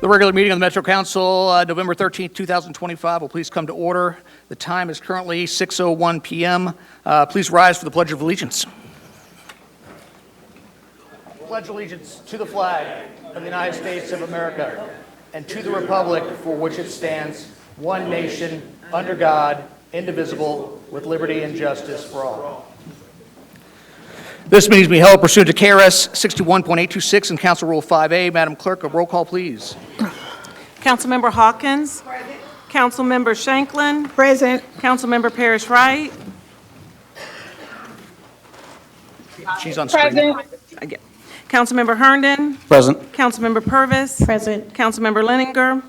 The regular meeting of the Metro Council, November 13th, 2025, will please come to order. The time is currently 6:01 p.m. Please rise for the Pledge of Allegiance. Pledge allegiance to the flag of the United States of America and to the republic for which it stands, one nation, under God, indivisible, with liberty and justice for all. This meeting is being held pursuant to KRS 61.826 and Council Rule 5A. Madam Clerk, a roll call, please. Councilmember Hawkins. Present. Councilmember Shanklin. Present. Councilmember Parrish Wright. She's on screen. Councilmember Herndon. Present. Councilmember Purvis. Present. Councilmember Leninger.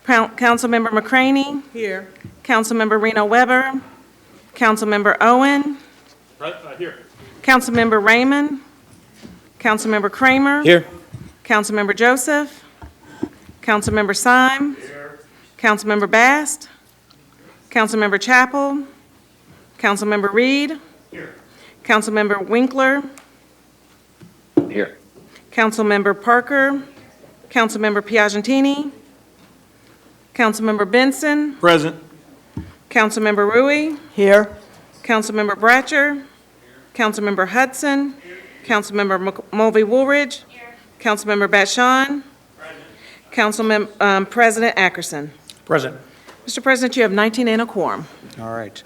Councilmember McCraney. Here. Councilmember Reno Weber. Councilmember Owen. Here. Councilmember Raymond. Councilmember Kramer. Here. Councilmember Joseph. Councilmember Syme. Here. Councilmember Bast. Councilmember Chappell. Councilmember Reed. Here. Councilmember Winkler. Here. Councilmember Parker. Councilmember Piagentini. Councilmember Benson. Present. Councilmember Rui. Here. Councilmember Bratcher. Councilmember Hudson. Councilmember Mulvey Woolridge. Councilmember Batshon. Councilmember President Ackerson. Present. Mr. President, you have 19 and a quorum. All right.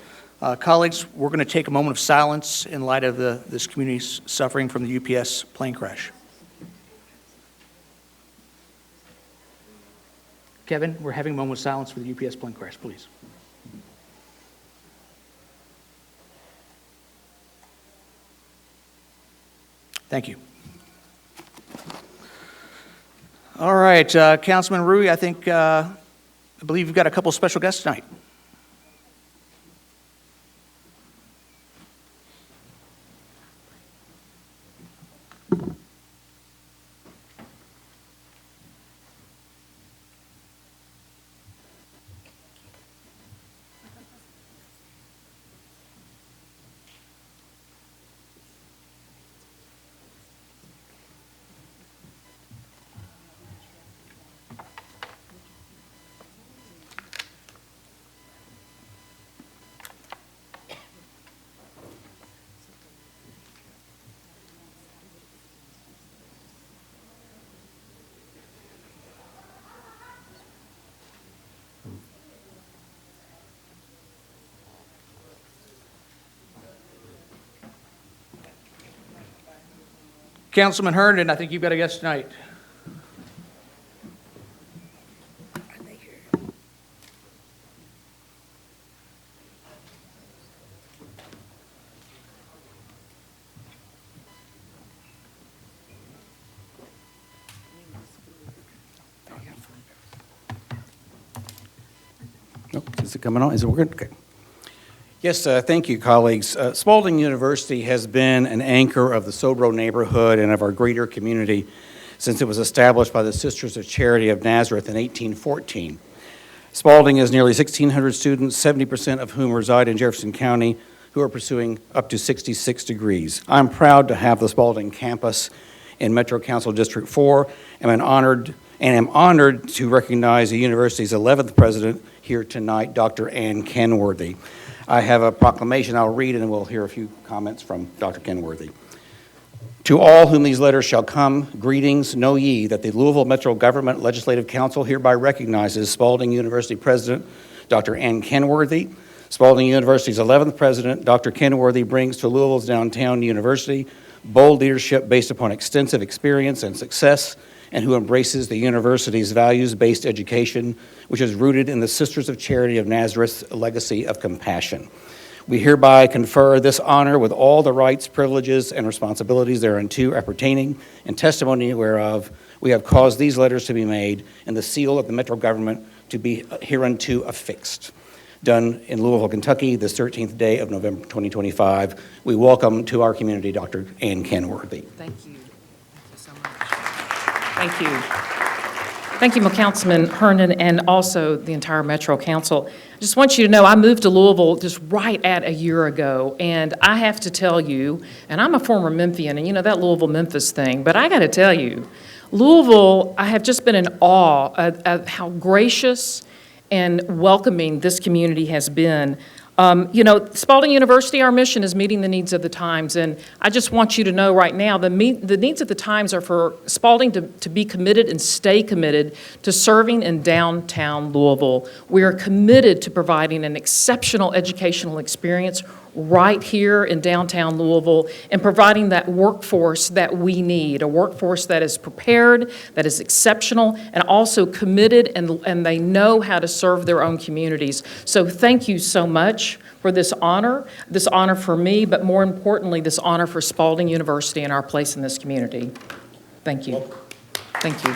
Colleagues, we're going to take a moment of silence in light of this community's suffering from the UPS plane crash. Kevin, we're having a moment of silence for the UPS plane crash, please. Thank you. All right, Councilman Rui, I believe you've got a couple of special guests tonight. Councilman Herndon, I think you've got a guest tonight. Oh, is it coming on? Is it working? Okay. Yes, thank you, colleagues. Spalding University has been an anchor of the Sobro neighborhood and of our greater community since it was established by the Sisters of Charity of Nazareth in 1814. Spalding has nearly 1,600 students, 70% of whom reside in Jefferson County, who are pursuing up to 66 degrees. I'm proud to have the Spalding campus in Metro Council District 4, and am honored to recognize the university's 11th president here tonight, Dr. Ann Kenworthy. I have a proclamation I'll read, and then we'll hear a few comments from Dr. Kenworthy. To all whom these letters shall come, greetings. Know ye that the Louisville Metro Government Legislative Council hereby recognizes Spalding University President Dr. Ann Kenworthy. Spalding University's 11th president, Dr. Kenworthy, brings to Louisville's downtown university bold leadership based upon extensive experience and success, and who embraces the university's values-based education, which is rooted in the Sisters of Charity of Nazareth's legacy of compassion. We hereby confer this honor with all the rights, privileges, and responsibilities thereunto appertaining, and testimony whereof we have caused these letters to be made, and the seal of the Metro government to be hereunto affixed. Done in Louisville, Kentucky, this 13th day of November 2025. We welcome to our community Dr. Ann Kenworthy. Thank you. Thank you so much. Thank you. Thank you, Councilman Herndon, and also the entire Metro Council. I just want you to know, I moved to Louisville just right at a year ago, and I have to tell you, and I'm a former Memphian, and you know that Louisville-Memphis thing, but I got to tell you, Louisville, I have just been in awe of how gracious and welcoming this community has been. You know, Spalding University, our mission is meeting the needs of the times, and I just want you to know right now, the needs of the times are for Spalding to be committed and stay committed to serving in downtown Louisville. We are committed to providing an exceptional educational experience right here in downtown Louisville and providing that workforce that we need, a workforce that is prepared, that is exceptional, and also committed, and they know how to serve their own communities. So thank you so much for this honor for me, but more importantly, this honor for Spalding University and our place in this community. Thank you. Thank you.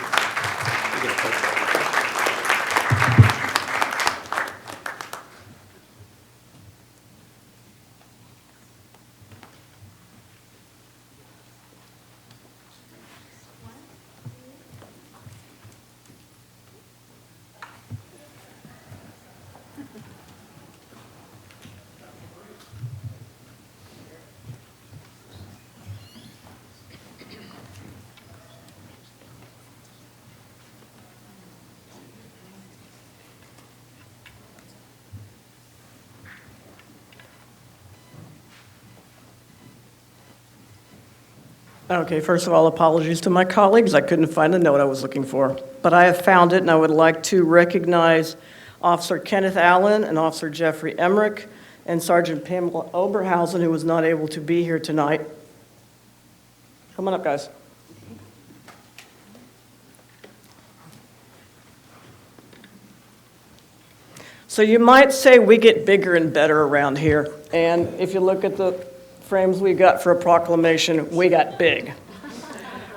Okay, first of all, apologies to my colleagues. I couldn't find the note I was looking for, but I have found it, and I would like to recognize Officer Kenneth Allen and Officer Jeffrey Emmerich and Sergeant Pamela Oberhausen, who was not able to be here tonight. Come on up, guys. So you might say we get bigger and better around here, and if you look at the frames we got for a proclamation, we got big.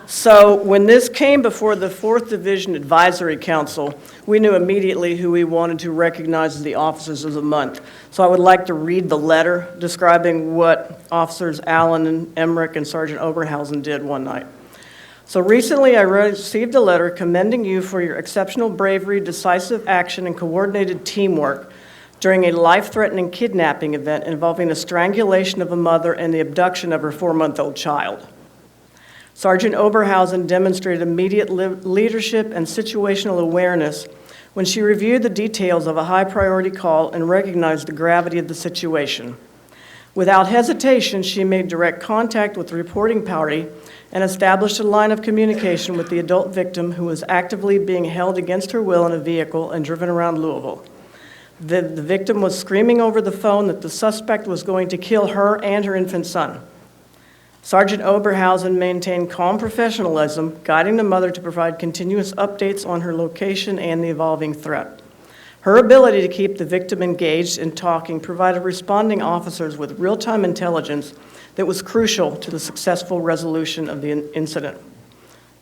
So when this came before the 4th Division Advisory Council, we knew immediately who we wanted to recognize as the Officers of the Month. So I would like to read the letter describing what Officers Allen and Emmerich and Sergeant Oberhausen did one night. So recently I received a letter commending you for your exceptional bravery, decisive action, and coordinated teamwork during a life-threatening kidnapping event involving the strangulation of a mother and the abduction of her 4-month-old child. Sergeant Oberhausen demonstrated immediate leadership and situational awareness when she reviewed the details of a high-priority call and recognized the gravity of the situation. Without hesitation, she made direct contact with the reporting party and established a line of communication with the adult victim who was actively being held against her will in a vehicle and driven around Louisville. The victim was screaming over the phone that the suspect was going to kill her and her infant son. Sergeant Oberhausen maintained calm professionalism, guiding the mother to provide continuous updates on her location and the evolving threat. Her ability to keep the victim engaged and talking provided responding officers with real-time intelligence that was crucial to the successful resolution of the incident.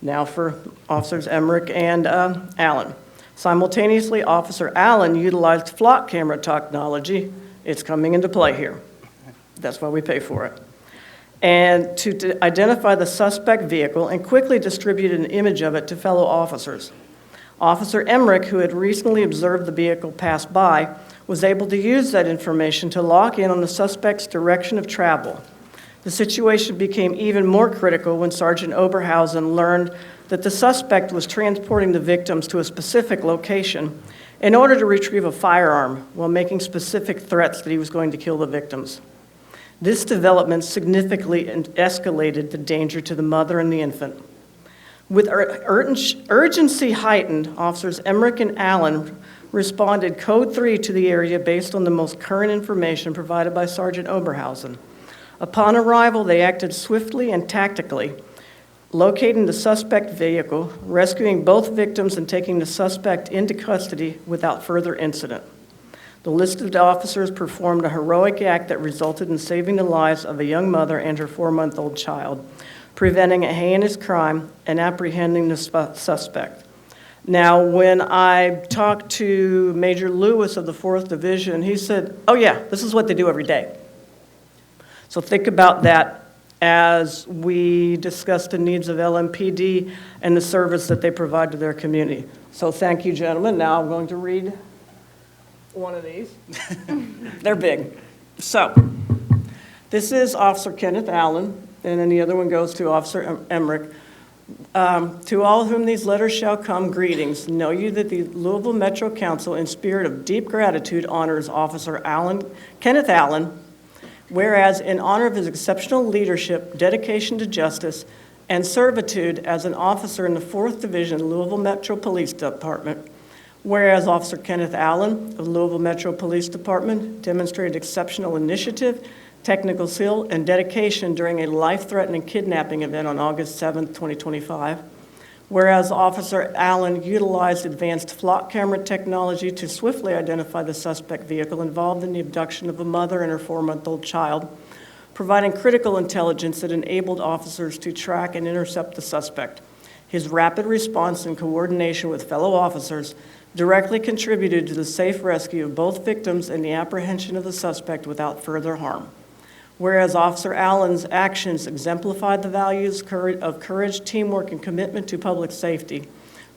Now for Officers Emmerich and Allen. Simultaneously, Officer Allen utilized flock camera technology. It's coming into play here. That's why we pay for it. And to identify the suspect vehicle and quickly distribute an image of it to fellow officers. Officer Emmerich, who had recently observed the vehicle pass by, was able to use that information to lock in on the suspect's direction of travel. The situation became even more critical when Sergeant Oberhausen learned that the suspect was transporting the victims to a specific location in order to retrieve a firearm while making specific threats that he was going to kill the victims. This development significantly escalated the danger to the mother and the infant. With urgency heightened, Officers Emmerich and Allen responded Code 3 to the area based on the most current information provided by Sergeant Oberhausen. Upon arrival, they acted swiftly and tactically, locating the suspect vehicle, rescuing both victims, and taking the suspect into custody without further incident. The listed officers performed a heroic act that resulted in saving the lives of a young mother and her 4-month-old child, preventing a heinous crime and apprehending the suspect. Now, when I talked to Major Lewis of the 4th Division, he said, oh yeah, this is what they do every day. So think about that as we discuss the needs of LMPD and the service that they provide to their community. So thank you, gentlemen. Now I'm going to read one of these. They're big. So, this is Officer Kenneth Allen, and then the other one goes to Officer Emmerich. To all whom these letters shall come, greetings. Know you that the Louisville Metro Council, in spirit of deep gratitude, honors Officer Kenneth Allen, whereas in honor of his exceptional leadership, dedication to justice, and servitude as an officer in the 4th Division Louisville Metro Police Department, whereas Officer Kenneth Allen of Louisville Metro Police Department demonstrated exceptional initiative, technical skill, and dedication during a life-threatening kidnapping event on August 7, 2025. Whereas Officer Allen utilized advanced flock camera technology to swiftly identify the suspect vehicle involved in the abduction of a mother and her 4-month-old child, providing critical intelligence that enabled officers to track and intercept the suspect. His rapid response and coordination with fellow officers directly contributed to the safe rescue of both victims and the apprehension of the suspect without further harm. Whereas Officer Allen's actions exemplified the values of courage, teamwork, and commitment to public safety,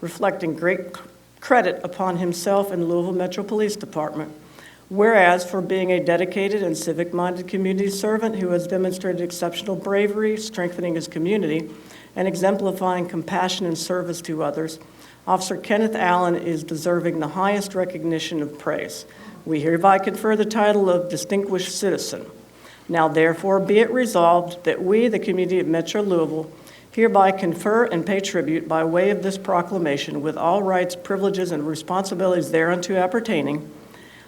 reflecting great credit upon himself and Louisville Metro Police Department. Whereas for being a dedicated and civic-minded community servant who has demonstrated exceptional bravery, strengthening his community, and exemplifying compassion and service to others, Officer Kenneth Allen is deserving the highest recognition of praise. We hereby confer the title of Distinguished Citizen. Now therefore be it resolved that we, the community of Metro Louisville, hereby confer and pay tribute by way of this proclamation with all rights, privileges, and responsibilities thereunto appertaining.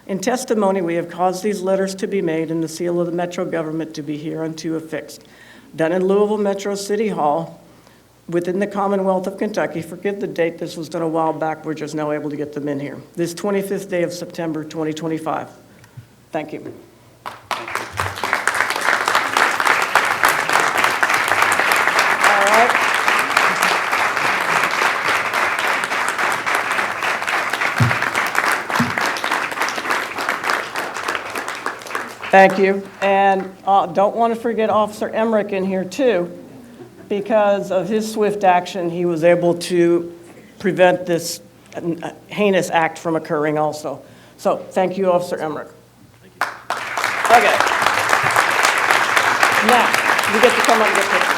In testimony, we have caused these letters to be made and the seal of the Metro government to be hereunto affixed. Done in Louisville Metro City Hall, within the Commonwealth of Kentucky. Forgive the date, this was done a while back, we're just now able to get them in here. This 25th day of September 2025. Thank you. Thank you. And don't want to forget Officer Emmerich in here too. Because of his swift action, he was able to prevent this heinous act from occurring also. So thank you, Officer Emmerich. Okay. Now, you get to come up and get pictures.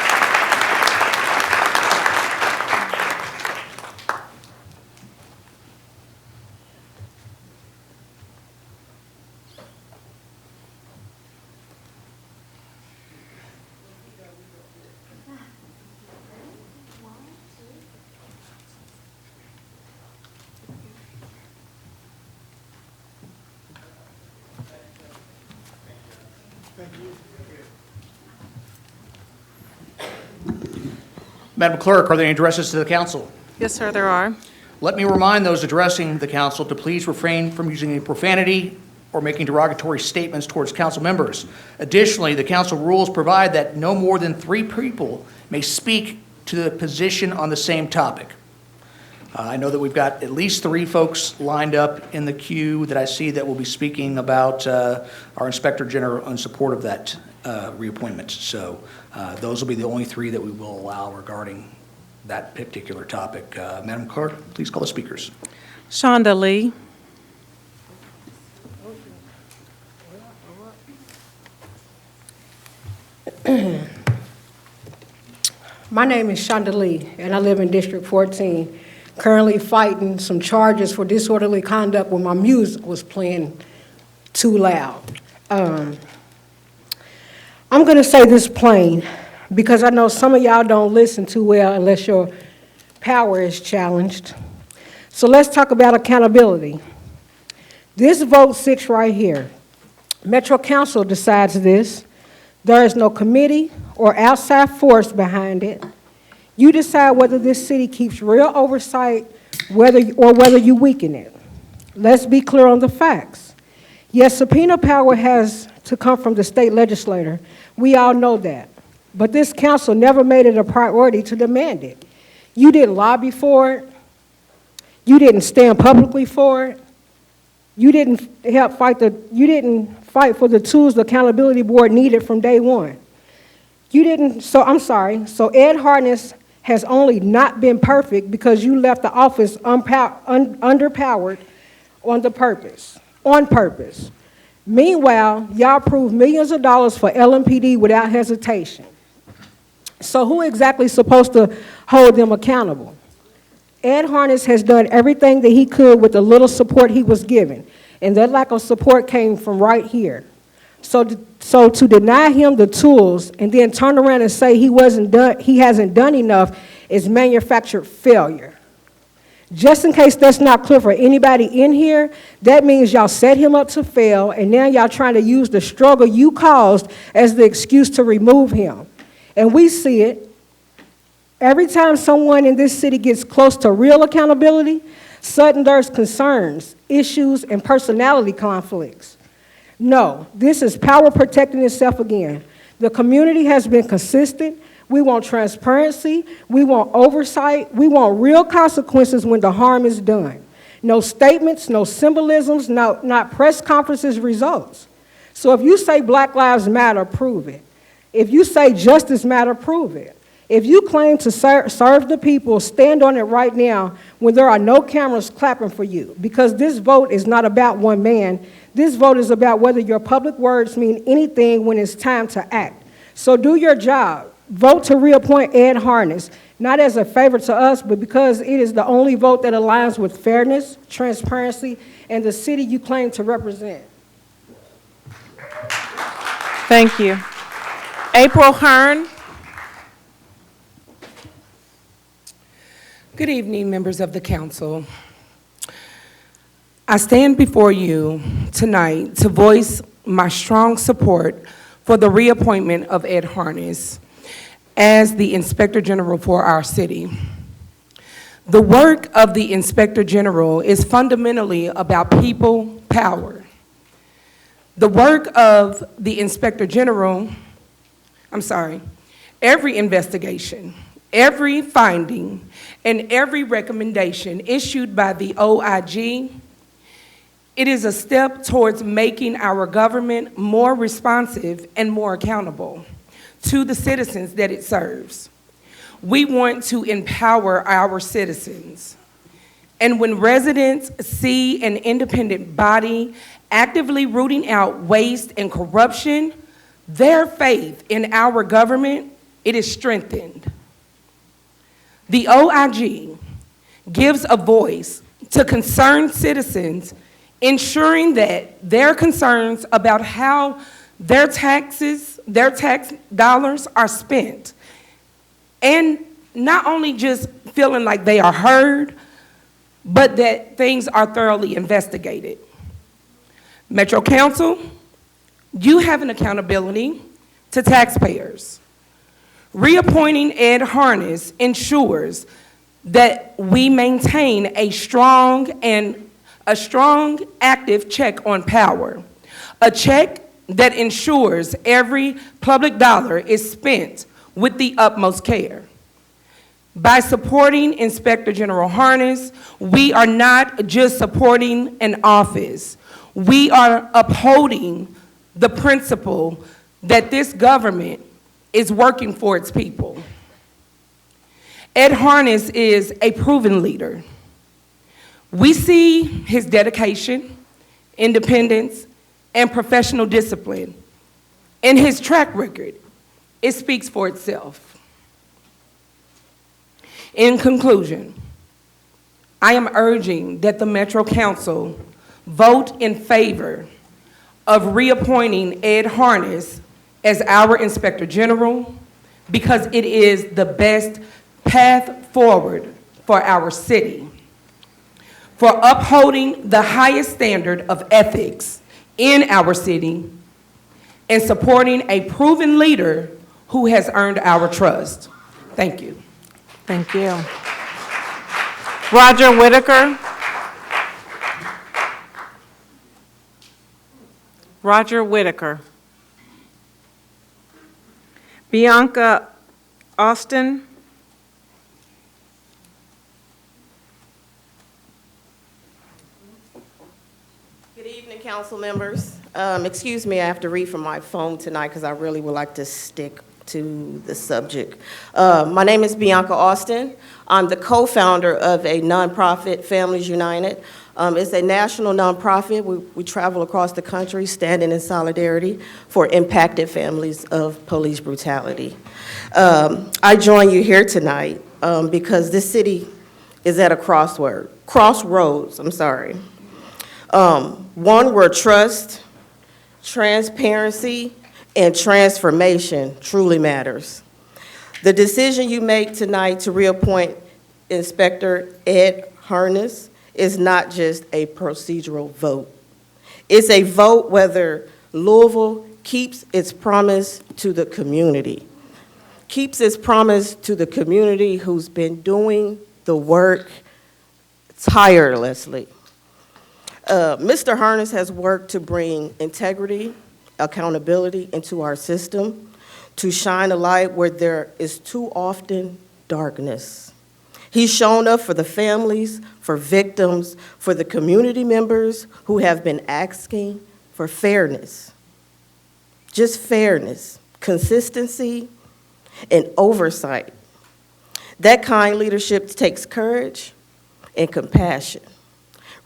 Madam Clerk, are there any addresses to the council? Yes, sir, there are. Let me remind those addressing the council to please refrain from using any profanity or making derogatory statements towards council members. Additionally, the council rules provide that no more than 3 people may speak to the position on the same topic. I know that we've got at least 3 folks lined up in the queue that I see that will be speaking about our Inspector General in support of that reappointment. So those will be the only 3 that we will allow regarding that particular topic. Madam Clerk, please call the speakers. Shonda Lee. My name is Shonda Lee, and I live in District 14, currently fighting some charges for disorderly conduct when my music was playing too loud. I'm going to say this plain, because I know some of y'all don't listen too well unless your power is challenged. So let's talk about accountability. This vote 6 right here, Metro Council decides this. There is no committee or outside force behind it. You decide whether this city keeps real oversight whether you weaken it. Let's be clear on the facts. Yes, subpoena power has to come from the state legislator. We all know that. But this council never made it a priority to demand it. You didn't lobby for it. You didn't stand publicly for it. You didn't fight for the tools the accountability board needed from day one. You didn't, so I'm sorry. So Ed Harness has only not been perfect because you left the office underpowered on purpose. Meanwhile, y'all approved millions of dollars for LMPD without hesitation. So who exactly is supposed to hold them accountable? Ed Harness has done everything that he could with the little support he was given, and that lack of support came from right here. So to deny him the tools and then turn around and say he hasn't done enough is manufactured failure. Just in case that's not clear for anybody in here, that means y'all set him up to fail, and now y'all trying to use the struggle you caused as the excuse to remove him. And we see it. Every time someone in this city gets close to real accountability, suddenly there's concerns, issues, and personality conflicts. No, this is power protecting itself again. The community has been consistent. We want transparency. We want oversight. We want real consequences when the harm is done. No statements, no symbolisms, not press conferences, results. So if you say Black Lives Matter, prove it. If you say justice matter, prove it. If you claim to serve the people, stand on it right now when there are no cameras clapping for you, because this vote is not about one man. This vote is about whether your public words mean anything when it's time to act. So do your job. Vote to reappoint Ed Harness, not as a favor to us, but because it is the only vote that aligns with fairness, transparency, and the city you claim to represent. Thank you. April Hearn. Good evening, members of the council. I stand before you tonight to voice my strong support for the reappointment of Ed Harness as the Inspector General for our city. The work of the Inspector General is fundamentally about people power. The work of the Inspector General, every investigation, every finding, and every recommendation issued by the OIG, it is a step towards making our government more responsive and more accountable to the citizens that it serves. We want to empower our citizens. And when residents see an independent body actively rooting out waste and corruption, their faith in our government, it is strengthened. The OIG gives a voice to concerned citizens, ensuring that their concerns about how their tax dollars are spent, and not only just feeling like they are heard, but that things are thoroughly investigated. Metro Council, you have an accountability to taxpayers. Reappointing Ed Harness ensures that we maintain a strong, active check on power, a check that ensures every public dollar is spent with the utmost care. By supporting Inspector General Harness, we are not just supporting an office. We are upholding the principle that this government is working for its people. Ed Harness is a proven leader. We see his dedication, independence, and professional discipline. And his track record, it speaks for itself. In conclusion, I am urging that the Metro Council vote in favor of reappointing Ed Harness as our Inspector General, because it is the best path forward for our city, for upholding the highest standard of ethics in our city, and supporting a proven leader who has earned our trust. Thank you. Thank you. Roger Whittaker. Roger Whittaker. Bianca Austin. Good evening, council members. Excuse me, I have to read from my phone tonight because I really would like to stick to the subject. My name is Bianca Austin. I'm the co-founder of a nonprofit, Families United. It's a national nonprofit. We travel across the country standing in solidarity for impacted families of police brutality. I join you here tonight because this city is at a crossroads, one where trust, transparency, and transformation truly matters. The decision you make tonight to reappoint Inspector Ed Harness is not just a procedural vote. It's a vote whether Louisville keeps its promise to the community, keeps its promise to the community who's been doing the work tirelessly. Mr. Harness has worked to bring integrity, accountability into our system, to shine a light where there is too often darkness. He's shown up for the families, for victims, for the community members who have been asking for fairness. Just fairness, consistency, and oversight. That kind leadership takes courage and compassion.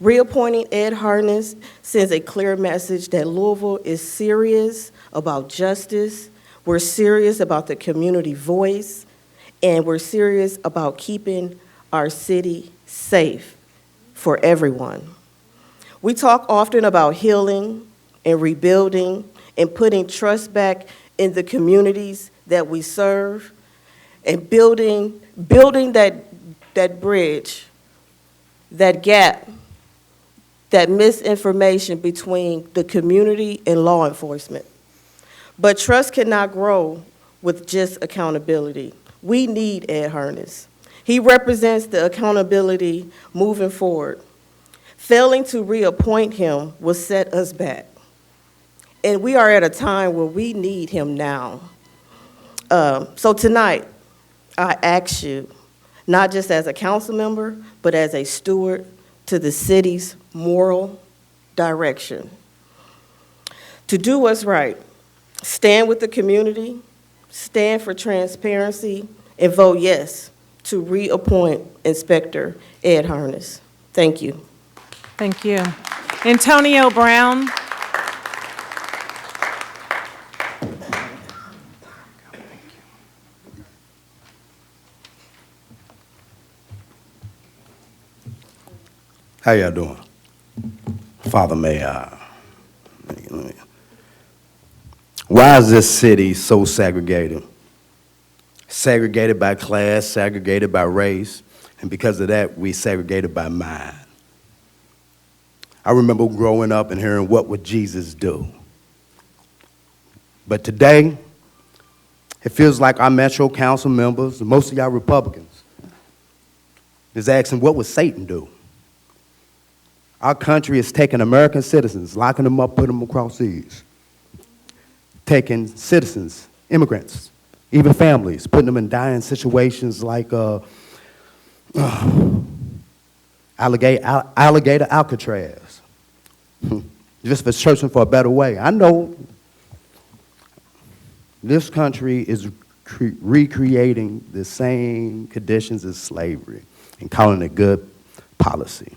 Reappointing Ed Harness sends a clear message that Louisville is serious about justice, we're serious about the community voice, and we're serious about keeping our city safe for everyone. We talk often about healing and rebuilding and putting trust back in the communities that we serve and building that bridge, that gap, that misinformation between the community and law enforcement. But trust cannot grow with just accountability. We need Ed Harness. He represents the accountability moving forward. Failing to reappoint him will set us back. And we are at a time where we need him now. So tonight, I ask you, not just as a council member, but as a steward to the city's moral direction, to do what's right, stand with the community, stand for transparency, and vote yes to reappoint Inspector Ed Harness. Thank you. Thank you. Antonio Brown. How y'all doing? Father, why is this city so segregated? Segregated by class, segregated by race, and because of that, we segregated by mind. I remember growing up and hearing, what would Jesus do? But today, it feels like our Metro Council members, most of y'all Republicans, is asking, what would Satan do? Our country is taking American citizens, locking them up, putting them across seas. Taking citizens, immigrants, even families, putting them in dire situations like alligator Alcatraz. Just for searching for a better way. I know this country is recreating the same conditions as slavery and calling it good policy.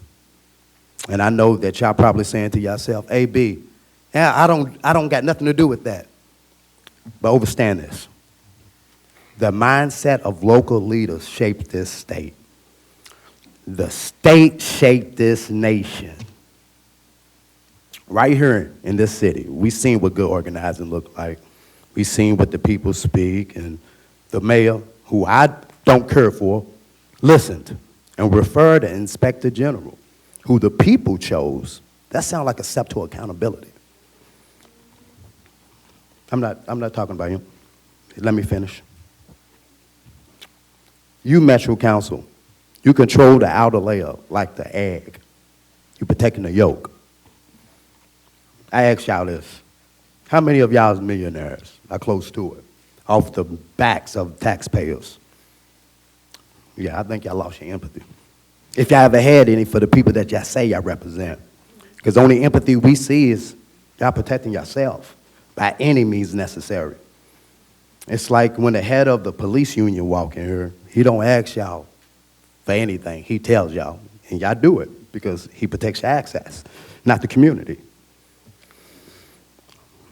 And I know that y'all probably saying to yourself, AB, yeah, I don't got nothing to do with that. But understand this. The mindset of local leaders shaped this state. The state shaped this nation. Right here in this city, we seen what good organizing looked like. We seen what the people speak, and the mayor, who I don't care for, listened and referred to Inspector General, who the people chose. That sounds like a step to accountability. I'm not talking about him. Let me finish. You, Metro Council, you control the outer layer like the egg. You're protecting the yolk. I ask y'all this. How many of y'all is millionaires are close to it, off the backs of taxpayers? Yeah, I think y'all lost your empathy. If y'all ever had any for the people that y'all say y'all represent. Because the only empathy we see is y'all protecting yourself by any means necessary. It's like when the head of the police union walk in here, he don't ask y'all for anything. He tells y'all, and y'all do it because he protects your access, not the community.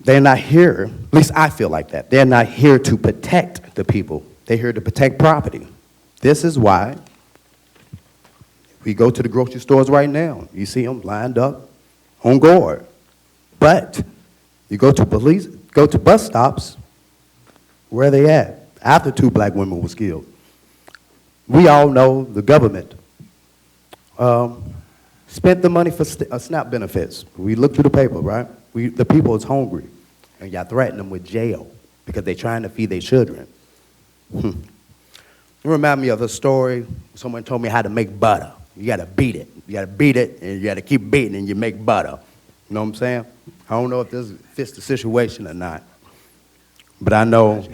They're not here, at least I feel like that. They're not here to protect the people. They're here to protect property. This is why we go to the grocery stores right now. You see them lined up on guard. But you go to bus stops, where are they at? After 2 black women was killed. We all know the government spent the money for SNAP benefits. We look through the paper, right? The people is hungry, and y'all threaten them with jail because they're trying to feed their children. It reminds me of a story. Someone told me how to make butter. You got to beat it. You got to beat it, and you got to keep beating, and you make butter. You know what I'm saying? I don't know if this fits the situation or not, but I know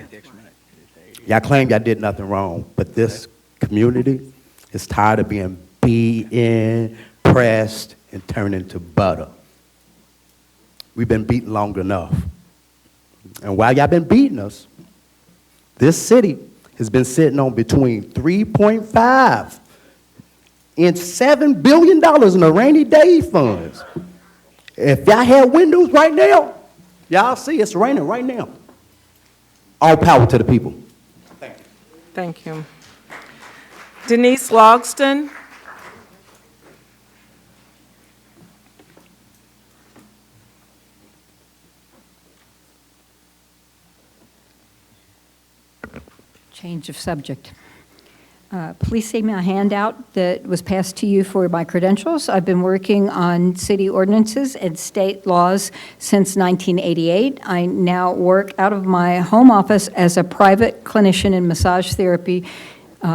y'all claim y'all did nothing wrong, but this community is tired of being beaten, pressed, and turned into butter. We've been beaten long enough. And while y'all been beating us, this city has been sitting on between $3.5 and $7 billion in the rainy day funds. If y'all had windows right now, y'all see it's raining right now. All power to the people. Thank you. Thank you. Denise Logston. Change of subject. Please see my handout that was passed to you for my credentials. I've been working on city ordinances and state laws since 1988. I now work out of my home office as a private clinician in massage therapy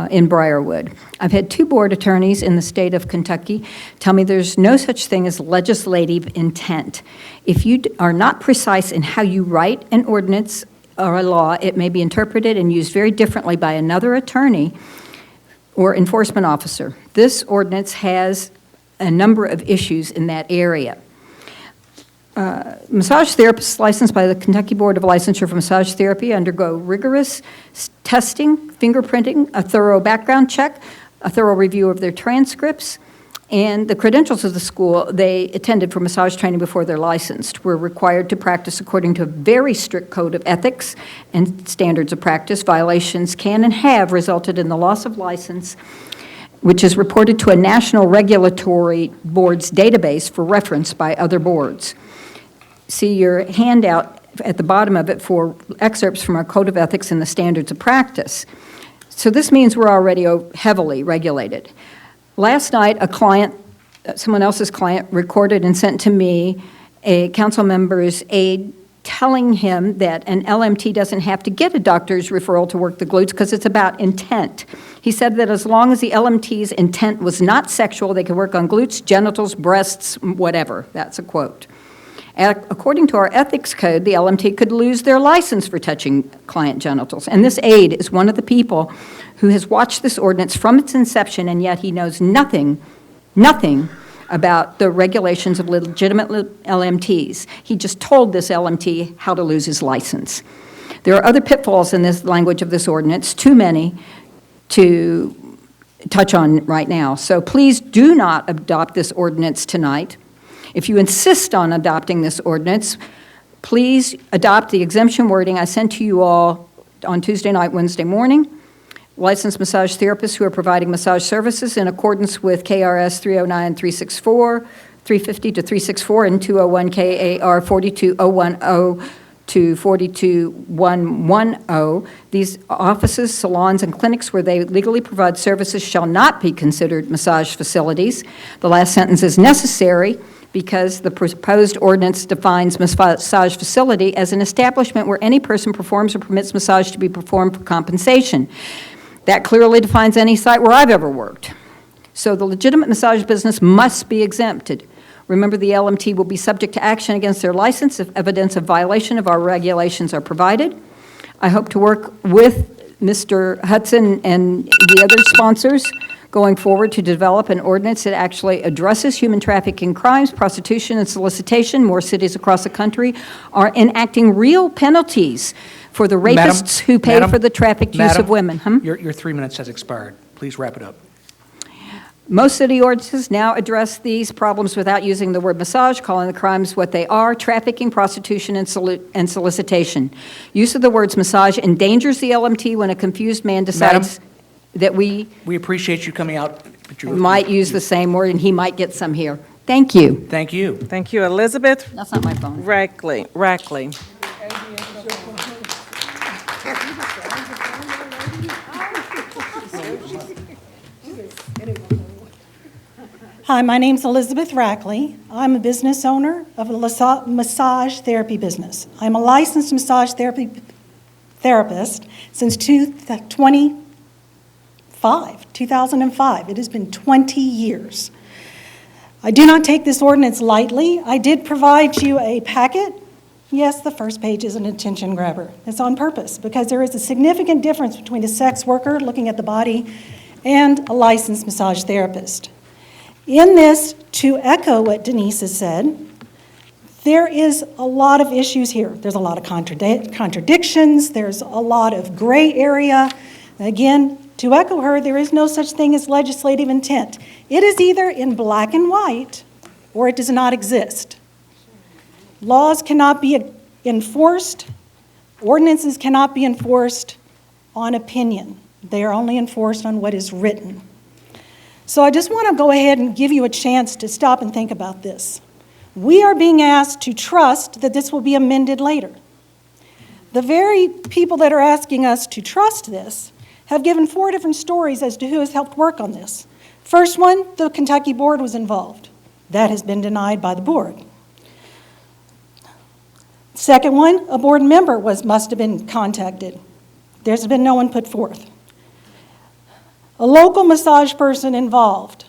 in Briarwood. I've had 2 board attorneys in the state of Kentucky tell me there's no such thing as legislative intent. If you are not precise in how you write an ordinance or a law, it may be interpreted and used very differently by another attorney or enforcement officer. This ordinance has a number of issues in that area. Massage therapists licensed by the Kentucky Board of Licensure for Massage Therapy undergo rigorous testing, fingerprinting, a thorough background check, a thorough review of their transcripts, and the credentials of the school they attended for massage training before they're licensed. We're required to practice according to a very strict code of ethics and standards of practice. Violations can and have resulted in the loss of license, which is reported to a national regulatory board's database for reference by other boards. See your handout at the bottom of it for excerpts from our code of ethics and the standards of practice. So this means we're already heavily regulated. Last night, a client, someone else's client, recorded and sent to me a council member's aide telling him that an LMT doesn't have to get a doctor's referral to work the glutes because it's about intent. He said that as long as the LMT's intent was not sexual, they could work on glutes, genitals, breasts, whatever. That's a quote. According to our ethics code, the LMT could lose their license for touching client genitals. And this aide is one of the people who has watched this ordinance from its inception, and yet he knows nothing about the regulations of legitimate LMTs. He just told this LMT how to lose his license. There are other pitfalls in this language of this ordinance, too many to touch on right now. So please do not adopt this ordinance tonight. If you insist on adopting this ordinance, please adopt the exemption wording I sent to you all on Tuesday night, Wednesday morning. Licensed massage therapists who are providing massage services in accordance with KRS 309-364, 350 to 364, and 201 KAR 42010 to 42110. These offices, salons, and clinics where they legally provide services shall not be considered massage facilities. The last sentence is necessary because the proposed ordinance defines massage facility as an establishment where any person performs or permits massage to be performed for compensation. That clearly defines any site where I've ever worked. So the legitimate massage business must be exempted. Remember, the LMT will be subject to action against their license if evidence of violation of our regulations are provided. I hope to work with Mr. Hudson and the other sponsors going forward to develop an ordinance that actually addresses human trafficking crimes, prostitution, and solicitation. More cities across the country are enacting real penalties for the Madam- rapists who pay Madam- for the trafficked use Madam, of women. Your 3 minutes has expired. Please wrap it up. Most city ordinances now address these problems without using the word massage, calling the crimes what they are: trafficking, prostitution, and solicitation. Use of the words massage endangers the LMT when a confused man decides that we We appreciate you coming out. but you- might use the same word, and he might get some here. Thank you. Thank you. Thank you. Elizabeth That's not my phone. Rackley. Hi, my name's Elizabeth Rackley. I'm a business owner of a massage therapy business. I'm a licensed massage therapist since 2005. It has been 20 years. I do not take this ordinance lightly. I did provide you a packet. Yes, the first page is an attention grabber. It's on purpose because there is a significant difference between a sex worker looking at the body and a licensed massage therapist. In this, to echo what Denise has said, there is a lot of issues here. There's a lot of contradictions. There's a lot of gray area. Again, to echo her, there is no such thing as legislative intent. It is either in black and white or it does not exist. Laws cannot be enforced. Ordinances cannot be enforced on opinion. They are only enforced on what is written. So I just want to go ahead and give you a chance to stop and think about this. We are being asked to trust that this will be amended later. The very people that are asking us to trust this have given 4 different stories as to who has helped work on this. First one, the Kentucky board was involved. That has been denied by the board. Second one, a board member must have been contacted. There's been no one put forth. A local massage person involved.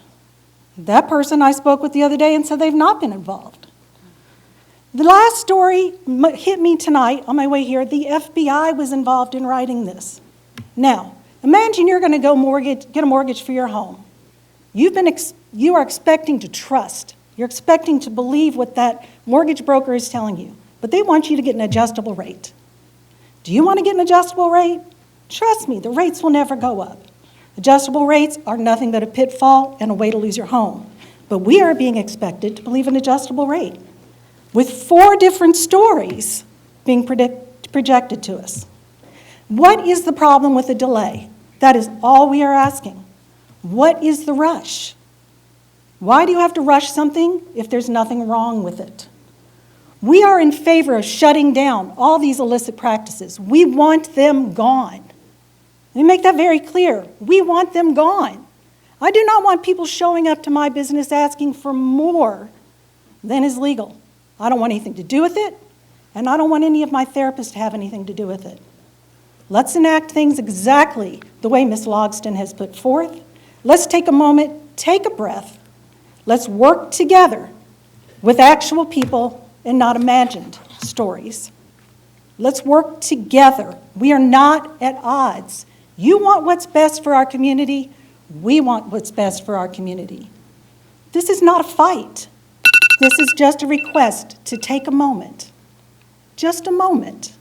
That person I spoke with the other day and said they've not been involved. The last story hit me tonight on my way here. The FBI was involved in writing this. Now, imagine you're going to go get a mortgage for your home. You are expecting to trust. You're expecting to believe what that mortgage broker is telling you, but they want you to get an adjustable rate. Do you want to get an adjustable rate? Trust me, the rates will never go up. Adjustable rates are nothing but a pitfall and a way to lose your home. But we are being expected to believe an adjustable rate with 4 different stories being projected to us. What is the problem with the delay? That is all we are asking. What is the rush? Why do you have to rush something if there's nothing wrong with it? We are in favor of shutting down all these illicit practices. We want them gone. Let me make that very clear. We want them gone. I do not want people showing up to my business asking for more than is legal. I don't want anything to do with it, and I don't want any of my therapists to have anything to do with it. Let's enact things exactly the way Ms. Logston has put forth. Let's take a moment, take a breath. Let's work together with actual people and not imagined stories. Let's work together. We are not at odds. You want what's best for our community. We want what's best for our community. This is not a fight. This is just a request to take a moment, just a moment,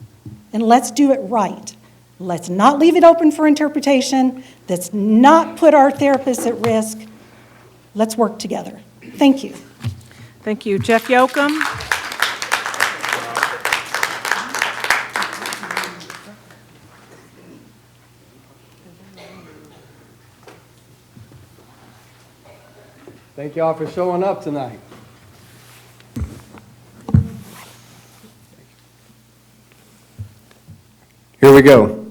and let's do it right. Let's not leave it open for interpretation. Let's not put our therapists at risk. Let's work together. Thank you. Thank you. Jeff Yoakum. Thank y'all for showing up tonight. Here we go.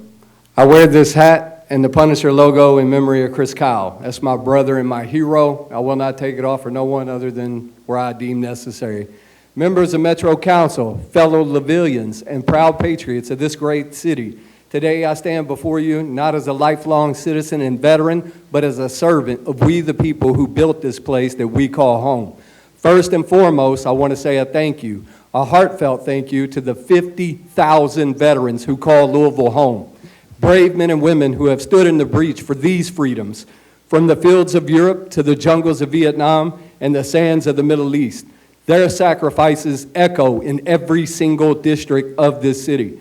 I wear this hat and the Punisher logo in memory of Chris Kyle. That's my brother and my hero. I will not take it off for no one other than where I deem necessary. Members of Metro Council, fellow Lavillians, and proud patriots of this great city, today I stand before you not as a lifelong citizen and veteran, but as a servant of we the people who built this place that we call home. First and foremost, I want to say a thank you, a heartfelt thank you to the 50,000 veterans who call Louisville home. Brave men and women who have stood in the breach for these freedoms, from the fields of Europe to the jungles of Vietnam and the sands of the Middle East. Their sacrifices echo in every single district of this city.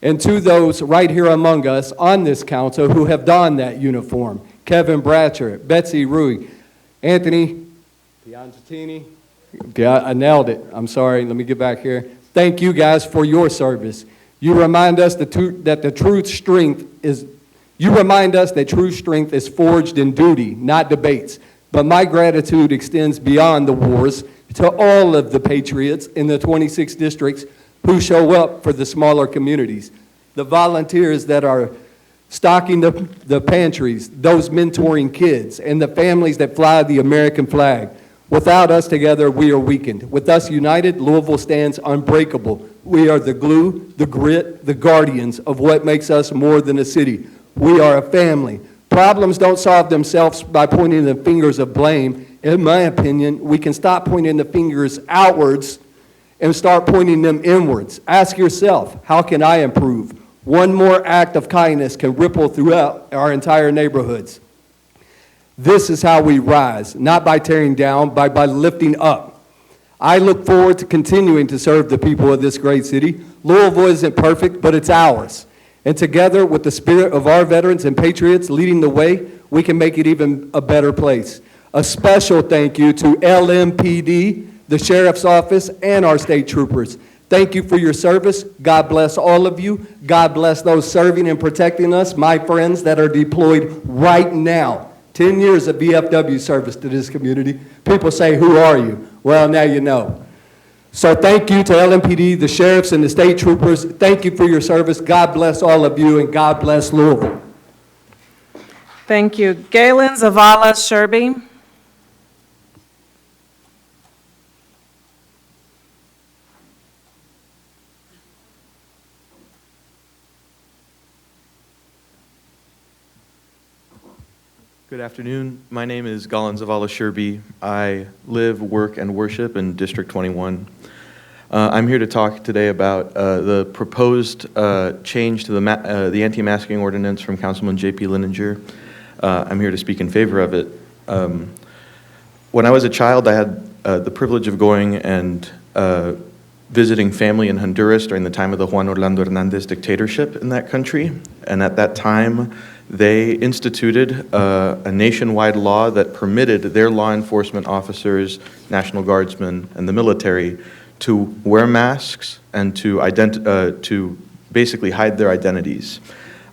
And to those right here among us on this council who have donned that uniform, Kevin Bratcher, Betsy Rui, Anthony Piantini. Yeah, I nailed it. I'm sorry. Let me get back here. Thank you guys for your service. You remind us that true strength is forged in duty, not debates. But my gratitude extends beyond the wars to all of the patriots in the 26 districts who show up for the smaller communities, the volunteers that are stocking the pantries, those mentoring kids, and the families that fly the American flag. Without us together, we are weakened. With us united, Louisville stands unbreakable. We are the glue, the grit, the guardians of what makes us more than a city. We are a family. Problems don't solve themselves by pointing the fingers of blame. In my opinion, we can stop pointing the fingers outwards and start pointing them inwards. Ask yourself, how can I improve? One more act of kindness can ripple throughout our entire neighborhoods. This is how we rise, not by tearing down, but by lifting up. I look forward to continuing to serve the people of this great city. Louisville isn't perfect, but it's ours. And together with the spirit of our veterans and patriots leading the way, we can make it even a better place. A special thank you to LMPD, the Sheriff's Office, and our state troopers. Thank you for your service. God bless all of you. God bless those serving and protecting us, my friends that are deployed right now. 10 years of VFW service to this community. People say, who are you? Well, now you know. So thank you to LMPD, the sheriffs, and the state troopers. Thank you for your service. God bless all of you, and God bless Louisville. Thank you. Galen Zavala Sherby. Good afternoon. My name is Galen Zavala Sherby. I live, work, and worship in District 21. I'm here to talk today about the proposed change to the anti-masking ordinance from Councilman J.P. Lininger. I'm here to speak in favor of it. When I was a child, I had the privilege of going and visiting family in Honduras during the time of the Juan Orlando Hernandez dictatorship in that country. And at that time, they instituted a nationwide law that permitted their law enforcement officers, National Guardsmen, and the military to wear masks and to basically hide their identities.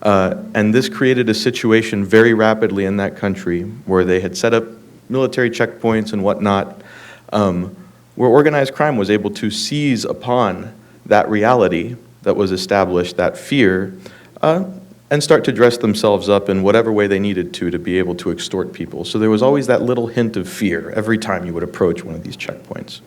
And this created a situation very rapidly in that country where they had set up military checkpoints and whatnot, where organized crime was able to seize upon that reality that was established, that fear, and start to dress themselves up in whatever way they needed to be able to extort people. So there was always that little hint of fear every time you would approach one of these checkpoints.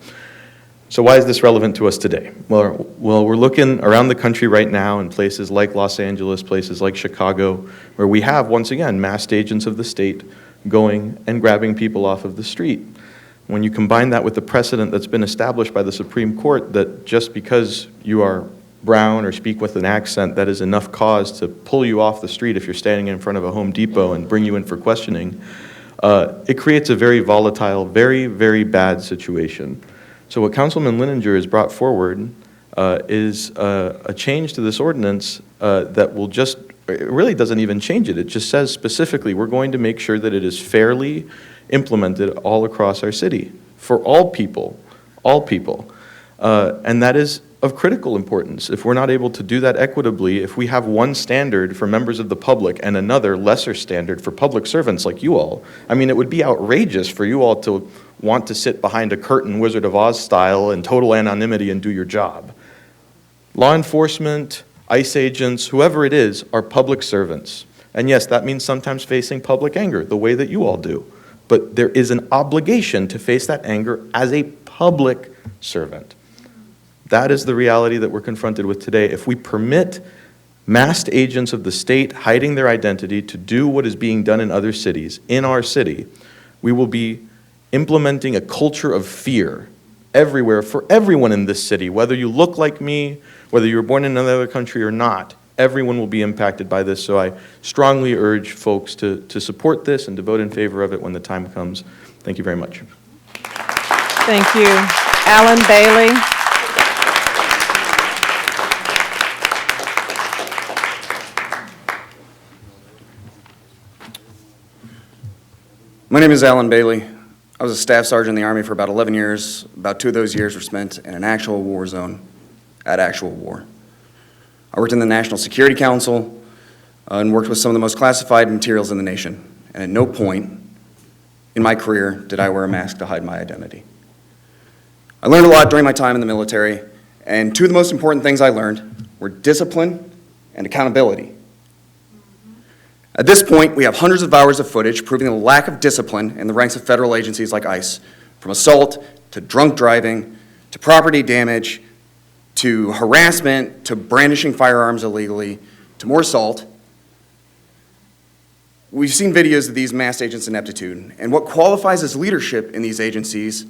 So why is this relevant to us today? Well, we're looking around the country right now in places like Los Angeles, places like Chicago, where we have, once again, masked agents of the state going and grabbing people off of the street. When you combine that with the precedent that's been established by the Supreme Court that just because you are brown or speak with an accent, that is enough cause to pull you off the street if you're standing in front of a Home Depot and bring you in for questioning, it creates a very volatile, very, very bad situation. So what Councilman Lininger has brought forward is a change to this ordinance that will just, it really doesn't even change it. It just says specifically, we're going to make sure that it is fairly implemented all across our city for all people, and that is of critical importance. If we're not able to do that equitably, if we have one standard for members of the public and another lesser standard for public servants like you all, I mean, it would be outrageous for you all to want to sit behind a curtain, Wizard of Oz style, in total anonymity and do your job. Law enforcement, ICE agents, whoever it is, are public servants. And yes, that means sometimes facing public anger, the way that you all do. But there is an obligation to face that anger as a public servant. That is the reality that we're confronted with today. If we permit masked agents of the state hiding their identity to do what is being done in other cities, in our city, we will be implementing a culture of fear everywhere for everyone in this city. Whether you look like me, whether you were born in another country or not, everyone will be impacted by this. So I strongly urge folks to support this and to vote in favor of it when the time comes. Thank you very much. Thank you. Alan Bailey. My name is Alan Bailey. I was a staff sergeant in the Army for about 11 years. About 2 of those years were spent in an actual war zone at actual war. I worked in the National Security Council and worked with some of the most classified materials in the nation. And at no point in my career did I wear a mask to hide my identity. I learned a lot during my time in the military, and 2 of the most important things I learned were discipline and accountability. At this point, we have hundreds of hours of footage proving the lack of discipline in the ranks of federal agencies like ICE, from assault to drunk driving to property damage to harassment to brandishing firearms illegally to more assault. We've seen videos of these masked agents' ineptitude, and what qualifies as leadership in these agencies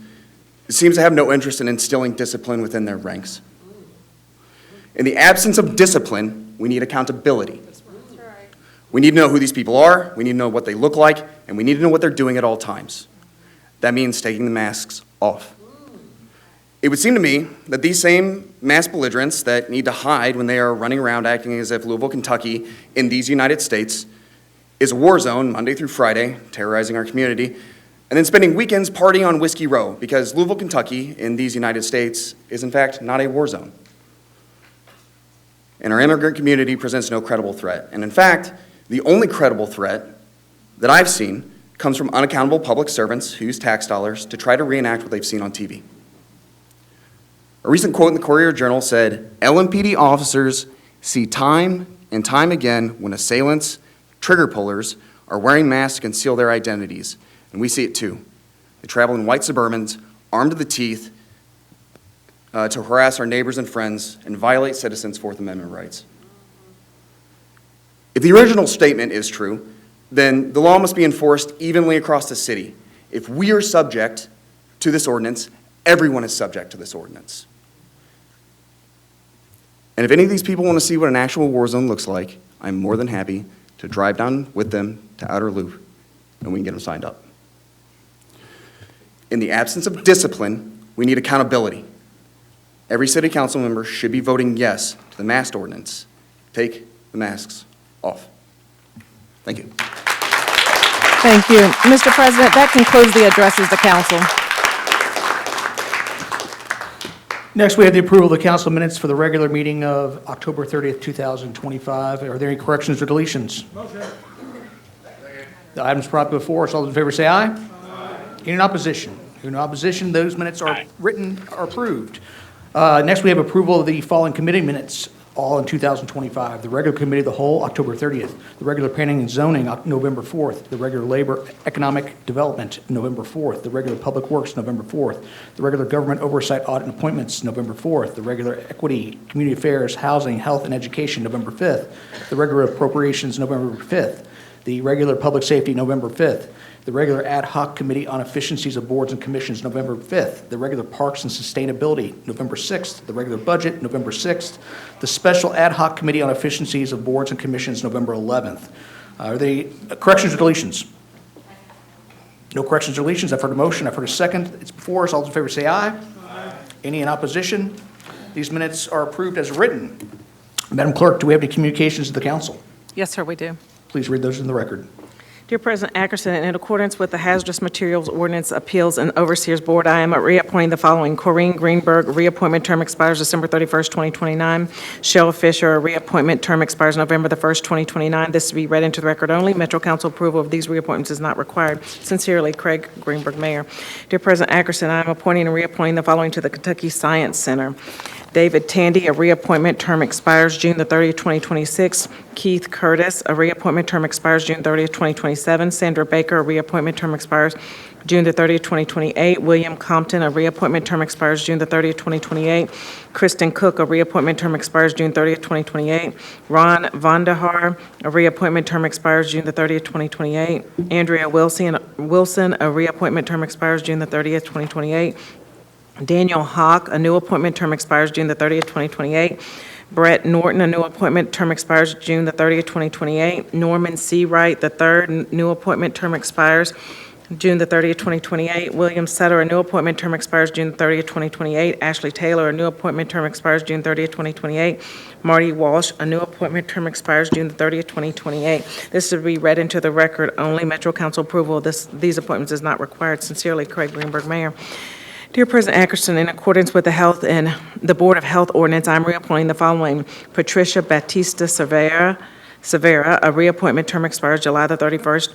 seems to have no interest in instilling discipline within their ranks. In the absence of discipline, we need accountability. We need to know who these people are, we need to know what they look like, and we need to know what they're doing at all times. That means taking the masks off. It would seem to me that these same mass belligerents that need to hide when they are running around acting as if Louisville, Kentucky, in these United States, is a war zone Monday through Friday, terrorizing our community, and then spending weekends partying on Whiskey Row, because Louisville, Kentucky, in these United States, is in fact not a war zone. And our immigrant community presents no credible threat. And in fact, the only credible threat that I've seen comes from unaccountable public servants who use tax dollars to try to reenact what they've seen on TV. A recent quote in the Courier-Journal said, "LMPD officers see time and time again when assailants, trigger pullers, are wearing masks to conceal their identities. And we see it too. They travel in white Suburbans, armed to the teeth, to harass our neighbors and friends and violate citizens' Fourth Amendment rights." If the original statement is true, then the law must be enforced evenly across the city. If we are subject to this ordinance, everyone is subject to this ordinance. And if any of these people want to see what an actual war zone looks like, I'm more than happy to drive down with them to Outer Loop, and we can get them signed up. In the absence of discipline, we need accountability. Every city council member should be voting yes to the mask ordinance. Take the masks off. Thank you. Thank you. Mr. President, that concludes the addresses to council. Next, we have the approval of the council minutes for the regular meeting of October 30th, 2025. Are there any corrections or deletions? Motion. The items brought before us, all those in favor say aye. Aye. Any in opposition? In opposition, those minutes are approved. Next, we have approval of the following committee minutes, all in 2025. The regular committee of the whole, October 30th. The regular planning and zoning, November 4th. The regular labor economic development, November 4th. The regular public works, November 4th. The regular government oversight audit and appointments, November 4th. The regular equity, community affairs, housing, health, and education, November 5th. The regular appropriations, November 5th. The regular public safety, November 5th. The regular ad hoc committee on efficiencies of boards and commissions, November 5th. The regular parks and sustainability, November 6th. The regular budget, November 6th. The special ad hoc committee on efficiencies of boards and commissions, November 11th. Are there corrections or deletions? No corrections or deletions. I've heard a motion. I've heard a second. It's before us. All those in favor say aye. Aye. Any in opposition? These minutes are approved as written. Madam Clerk, do we have any communications to the council? Yes, sir, we do. Please read those in the record. Dear President Ackerson, in accordance with the Hazardous Materials Ordinance Appeals and Overseers Board, I am reappointing the following: Corrine Greenberg, reappointment term expires December 31st, 2029. Cheryl Fisher, a reappointment term expires November the 1st, 2029. This to be read into the record only. Metro Council approval of these reappointments is not required. Sincerely, Craig Greenberg, Mayor. Dear President Ackerson, I am appointing and reappointing the following to the Kentucky Science Center: David Tandy, a reappointment term expires June the 30th, 2026. Keith Curtis, a reappointment term expires June 30th, 2027. Sandra Baker, a reappointment term expires June the 30th, 2028. William Compton, a reappointment term expires June the 30th, 2028. Kristen Cook, a reappointment term expires June 30th, 2028. Ron Vandahar, a reappointment term expires June the 30th, 2028. Andrea Wilson, a reappointment term expires June the 30th, 2028. Daniel Hawk, a new appointment term expires June the 30th, 2028. Brett Norton, a new appointment term expires June the 30th, 2028. Norman C. Wright III, new appointment term expires June the 30th, 2028. William Sutter, a new appointment term expires June 30th, 2028. Ashley Taylor, a new appointment term expires June 30th, 2028. Marty Walsh, a new appointment term expires June the 30th, 2028. This is to be read into the record only. Metro Council approval of these appointments is not required. Sincerely, Craig Greenberg, Mayor. Dear President Ackerson, in accordance with the Health and the Board of Health ordinance, I'm reappointing the following: Patricia Batista Severa, a reappointment term expires July the 31st,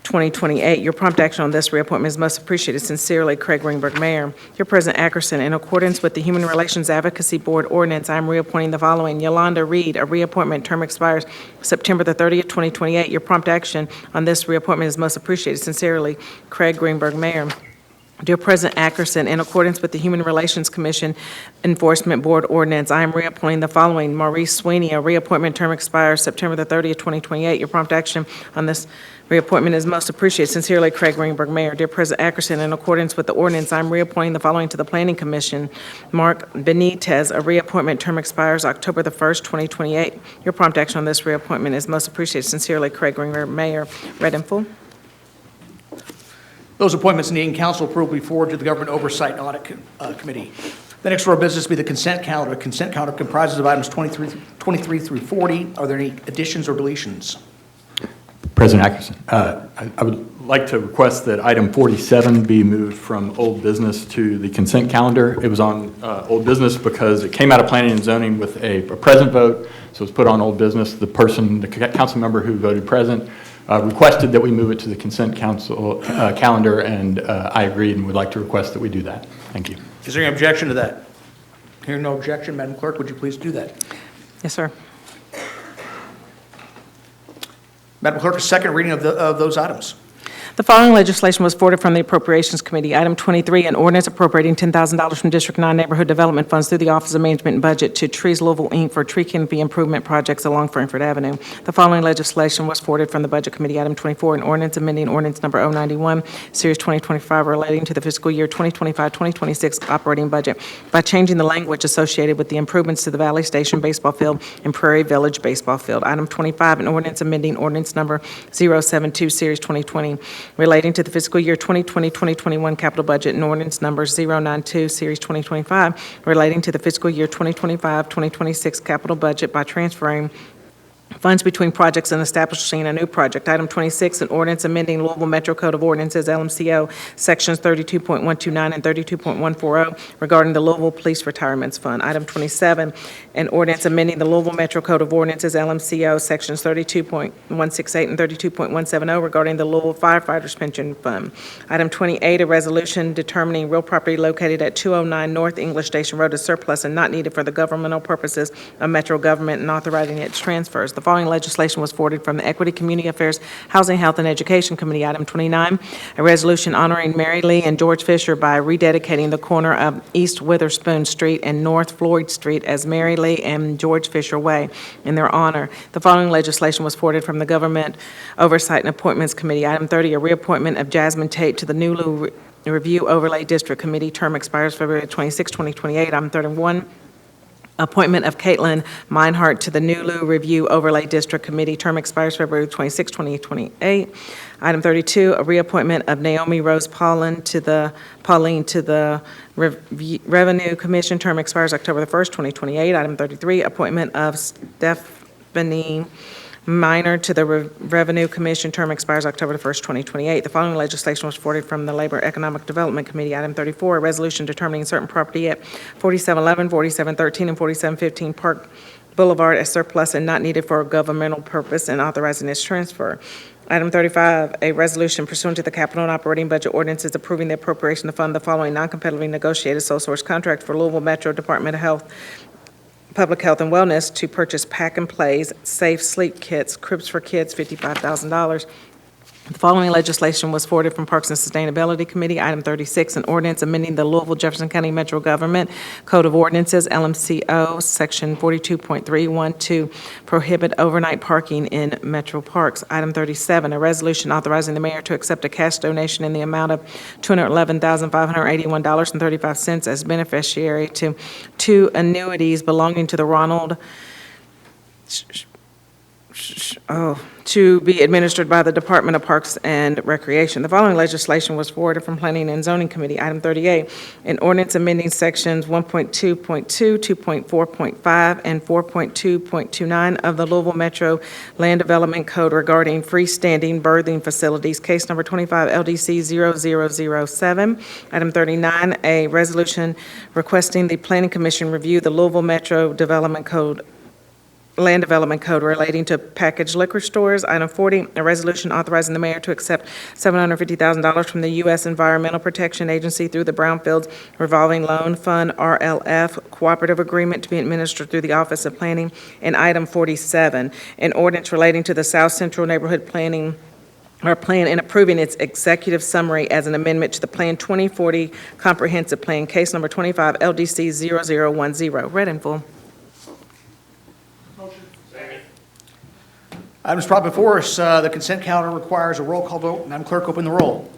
2028. Your prompt action on this reappointment is most appreciated. Sincerely, Craig Greenberg, Mayor. Dear President Ackerson, in accordance with the Human Relations Advocacy Board ordinance, I'm reappointing the following: Yolanda Reed, a reappointment term expires September the 30th, 2028. Your prompt action on this reappointment is most appreciated. Sincerely, Craig Greenberg, Mayor. Dear President Ackerson, in accordance with the Human Relations Commission Enforcement Board ordinance, I am reappointing the following: Maurice Sweeney, a reappointment term expires September the 30th, 2028. Your prompt action on this reappointment is most appreciated. Sincerely, Craig Greenberg, Mayor. Dear President Ackerson, in accordance with the ordinance, I'm reappointing the following to the Planning Commission: Mark Benitez, a reappointment term expires October the 1st, 2028. Your prompt action on this reappointment is most appreciated. Sincerely, Craig Greenberg, Mayor. Read in full. Those appointments needing council approval will be forwarded to the Government Oversight and Audit Committee. The next order of business will be the consent calendar. The consent calendar comprises of items 23 through 40. Are there any additions or deletions? President Ackerson, I would like to request that item 47 be moved from old business to the consent calendar. It was on old business because it came out of planning and zoning with a present vote, so it was put on old business. The council member who voted present requested that we move it to the consent calendar, and I agreed and would like to request that we do that. Thank you. Is there any objection to that? Hearing no objection, Madam Clerk, would you please do that? Yes, sir. Madam Clerk, a second reading of those items. The following legislation was forwarded from the Appropriations Committee. Item 23, an ordinance appropriating $10,000 from District 9 Neighborhood Development Funds through the Office of Management and Budget to Trees Louisville, Inc. for tree canopy improvement projects along Frankfort Avenue. The following legislation was forwarded from the Budget Committee. Item 24, an ordinance amending ordinance number 091, Series 2025, relating to the fiscal year 2025-2026 operating budget by changing the language associated with the improvements to the Valley Station baseball field and Prairie Village baseball field. Item 25, an ordinance amending ordinance number 072, Series 2020, relating to the fiscal year 2020-2021 capital budget, and ordinance number 092, Series 2025, relating to the fiscal year 2025-2026 capital budget by transferring funds between projects and establishing a new project. Item 26, an ordinance amending Louisville Metro Code of Ordinances, LMCO, Sections 32.129 and 32.140 regarding the Louisville Police Retirements Fund. Item 27, an ordinance amending the Louisville Metro Code of Ordinances, LMCO, Sections 32.168 and 32.170 regarding the Louisville Firefighters Pension Fund. Item 28, a resolution determining real property located at 209 North English Station Road as surplus and not needed for the governmental purposes of Metro government and authorizing its transfers. The following legislation was forwarded from the Equity, Community Affairs, Housing, Health, and Education Committee. Item 29, a resolution honoring Mary Lee and George Fisher by rededicating the corner of East Witherspoon Street and North Floyd Street as Mary Lee and George Fisher Way in their honor. The following legislation was forwarded from the Government Oversight and Appointments Committee. Item 30, a reappointment of Jasmine Tate to the Nulu Review Overlay District Committee. Term expires February 26, 2028. Item 31, appointment of Caitlin Meinhardt to the Nulu Review Overlay District Committee. Term expires February 26, 2028. Item 32, a reappointment of Naomi Rose Pauline to the Revenue Commission. Term expires October the 1st, 2028. Item 33, appointment of Stephanie Minor to the Revenue Commission. Term expires October the 1st, 2028. The following legislation was forwarded from the Labor Economic Development Committee. Item 34, a resolution determining certain property at 4711, 4713, and 4715 Park Boulevard as surplus and not needed for a governmental purpose and authorizing its transfer. Item 35, a resolution pursuant to the capital and operating budget ordinances approving the appropriation to fund the following non-competitively negotiated sole source contract for Louisville Metro Department of Health, Public Health and Wellness to purchase Pack and Plays Safe Sleep Kits, Cribs for Kids, $55,000. The following legislation was forwarded from Parks and Sustainability Committee. Item 36, an ordinance amending the Louisville Jefferson County Metro Government Code of Ordinances, LMCO, Section 42.31 to prohibit overnight parking in metro parks. Item 37, a resolution authorizing the mayor to accept a cash donation in the amount of $211,581.35 as beneficiary to two annuities belonging to the Ronald to be administered by the Department of Parks and Recreation. The following legislation was forwarded from Planning and Zoning Committee. Item 38, an ordinance amending sections 1.2.2, 2.4.5, and 4.2.29 of the Louisville Metro Land Development Code regarding freestanding birthing facilities, case number 25 LDC 0007. Item 39, a resolution requesting the Planning Commission review the Louisville Metro Development Code Land Development Code relating to packaged liquor stores. Item 40, a resolution authorizing the mayor to accept $750,000 from the U.S. Environmental Protection Agency through the Brownfields Revolving Loan Fund, RLF, cooperative agreement to be administered through the Office of Planning. And item 47, an ordinance relating to the South Central Neighborhood Planning or plan and approving its executive summary as an amendment to the Plan 2040 Comprehensive Plan, case number 25 LDC 0010. Read in full. Items brought before us, the consent calendar requires a roll call vote. Madam Clerk, open the roll.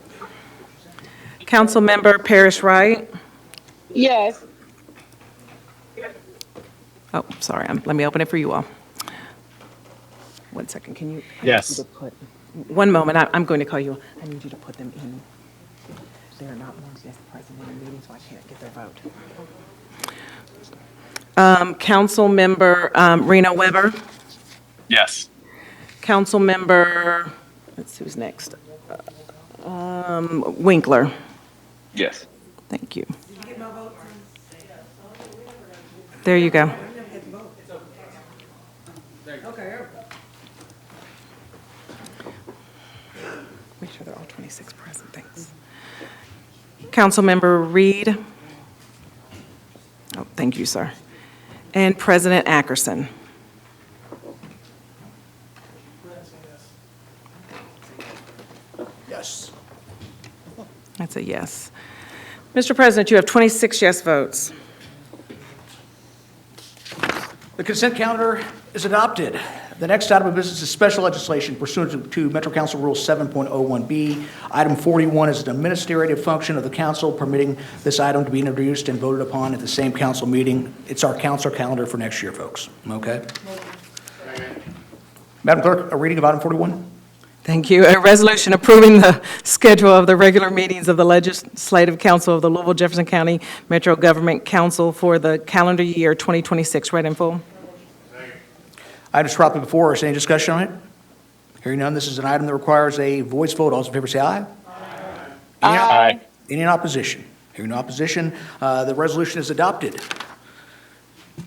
Councilmember Parrish Wright. Yes. Oh, sorry, let me open it for you all. 1 second, can you? Yes. One moment, I'm going to call you. I need you to put them in. They're not marked as present in the meeting, so I can't get their vote. Councilmember Reno Weber. Yes. Councilmember, let's see who's next. Winkler. Yes. Thank you. There you go. Make sure they're all 26 present, thanks. Councilmember Reed. Oh, thank you, sir. And President Ackerson. Yes. That's a yes. Mr. President, you have 26 yes votes. The consent calendar is adopted. The next item of business is special legislation pursuant to Metro Council Rule 7.01B. Item 41 is an administrative function of the council permitting this item to be introduced and voted upon at the same council meeting. It's our council calendar for next year, folks. Okay? Madam Clerk, a reading of item 41? Thank you. A resolution approving the schedule of the regular meetings of the Legislative Council of the Louisville Jefferson County Metro Government Council for the calendar year 2026. Read in full. Items properly before us. Any discussion on it? Hearing none, this is an item that requires a voice vote. All those in favor say aye. Aye. Any in opposition? Hearing no opposition, the resolution is adopted.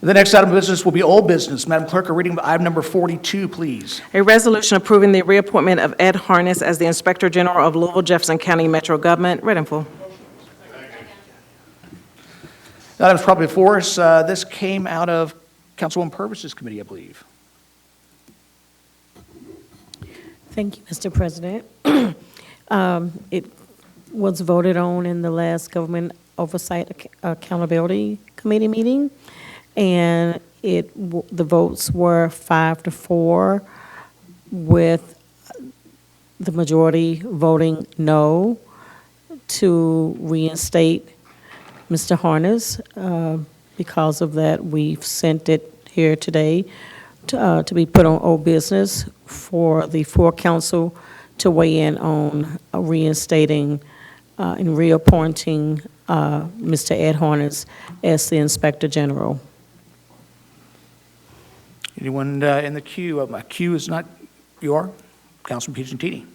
The next item of business will be old business. Madam Clerk, a reading of item number 42, please. A resolution approving the reappointment of Ed Harness as the Inspector General of Louisville Jefferson County Metro Government. Read in full. The item's probably before us. This came out of Councilwoman Purvis's committee, I believe. Thank you, Mr. President. It was voted on in the last Government Oversight Accountability Committee meeting, and the votes were 5-4, with the majority voting no to reinstate Mr. Harness. Because of that, we've sent it here today to be put on old business for the full council to weigh in on reinstating and reappointing Mr. Ed Harness as the Inspector General. Anyone in the queue? My queue is not, you are? Councilman Piagentini.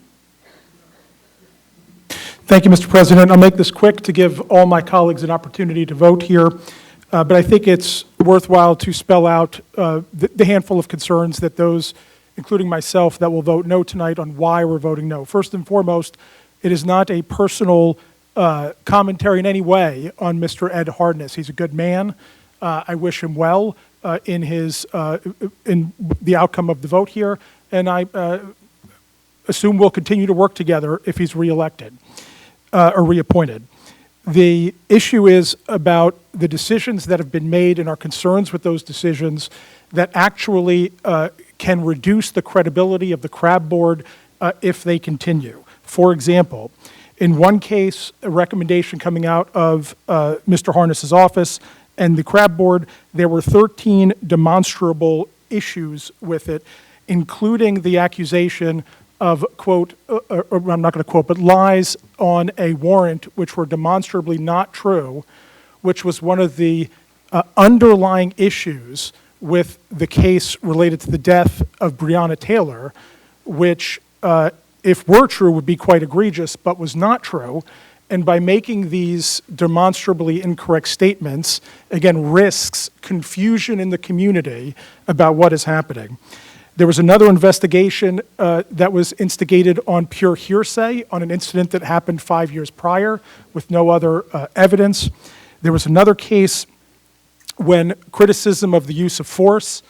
Thank you, Mr. President. I'll make this quick to give all my colleagues an opportunity to vote here, but I think it's worthwhile to spell out the handful of concerns that those, including myself, that will vote no tonight on why we're voting no. First and foremost, it is not a personal commentary in any way on Mr. Ed Harness. He's a good man. I wish him well in the outcome of the vote here, and I assume we'll continue to work together if he's reelected or reappointed. The issue is about the decisions that have been made and our concerns with those decisions that actually can reduce the credibility of the CRAB board if they continue. For example, in one case, a recommendation coming out of Mr. Harness's office and the CRAB board, there were 13 demonstrable issues with it, including the accusation of, quote, I'm not going to quote, but lies on a warrant which were demonstrably not true, which was one of the underlying issues with the case related to the death of Breonna Taylor, which, if were true, would be quite egregious, but was not true. And by making these demonstrably incorrect statements, again, risks confusion in the community about what is happening. There was another investigation that was instigated on pure hearsay on an incident that happened 5 years prior with no other evidence. There was another case when criticism of the use of force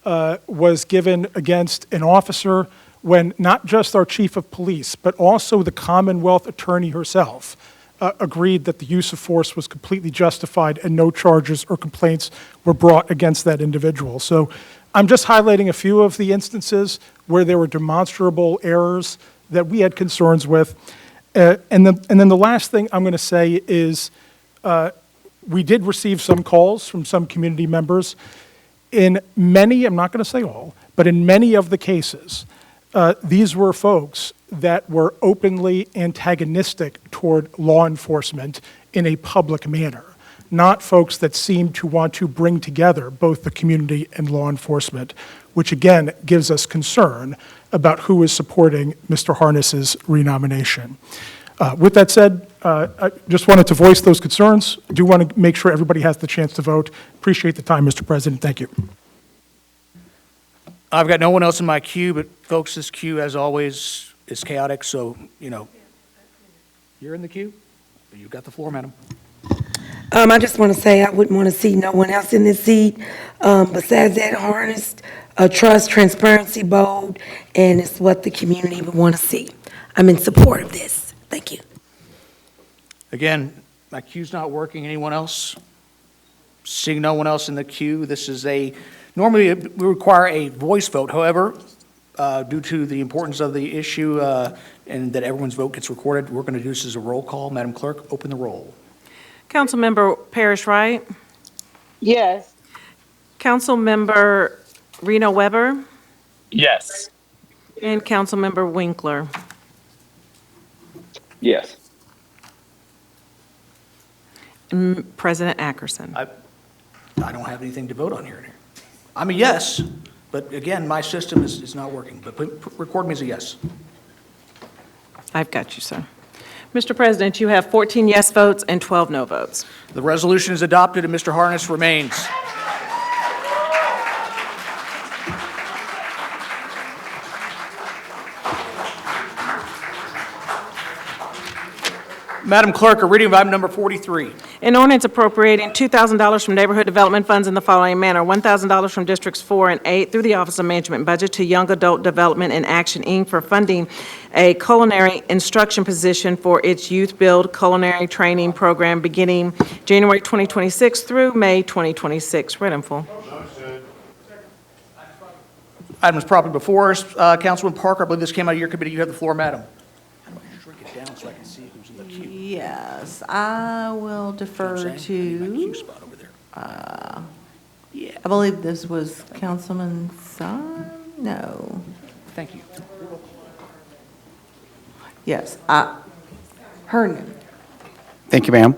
was given against an officer when not just our chief of police, but also the Commonwealth attorney herself agreed that the use of force was completely justified and no charges or complaints were brought against that individual. So I'm just highlighting a few of the instances where there were demonstrable errors that we had concerns with. And then the last thing I'm going to say is we did receive some calls from some community members. In many, I'm not going to say all, but in many of the cases, these were folks that were openly antagonistic toward law enforcement in a public manner, not folks that seemed to want to bring together both the community and law enforcement, which again gives us concern about who is supporting Mr. Harness's renomination. With that said, I just wanted to voice those concerns. I do want to make sure everybody has the chance to vote. Appreciate the time, Mr. President. Thank you. I've got no one else in my queue, but folks, this queue, as always, is chaotic, so, you know. You're in the queue? You've got the floor, madam. I just want to say I wouldn't want to see no one else in this seat besides that Harness, trust, transparency, bold, and it's what the community would want to see. I'm in support of this. Thank you. Again, my queue's not working. Anyone else? Seeing no one else in the queue, this is normally we require a voice vote. However, due to the importance of the issue and that everyone's vote gets recorded, we're going to do this as a roll call. Madam Clerk, open the roll. Councilmember Parrish Wright? Yes. Councilmember Reno Weber? Yes. And Councilmember Winkler? Yes. And President Ackerson? I don't have anything to vote on here. I'm a yes, but again, my system is not working. But record me as a yes. I've got you, sir. Mr. President, you have 14 yes votes and 12 no votes. The resolution is adopted and Mr. Harness remains. Madam Clerk, a reading of item number 43. An ordinance appropriating $2,000 from neighborhood development funds in the following manner: $1,000 from Districts 4 and 8 through the Office of Management and Budget to Young Adult Development and Action, Inc. for funding a culinary instruction position for its Youth Build culinary training program beginning January 2026 through May 2026. Read in full. Item is properly before us. Councilman Parker, I believe this came out of your committee. You have the floor, madam. How do I shrink it down so I can see who's in the queue? Yes, I will defer to, I believe this was Councilman Son? No. Thank you. Yes, Hernan. Thank you, ma'am.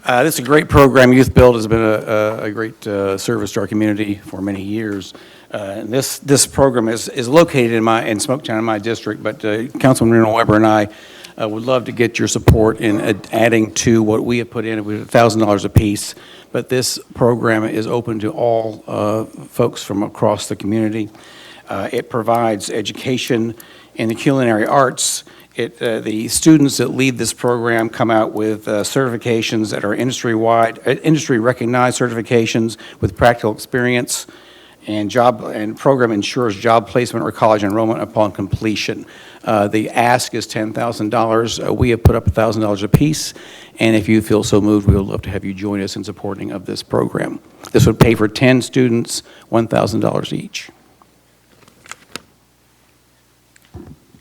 This is a great program. Youth Build has been a great service to our community for many years. And this program is located in Smoketown, in my district, but Councilman Reno Weber and I would love to get your support in adding to what we have put in with $1,000 apiece. But this program is open to all folks from across the community. It provides education in the culinary arts. The students that lead this program come out with certifications that are industry-wide, industry-recognized certifications with practical experience, and program ensures job placement or college enrollment upon completion. The ask is $10,000. We have put up $1,000 apiece, and if you feel so moved, we would love to have you join us in supporting of this program. This would pay for 10 students, $1,000 each.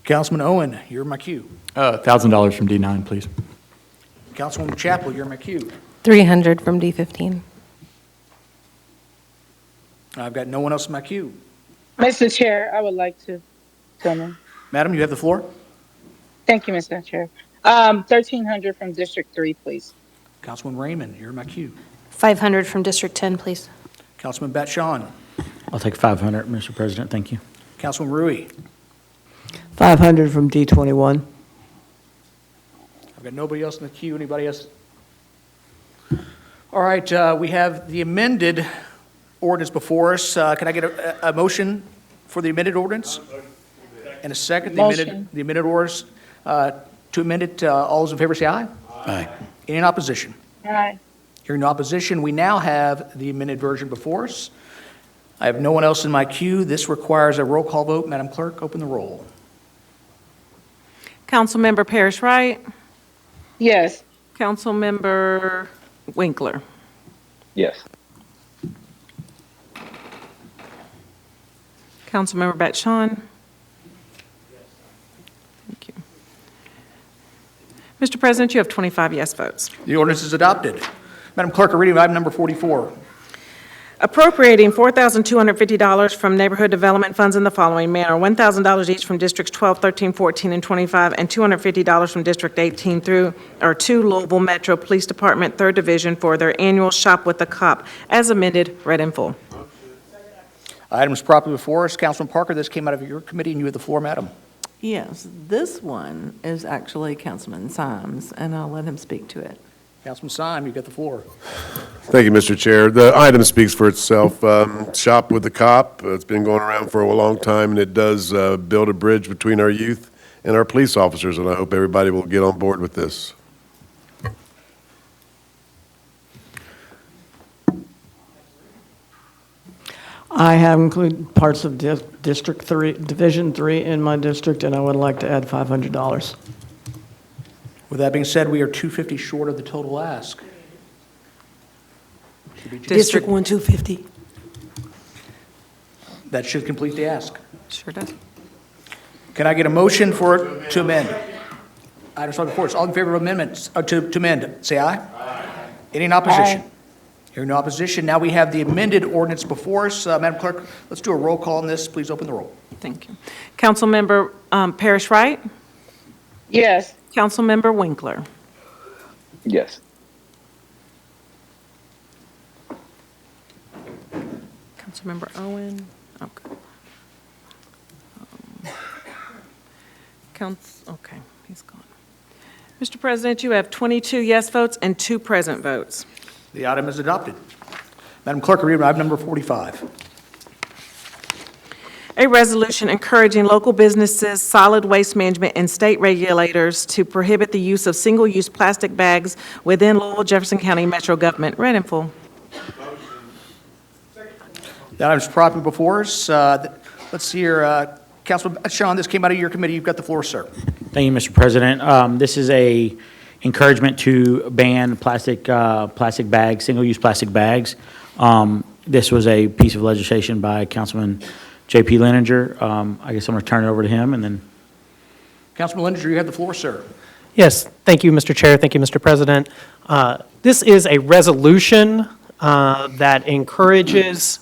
Councilman Owen, you're in my queue. $1,000 from D9, please. Councilwoman Chapel, you're in my queue. 300 from D15. I've got no one else in my queue. Mr. Chair, I would like to come in. Madam, you have the floor. Thank you, Mr. Chair. 1,300 from District 3, please. Councilman Raymond, you're in my queue. 500 from District 10, please. Councilman Batchon. I'll take 500, Mr. President. Thank you. Councilman Rui. 500 from D21. I've got nobody else in the queue. Anybody else? All right, we have the amended ordinance before us. Can I get a motion for the amended ordinance? And a second, Motion. the amended ordinance, to amend it, all those in favor say aye. Aye. Any in opposition? Aye. Hearing no opposition, we now have the amended version before us. I have no one else in my queue. This requires a roll call vote. Madam Clerk, open the roll. Councilmember Parrish Wright, Yes. Councilmember Winkler, Yes. Councilmember Batchon. Thank you. Mr. President, you have 25 yes votes. The ordinance is adopted. Madam Clerk, a reading of item number 44. Appropriating $4,250 from neighborhood development funds in the following manner: $1,000 each from Districts 12, 13, 14, and 25, and $250 from District 18 to Louisville Metro Police Department, 3rd Division, for their annual Shop with the Cop, as amended, read in full. Items properly before us. Councilman Parker, this came out of your committee, and you have the floor, madam. Yes, this one is actually Councilman Symes, and I'll let him speak to it. Councilman Syme, you've got the floor. Thank you, Mr. Chair. The item speaks for itself. Shop with the Cop, it's been going around for a long time, and it does build a bridge between our youth and our police officers, and I hope everybody will get on board with this. I have included parts of District 3, Division 3 in my district, and I would like to add $500. With that being said, we are $250 short of the total ask. District 1, 250. That should complete the ask. Sure does. Can I get a motion to amend? Items before us. All in favor of amendments, to amend, say aye. Aye. Any in opposition? Aye. Hearing no opposition, now we have the amended ordinance before us. Madam Clerk, let's do a roll call on this. Please open the roll. Thank you. Councilmember Parrish Wright, Yes. Councilmember Winkler, Yes. Councilmember Owen, okay. Okay, he's gone. Mr. President, you have 22 yes votes and 2 present votes. The item is adopted. Madam Clerk, read item number 45. A resolution encouraging local businesses, solid waste management, and state regulators to prohibit the use of single-use plastic bags within Louisville, Jefferson County metro government. Read in full. The item is properly before us. Let's see here. Councilman Sean, this came out of your committee. You've got the floor, sir. Thank you, Mr. President. This is a encouragement to ban plastic bags, single-use plastic bags. This was a piece of legislation by Councilman J.P. Leninger. I guess I'm going to turn it over to him, and then. Councilman Leninger, you have the floor, sir. Yes, thank you, Mr. Chair. Thank you, Mr. President. This is a resolution that encourages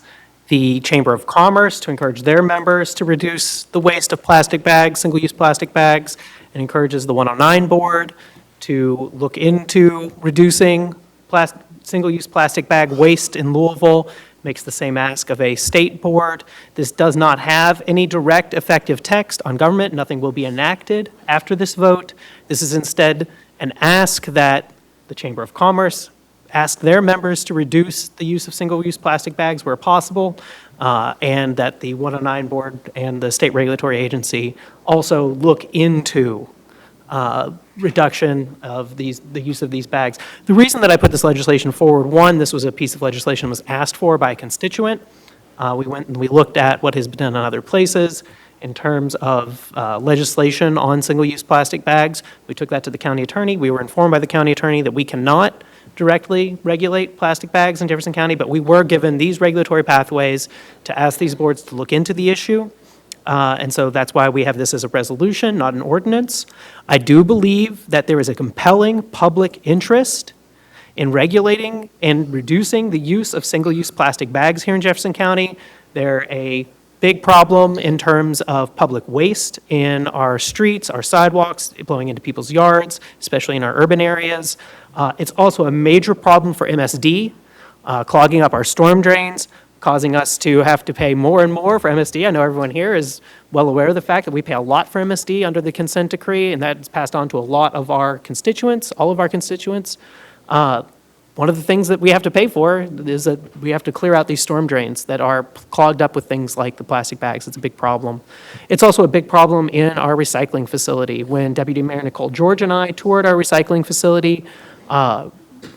the Chamber of Commerce to encourage their members to reduce the waste of plastic bags, single-use plastic bags, and encourages the 109 Board to look into reducing single-use plastic bag waste in Louisville. Makes the same ask of a state board. This does not have any direct effective text on government. Nothing will be enacted after this vote. This is instead an ask that the Chamber of Commerce ask their members to reduce the use of single-use plastic bags where possible, and that the 109 Board and the state regulatory agency also look into reduction of the use of these bags. The reason that I put this legislation forward, one, this was a piece of legislation that was asked for by a constituent. We went and we looked at what has been done in other places in terms of legislation on single-use plastic bags. We took that to the county attorney. We were informed by the county attorney that we cannot directly regulate plastic bags in Jefferson County, but we were given these regulatory pathways to ask these boards to look into the issue. And so that's why we have this as a resolution, not an ordinance. I do believe that there is a compelling public interest in regulating and reducing the use of single-use plastic bags here in Jefferson County. They're a big problem in terms of public waste in our streets, our sidewalks, blowing into people's yards, especially in our urban areas. It's also a major problem for MSD, clogging up our storm drains, causing us to have to pay more and more for MSD. I know everyone here is well aware of the fact that we pay a lot for MSD under the consent decree, and that's passed on to a lot of our constituents, all of our constituents. One of the things that we have to pay for is that we have to clear out these storm drains that are clogged up with things like the plastic bags. It's a big problem. It's also a big problem in our recycling facility. When Deputy Mayor Nicole George and I toured our recycling facility,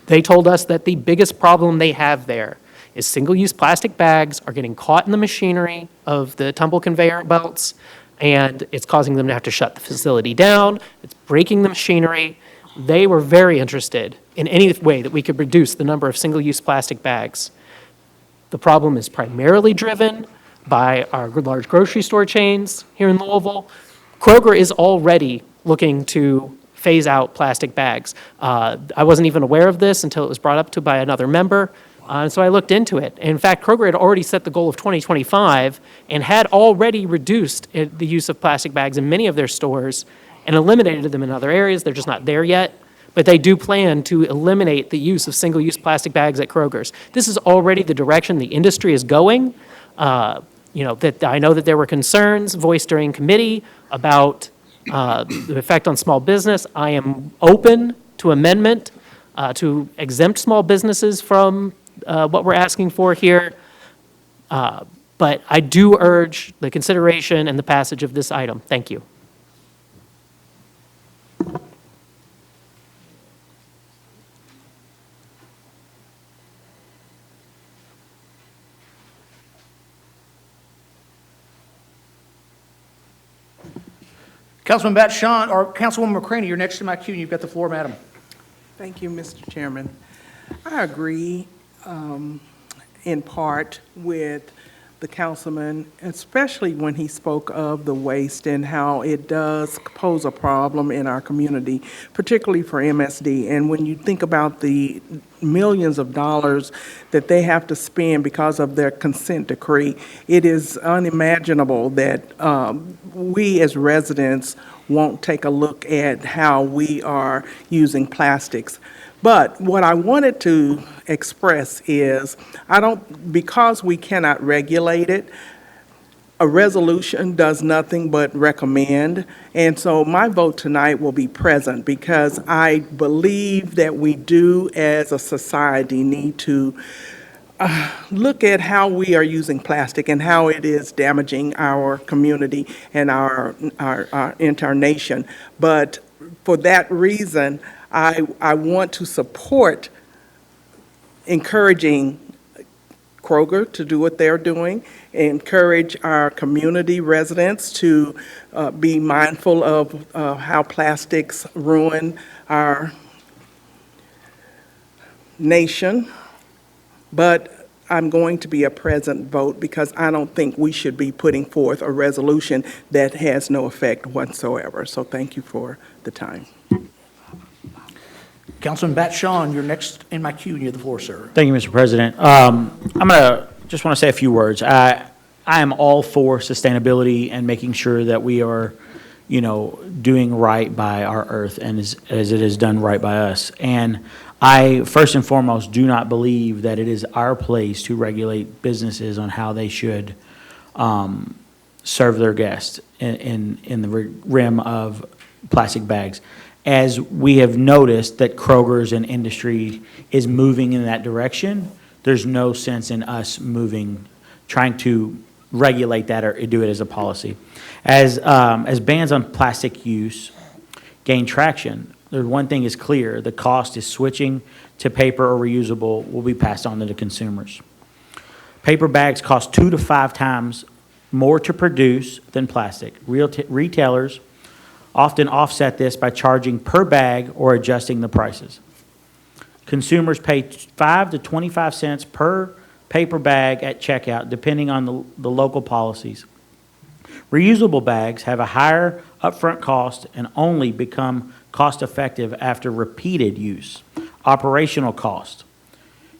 they told us that the biggest problem they have there is single-use plastic bags are getting caught in the machinery of the tumble conveyor belts, and it's causing them to have to shut the facility down. It's breaking the machinery. They were very interested in any way that we could reduce the number of single-use plastic bags. The problem is primarily driven by our large grocery store chains here in Louisville. Kroger is already looking to phase out plastic bags. I wasn't even aware of this until it was brought up to by another member. So I looked into it. In fact, Kroger had already set the goal of 2025 and had already reduced the use of plastic bags in many of their stores and eliminated them in other areas. They're just not there yet. But they do plan to eliminate the use of single-use plastic bags at Kroger's. This is already the direction the industry is going. That I know that there were concerns voiced during committee about the effect on small business. I am open to amendment to exempt small businesses from what we're asking for here. But I do urge the consideration and the passage of this item. Thank you. Councilman Batshon, or Councilwoman McCraney, you're next in my queue, and you've got the floor, madam. Thank you, Mr. Chairman. I agree in part with the councilman, especially when he spoke of the waste and how it does pose a problem in our community, particularly for MSD. And when you think about the millions of dollars that they have to spend because of their consent decree, it is unimaginable that we as residents won't take a look at how we are using plastics. But what I wanted to express is, because we cannot regulate it, a resolution does nothing but recommend. And so my vote tonight will be present because I believe that we do, as a society, need to look at how we are using plastic and how it is damaging our community and our nation. But for that reason, I want to support encouraging Kroger to do what they're doing, encourage our community residents to be mindful of how plastics ruin our nation. But I'm going to be a present vote because I don't think we should be putting forth a resolution that has no effect whatsoever. So thank you for the time. Councilman Batshon, you're next in my queue, and you have the floor, sir. Thank you, Mr. President. Just want to say a few words. I am all for sustainability and making sure that we are, doing right by our earth and as it is done right by us. And I, first and foremost, do not believe that it is our place to regulate businesses on how they should serve their guests in the rim of plastic bags. As we have noticed that Kroger's and industry is moving in that direction, there's no sense in us trying to regulate that or do it as a policy. As bans on plastic use gain traction, one thing is clear: the cost is switching to paper or reusable will be passed on to the consumers. Paper bags cost 2 to 5 times more to produce than plastic. Retailers often offset this by charging per bag or adjusting the prices. Consumers pay 5 to 25 cents per paper bag at checkout, depending on the local policies. Reusable bags have a higher upfront cost and only become cost-effective after repeated use. Operational cost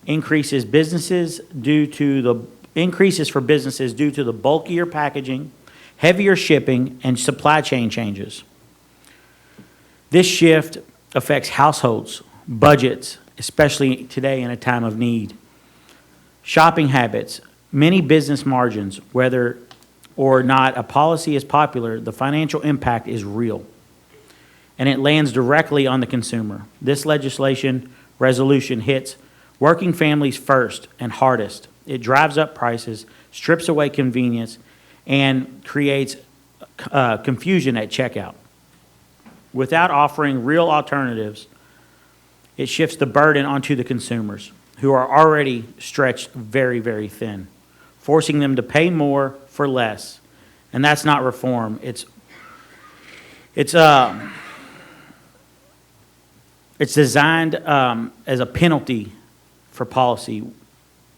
increases businesses due to the increases for businesses due to the bulkier packaging, heavier shipping, and supply chain changes. This shift affects households, budgets, especially today in a time of need. Shopping habits, many business margins, whether or not a policy is popular, the financial impact is real, and it lands directly on the consumer. This legislation resolution hits working families first and hardest. It drives up prices, strips away convenience, and creates confusion at checkout. Without offering real alternatives, it shifts the burden onto the consumers, who are already stretched very, very thin, forcing them to pay more for less. And that's not reform. It's designed as a penalty for policy.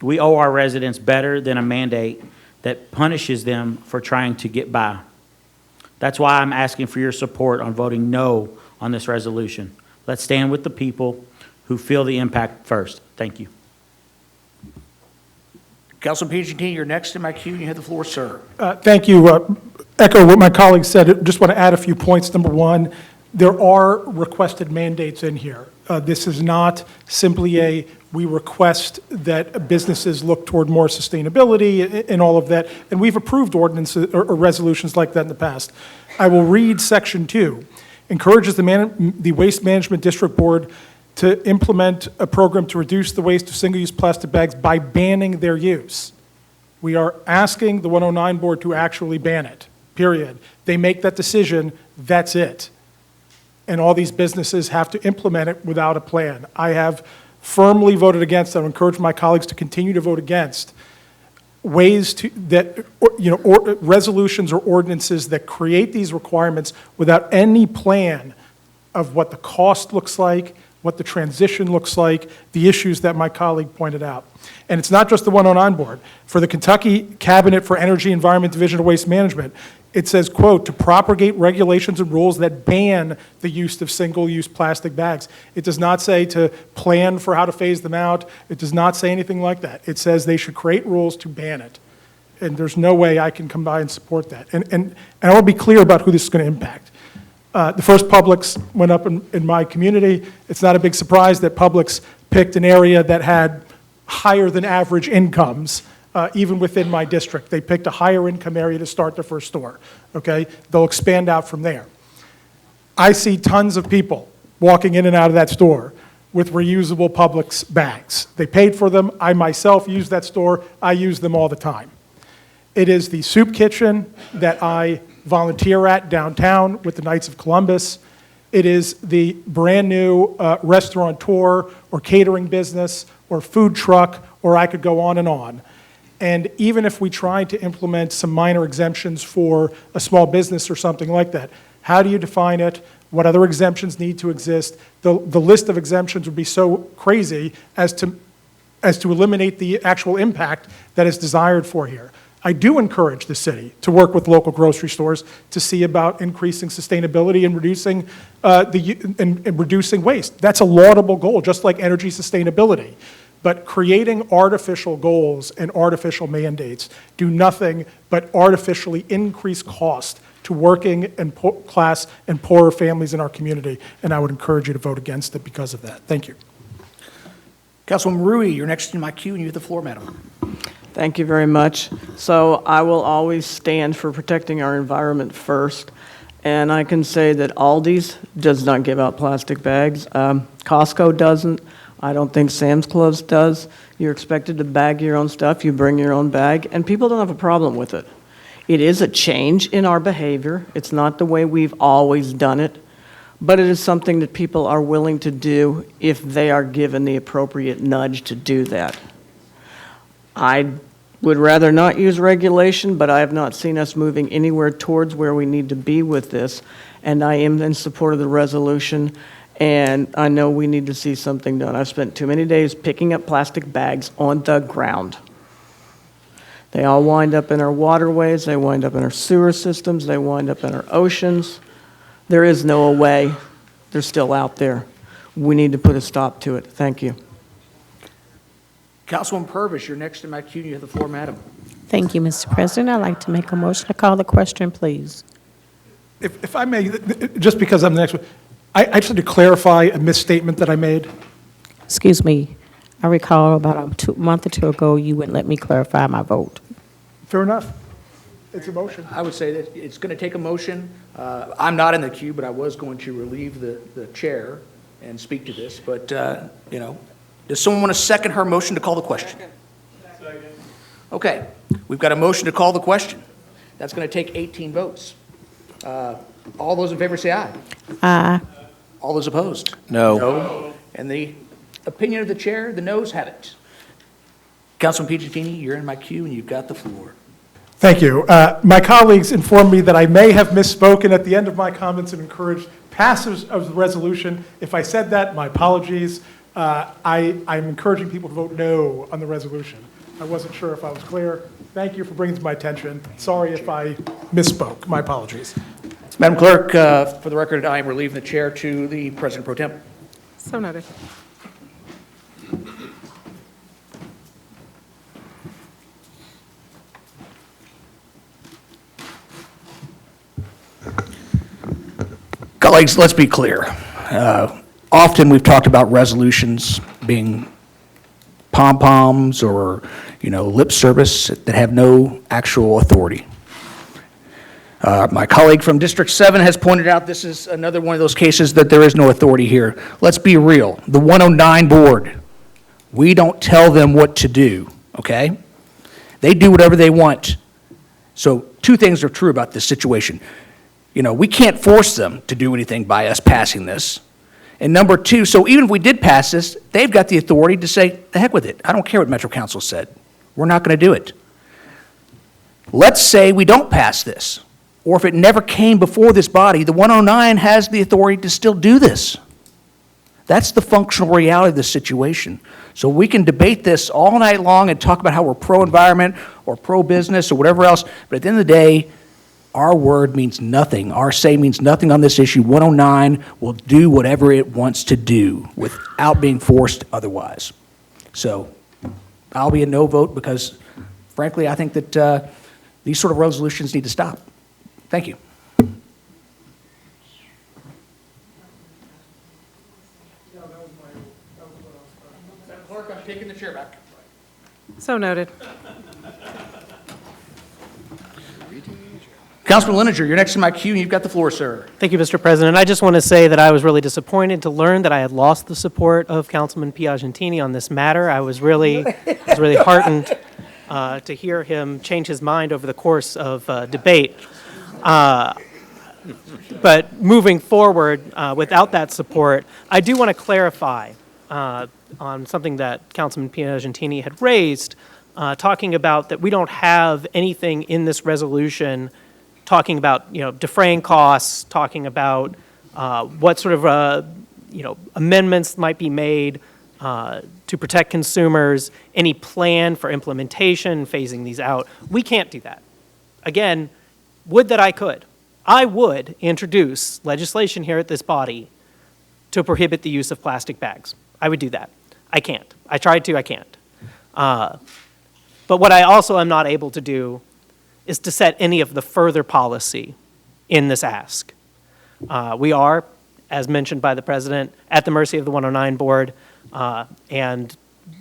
We owe our residents better than a mandate that punishes them for trying to get by. That's why I'm asking for your support on voting no on this resolution. Let's stand with the people who feel the impact first. Thank you. Councilman Piagentini, you're next in my queue, and you have the floor, sir. Thank you. Echo what my colleague said. Just want to add a few points. Number one, there are requested mandates in here. This is not simply we request that businesses look toward more sustainability and all of that, and we've approved ordinances or resolutions like that in the past. I will read Section 2. Encourages the Waste Management District Board to implement a program to reduce the waste of single-use plastic bags by banning their use. We are asking the 109 Board to actually ban it, period. They make that decision, that's it. And all these businesses have to implement it without a plan. I have firmly voted against, I would encourage my colleagues to continue to vote against, ways to, that, resolutions or ordinances that create these requirements without any plan of what the cost looks like, what the transition looks like, the issues that my colleague pointed out. And it's not just the 109 Board. For the Kentucky Cabinet for Energy, Environment, Division of Waste Management, it says, quote, to propagate regulations and rules that ban the use of single-use plastic bags. It does not say to plan for how to phase them out. It does not say anything like that. It says they should create rules to ban it. And there's no way I can come by and support that. And I want to be clear about who this is going to impact. The first Publix went up in my community. It's not a big surprise that Publix picked an area that had higher than average incomes, even within my district. They picked a higher income area to start their first store, okay? They'll expand out from there. I see tons of people walking in and out of that store with reusable Publix bags. They paid for them. I myself use that store. I use them all the time. It is the soup kitchen that I volunteer at downtown with the Knights of Columbus. It is the brand-new restaurateur or catering business or food truck, or I could go on and on. And even if we tried to implement some minor exemptions for a small business or something like that, how do you define it? What other exemptions need to exist? The list of exemptions would be so crazy as to eliminate the actual impact that is desired for here. I do encourage the city to work with local grocery stores to see about increasing sustainability and reducing waste. That's a laudable goal, just like energy sustainability. But creating artificial goals and artificial mandates do nothing but artificially increase cost to working and class and poorer families in our community. And I would encourage you to vote against it because of that. Thank you. Councilwoman Rui, you're next in my queue, and you have the floor, madam. Thank you very much. So I will always stand for protecting our environment first. And I can say that Aldi's does not give out plastic bags. Costco doesn't. I don't think Sam's Clubs does. You're expected to bag your own stuff. You bring your own bag, and people don't have a problem with it. It is a change in our behavior. It's not the way we've always done it, but it is something that people are willing to do if they are given the appropriate nudge to do that. I would rather not use regulation, but I have not seen us moving anywhere towards where we need to be with this, and I am in support of the resolution, and I know we need to see something done. I've spent too many days picking up plastic bags on the ground. They all wind up in our waterways, they wind up in our sewer systems, they wind up in our oceans. There is no way. They're still out there. We need to put a stop to it. Thank you. Councilwoman Purvis, you're next in my queue. You have the floor, madam. Thank you, Mr. President. I'd like to make a motion to call the question, please. If I may, just because I'm the next one, I just need to clarify a misstatement that I made. Excuse me. I recall about a month or two ago, you wouldn't let me clarify my vote. Fair enough. It's a motion. I would say that it's going to take a motion. I'm not in the queue, but I was going to relieve the chair and speak to this. But, does someone want to second her motion to call the question? Second. Okay. We've got a motion to call the question. That's going to take 18 votes. All those in favor say aye. Aye. All those opposed? No. No. And the opinion of the chair, the noes have it. Councilman Piagentini, you're in my queue and you've got the floor. Thank you. My colleagues informed me that I may have misspoken at the end of my comments and encouraged passage of the resolution. If I said that, my apologies. I'm encouraging people to vote no on the resolution. I wasn't sure if I was clear. Thank you for bringing it to my attention. Sorry if I misspoke. My apologies. Madam Clerk, for the record, I am relieving the chair to the President Pro Tem. So noted. Colleagues, let's be clear. Often we've talked about resolutions being pom-poms or, lip service that have no actual authority. My colleague from District 7 has pointed out this is another one of those cases that there is no authority here. Let's be real. The 109 board, we don't tell them what to do, okay? They do whatever they want. So two things are true about this situation. We can't force them to do anything by us passing this. And number two, so even if we did pass this, they've got the authority to say, the heck with it. I don't care what Metro Council said. We're not going to do it. Let's say we don't pass this, or if it never came before this body, the 109 has the authority to still do this. That's the functional reality of the situation. So we can debate this all night long and talk about how we're pro-environment or pro-business or whatever else, but at the end of the day, our word means nothing. Our say means nothing on this issue. 109 will do whatever it wants to do without being forced otherwise. So I'll be a no vote because, frankly, I think that these sort of resolutions need to stop. Thank you. Madam Clerk, I'm taking the chair back. So noted. Councilman Lininger, you're next in my queue, and you've got the floor, sir. Thank you, Mr. President. I just want to say that I was really disappointed to learn that I had lost the support of Councilman Piagentini on this matter. I was really heartened to hear him change his mind over the course of debate. But moving forward, without that support, I do want to clarify on something that Councilman Piagentini had raised, talking about that we don't have anything in this resolution talking about, defraying costs, talking about what sort of, amendments might be made to protect consumers, any plan for implementation, phasing these out. We can't do that. Again, would that I could. I would introduce legislation here at this body to prohibit the use of plastic bags. I would do that. I can't. I tried to, I can't. But what I also am not able to do is to set any of the further policy in this ask. We are, as mentioned by the President, at the mercy of the 109 board, and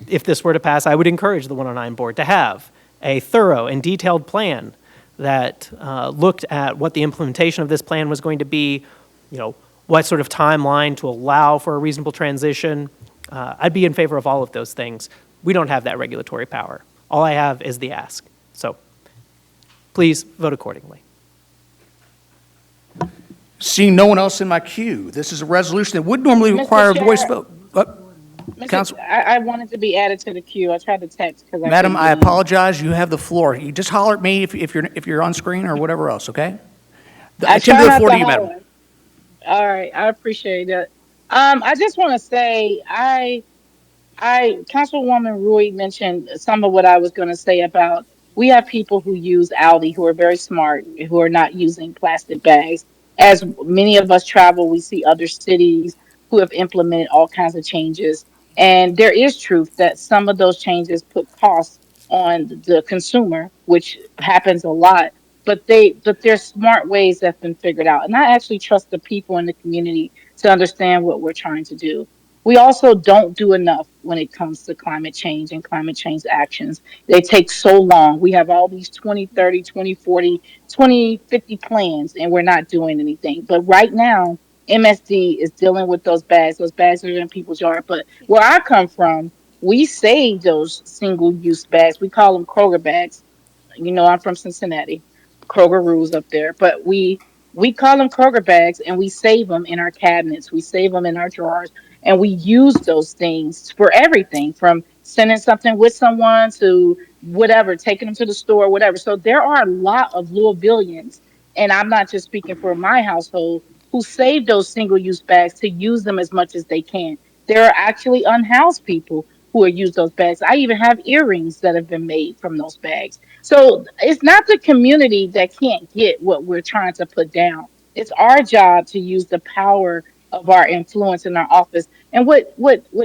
if this were to pass, I would encourage the 109 board to have a thorough and detailed plan that looked at what the implementation of this plan was going to be, what sort of timeline to allow for a reasonable transition. I'd be in favor of all of those things. We don't have that regulatory power. All I have is the ask. So please vote accordingly. Seeing no one else in my queue, this is a resolution that would normally require a voice vote. Council, I wanted to be added to the queue. I tried to text because Madam, I apologize. You have the floor. You just holler at me if you're on screen or whatever else. Okay. I Tim, try the not floor to to you, holler. madam. All right, I appreciate that. I just want to say, Councilwoman Rui mentioned some of what I was going to say about we have people who use Aldi who are very smart, who are not using plastic bags. As many of us travel, we see other cities who have implemented all kinds of changes. And there is truth that some of those changes put costs on the consumer, which happens a lot. But there's smart ways that's been figured out. And I actually trust the people in the community to understand what we're trying to do. We also don't do enough when it comes to climate change and climate change actions. They take so long. We have all these 2030, 2040, 2050 plans, and we're not doing anything. But right now, MSD is dealing with those bags. Those bags are in people's yard. But where I come from, we save those single-use bags. We call them Kroger bags. You know, I'm from Cincinnati. Kroger rules up there, but we call them Kroger bags, and we save them in our cabinets. We save them in our drawers, and we use those things for everything from sending something with someone to whatever, taking them to the store, whatever. So there are a lot of Louisvillians, and I'm not just speaking for my household, who save those single-use bags to use them as much as they can. There are actually unhoused people who are use those bags. I even have earrings that have been made from those bags. So it's not the community that can't get what we're trying to put down. It's our job to use the power of our influence in our office. And what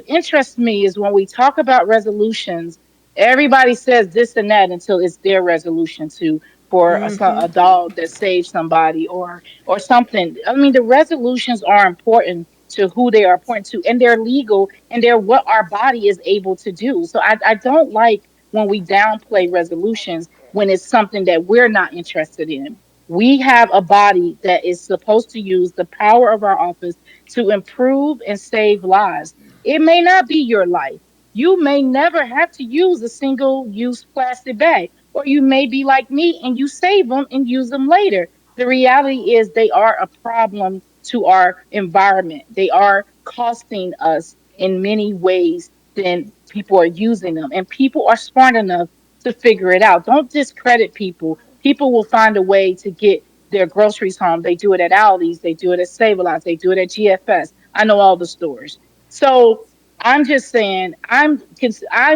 interests me is when we talk about resolutions, everybody says this and that until it's their resolution to for a dog that saved somebody or something. I mean, the resolutions are important to who they are important to, and they're legal, and they're what our body is able to do. So I don't like when we downplay resolutions when it's something that we're not interested in. We have a body that is supposed to use the power of our office to improve and save lives. It may not be your life. You may never have to use a single-use plastic bag, or you may be like me and you save them and use them later. The reality is they are a problem to our environment. They are costing us in many ways than people are using them. And people are smart enough to figure it out. Don't discredit people. People will find a way to get their groceries home. They do it at Aldi's, they do it at Save-A-Lot, they do it at GFS. I know all the stores. So I'm just saying, I'm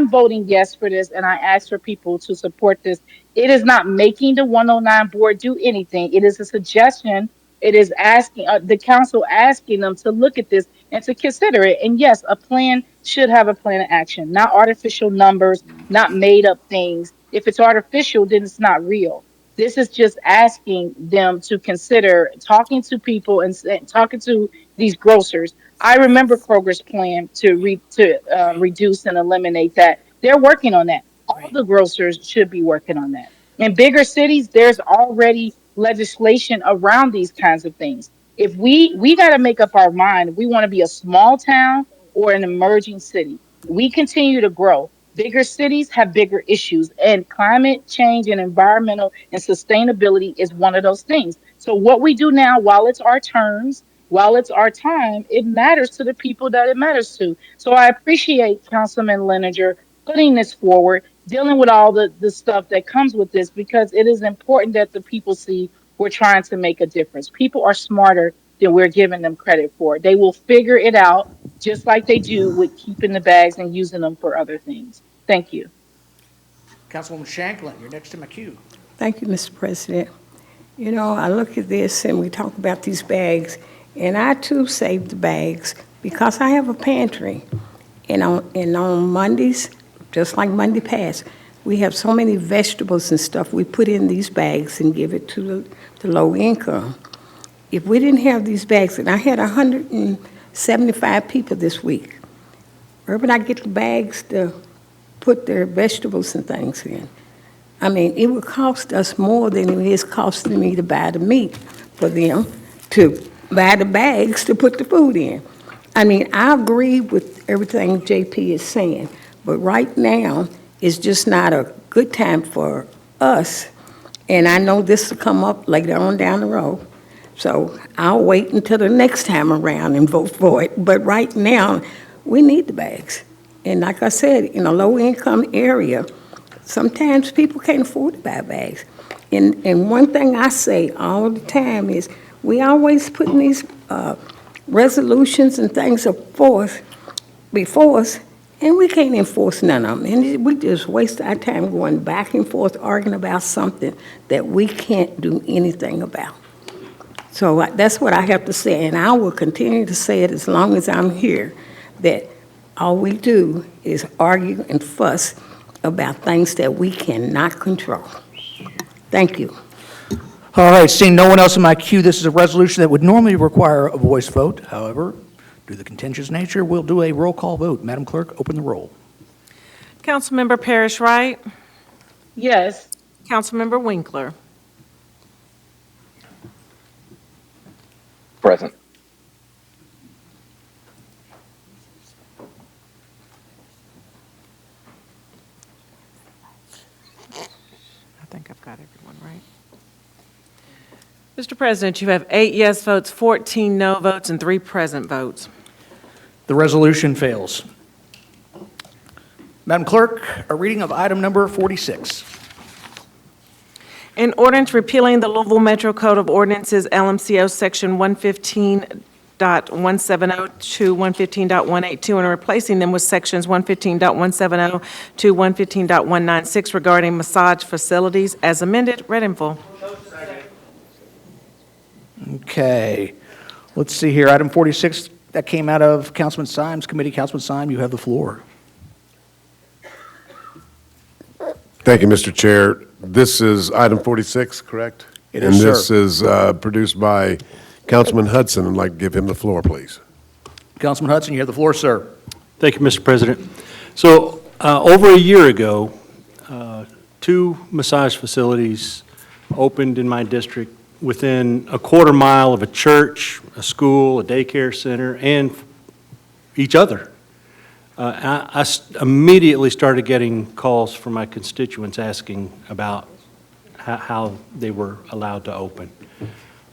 voting yes for this, and I ask for people to support this. It is not making the 109 board do anything. It is a suggestion. It is asking the council asking them to look at this and to consider it. And yes, a plan should have a plan of action, not artificial numbers, not made up things. If it's artificial, then it's not real. This is just asking them to consider talking to people and talking to these grocers. I remember Kroger's plan to reduce and eliminate that. They're working on that. All the grocers should be working on that. In bigger cities, there's already legislation around these kinds of things. If we got to make up our mind, if we want to be a small town or an emerging city, we continue to grow. Bigger cities have bigger issues, and climate change and environmental and sustainability is one of those things. So what we do now, while it's our turns, while it's our time, it matters to the people that it matters to. So I appreciate Councilman Leninger putting this forward, dealing with all the stuff that comes with this, because it is important that the people see we're trying to make a difference. People are smarter than we're giving them credit for. They will figure it out just like they do with keeping the bags and using them for other things. Thank you. Councilwoman Shanklin, you're next to McHugh. Thank you, Mr. President. You know, I look at this and we talk about these bags, and I too save the bags because I have a pantry. And on Mondays, just like Monday past, we have so many vegetables and stuff we put in these bags and give it to the low income. If we didn't have these bags, and I had 175 people this week, where would I get the bags to put their vegetables and things in? I mean, it would cost us more than it is costing me to buy the meat for them to buy the bags to put the food in. I mean, I agree with everything JP is saying, but right now, it's just not a good time for us. And I know this will come up later on down the road. So I'll wait until the next time around and vote for it. But right now, we need the bags. And like I said, in a low-income area, sometimes people can't afford to buy bags. And one thing I say all the time is we always putting these resolutions and things before us, and we can't enforce none of them. And we just waste our time going back and forth arguing about something that we can't do anything about. So that's what I have to say, and I will continue to say it as long as I'm here, that All we do is argue and fuss about things that we cannot control. Thank you. All right, seeing no one else in my queue, this is a resolution that would normally require a voice vote. However, due to the contentious nature, we'll do a roll call vote. Madam Clerk, open the roll. Councilmember Parrish Wright, Yes. Councilmember Winkler, Present. I think I've got everyone right. Mr. President, you have 8 yes votes, 14 no votes, and 3 present votes. The resolution fails. Madam Clerk, a reading of item number 46. An ordinance repealing the Louisville Metro Code of Ordinances, LMCO, Section 115.170 to 115.182, and replacing them with Sections 115.170 to 115.196 regarding massage facilities as amended. Read in full. Okay. Let's see here. Item 46, that came out of Councilman Symes' committee. Councilman Symes, you have the floor. Thank you, Mr. Chair. This is item 46, correct? It is, sir. And this is produced by Councilman Hudson. I'd like to give him the floor, please. Councilman Hudson, you have the floor, sir. Thank you, Mr. President. So over a year ago, 2 massage facilities opened in my district within a quarter mile of a church, a school, a daycare center, and each other. I immediately started getting calls from my constituents asking about how they were allowed to open.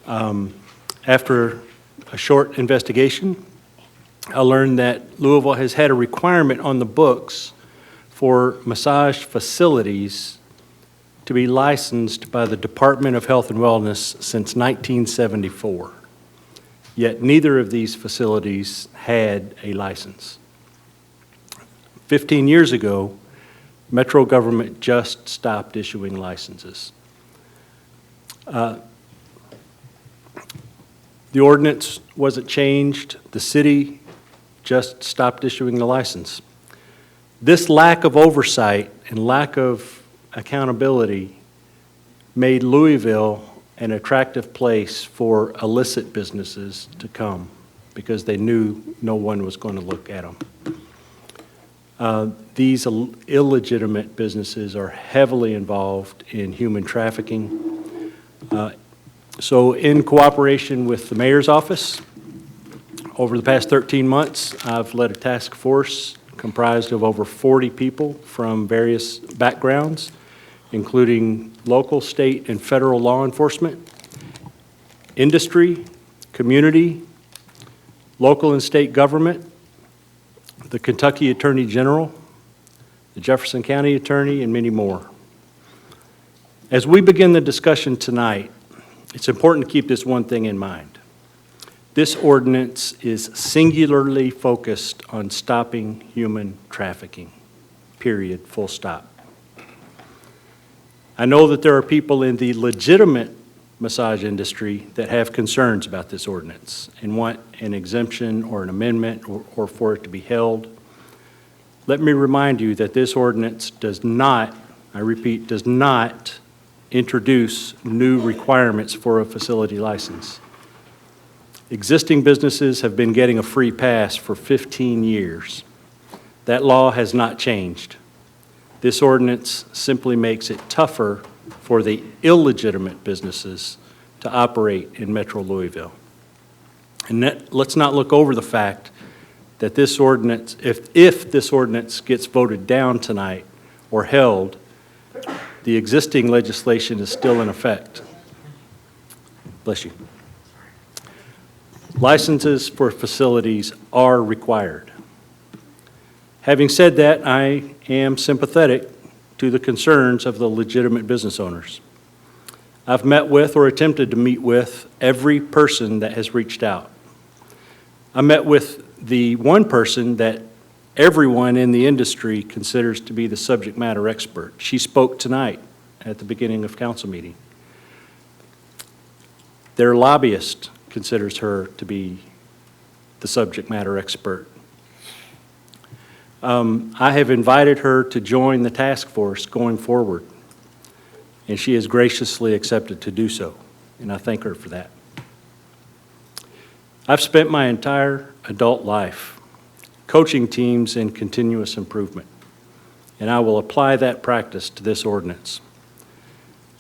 After a short investigation, I learned that Louisville has had a requirement on the books for massage facilities to be licensed by the Department of Health and Wellness since 1974. Yet neither of these facilities had a license. 15 years ago, Metro government just stopped issuing licenses. The ordinance wasn't changed. The city just stopped issuing the license. This lack of oversight and lack of accountability made Louisville an attractive place for illicit businesses to come because they knew no one was going to look at them. These illegitimate businesses are heavily involved in human trafficking. So in cooperation with the mayor's office, over the past 13 months, I've led a task force comprised of over 40 people from various backgrounds, including local, state, and federal law enforcement, industry, community, local and state government, the Kentucky Attorney General, the Jefferson County Attorney, and many more. As we begin the discussion tonight, it's important to keep this one thing in mind. This ordinance is singularly focused on stopping human trafficking, period, full stop. I know that there are people in the legitimate massage industry that have concerns about this ordinance and want an exemption or an amendment or for it to be held. Let me remind you that this ordinance does not, I repeat, does not introduce new requirements for a facility license. Existing businesses have been getting a free pass for 15 years. That law has not changed. This ordinance simply makes it tougher for the illegitimate businesses to operate in Metro Louisville. And let's not look over the fact that this ordinance, if this ordinance gets voted down tonight or held, the existing legislation is still in effect. Bless you. Licenses for facilities are required. Having said that, I am sympathetic to the concerns of the legitimate business owners. I've met with or attempted to meet with every person that has reached out. I met with the one person that everyone in the industry considers to be the subject matter expert. She spoke tonight at the beginning of council meeting. Their lobbyist considers her to be the subject matter expert. I have invited her to join the task force going forward, and she has graciously accepted to do so, and I thank her for that. I've spent my entire adult life coaching teams in continuous improvement, and I will apply that practice to this ordinance.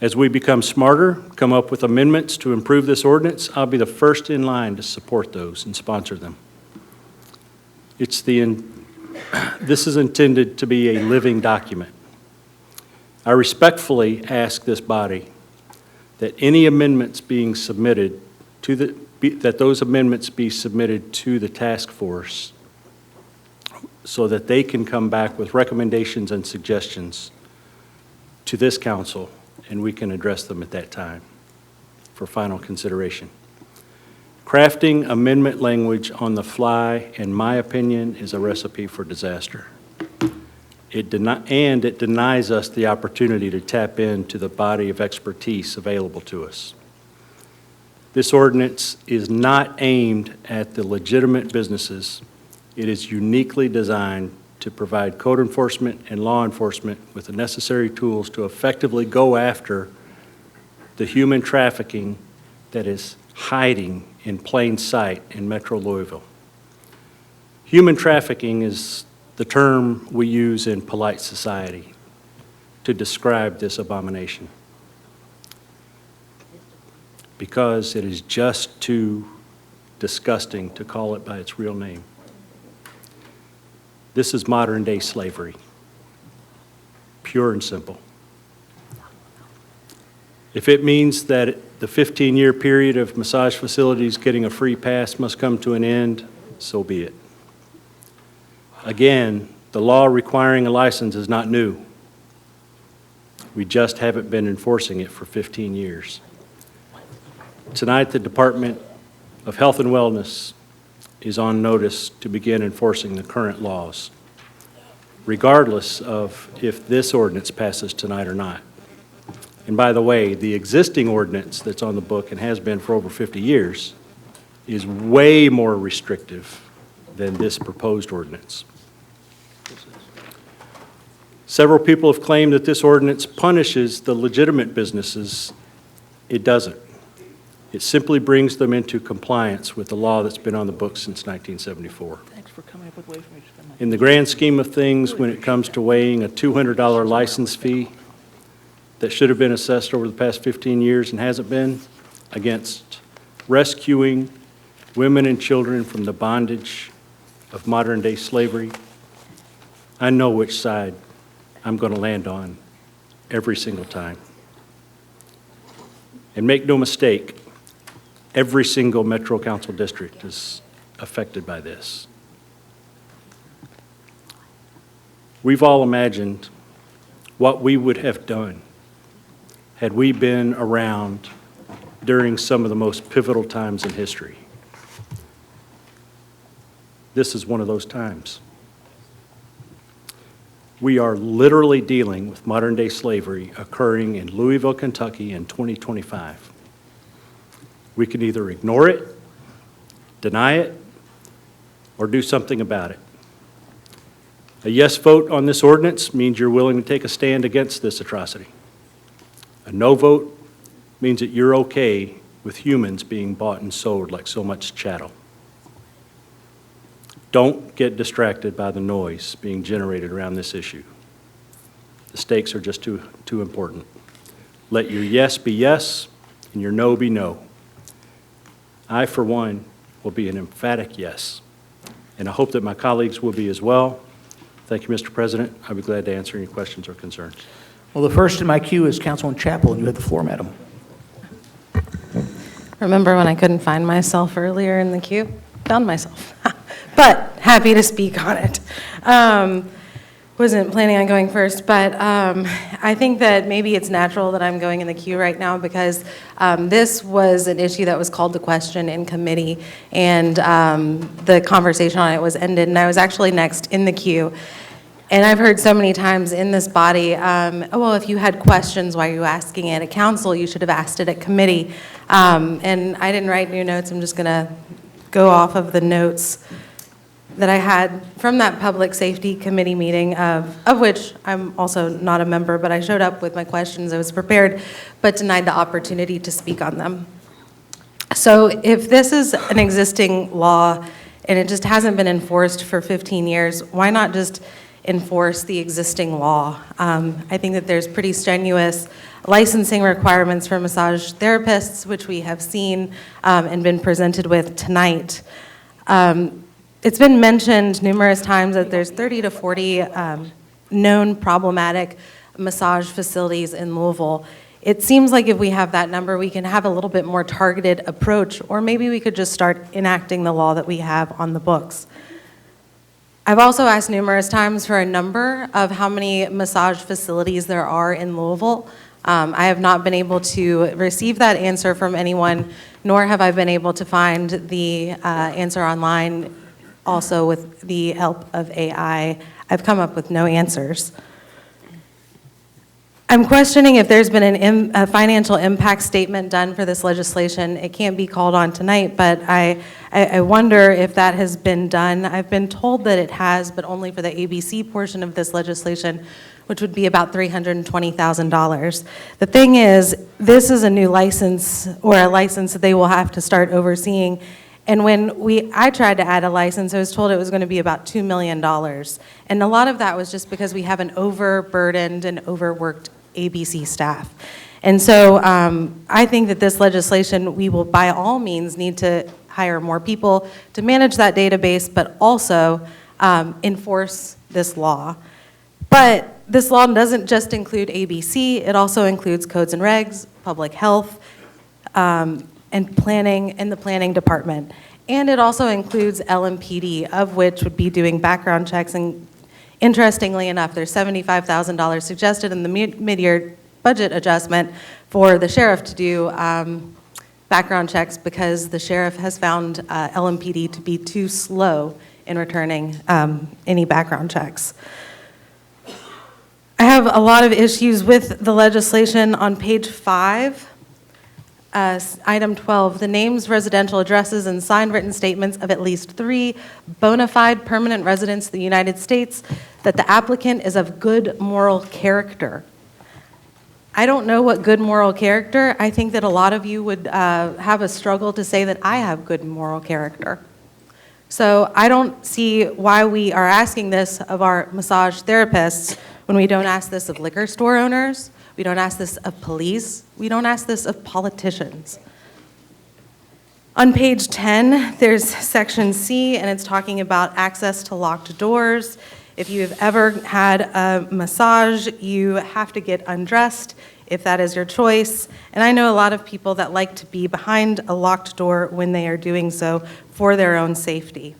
As we become smarter, come up with amendments to improve this ordinance, I'll be the first in line to support those and sponsor them. This is intended to be a living document. I respectfully ask this body that any amendments being submitted that those amendments be submitted to the task force so that they can come back with recommendations and suggestions to this council, and we can address them at that time for final consideration. Crafting amendment language on the fly, in my opinion, is a recipe for disaster. It denies us the opportunity to tap into the body of expertise available to us. This ordinance is not aimed at the legitimate businesses. It is uniquely designed to provide code enforcement and law enforcement with the necessary tools to effectively go after the human trafficking that is hiding in plain sight in Metro Louisville. Human trafficking is the term we use in polite society to describe this abomination, because it is just too disgusting to call it by its real name. This is modern-day slavery, pure and simple. If it means that the 15-year period of massage facilities getting a free pass must come to an end, so be it. Again, the law requiring a license is not new. We just haven't been enforcing it for 15 years. Tonight, the Department of Health and Wellness is on notice to begin enforcing the current laws, regardless of if this ordinance passes tonight or not. And by the way, the existing ordinance that's on the book and has been for over 50 years is way more restrictive than this proposed ordinance. Several people have claimed that this ordinance punishes the legitimate businesses. It doesn't. It simply brings them into compliance with the law that's been on the books since 1974. Thanks for coming up with ways for me to spend my... In the grand scheme of things, when it comes to weighing a $200 license fee that should have been assessed over the past 15 years and hasn't been, against rescuing women and children from the bondage of modern-day slavery, I know which side I'm going to land on every single time. And make no mistake, every single Metro Council district is affected by this. We've all imagined what we would have done had we been around during some of the most pivotal times in history. This is one of those times. We are literally dealing with modern-day slavery occurring in Louisville, Kentucky in 2025. We can either ignore it, deny it, or do something about it. A yes vote on this ordinance means you're willing to take a stand against this atrocity. A no vote means that you're okay with humans being bought and sold like so much chattel. Don't get distracted by the noise being generated around this issue. The stakes are just too important. Let your yes be yes and your no be no. I, for one, will be an emphatic yes, and I hope that my colleagues will be as well. Thank you, Mr. President. I'll be glad to answer any questions or concerns. Well, the first in my queue is Councilman Chappell, and you have the floor, madam. Remember when I couldn't find myself earlier in the queue? Found myself. But happy to speak on it. Wasn't planning on going first, but I think that maybe it's natural that I'm going in the queue right now because this was an issue that was called to question in committee, and the conversation on it was ended, and I was actually next in the queue. And I've heard so many times in this body, oh, well, if you had questions, why are you asking it at council? You should have asked it at committee. And I didn't write new notes. I'm just going to go off of the notes that I had from that Public Safety Committee meeting, of which I'm also not a member, but I showed up with my questions. I was prepared, but denied the opportunity to speak on them. So if this is an existing law and it just hasn't been enforced for 15 years, why not just enforce the existing law? I think that there's pretty strenuous licensing requirements for massage therapists, which we have seen and been presented with tonight. It's been mentioned numerous times that there's 30 to 40 known problematic massage facilities in Louisville. It seems like if we have that number, we can have a little bit more targeted approach, or maybe we could just start enacting the law that we have on the books. I've also asked numerous times for a number of how many massage facilities there are in Louisville. I have not been able to receive that answer from anyone, nor have I been able to find the answer online. Also, with the help of AI, I've come up with no answers. I'm questioning if there's been a financial impact statement done for this legislation. It can't be called on tonight, but I wonder if that has been done. I've been told that it has, but only for the ABC portion of this legislation, which would be about $320,000. The thing is, this is a new license, or a license that they will have to start overseeing. And when I tried to add a license, I was told it was going to be about $2 million. And a lot of that was just because we have an overburdened and overworked ABC staff. And so I think that this legislation, we will by all means need to hire more people to manage that database, but also enforce this law. But this law doesn't just include ABC, it also includes codes and regs, public health, and planning in the planning department. And it also includes LMPD, of which would be doing background checks. And interestingly enough, there's $75,000 suggested in the mid-year budget adjustment for the sheriff to do background checks because the sheriff has found LMPD to be too slow in returning any background checks. I have a lot of issues with the legislation on page 5. Item 12, the names, residential addresses, and signed written statements of at least 3 bona fide permanent residents of the United States that the applicant is of good moral character. I don't know what good moral character. I think that a lot of you would have a struggle to say that I have good moral character. So I don't see why we are asking this of our massage therapists when we don't ask this of liquor store owners. We don't ask this of police. We don't ask this of politicians. On page 10, there's section C, and it's talking about access to locked doors. If you have ever had a massage, you have to get undressed if that is your choice. And I know a lot of people that like to be behind a locked door when they are doing so for their own safety.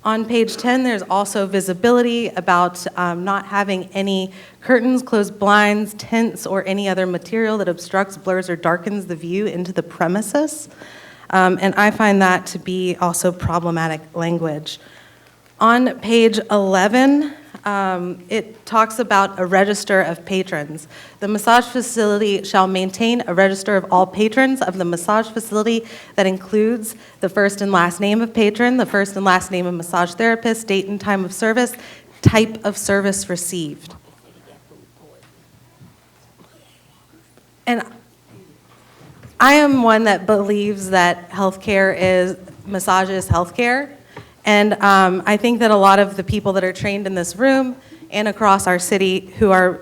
On page 10, there's also visibility about not having any curtains, closed blinds, tents, or any other material that obstructs, blurs, or darkens the view into the premises. And I find that to be also problematic language. On page 11, it talks about a register of patrons. The massage facility shall maintain a register of all patrons of the massage facility that includes the first and last name of patron, the first and last name of massage therapist, date and time of service, type of service received. And I am one that believes that massage is healthcare. And I think that a lot of the people that are trained in this room and across our city who are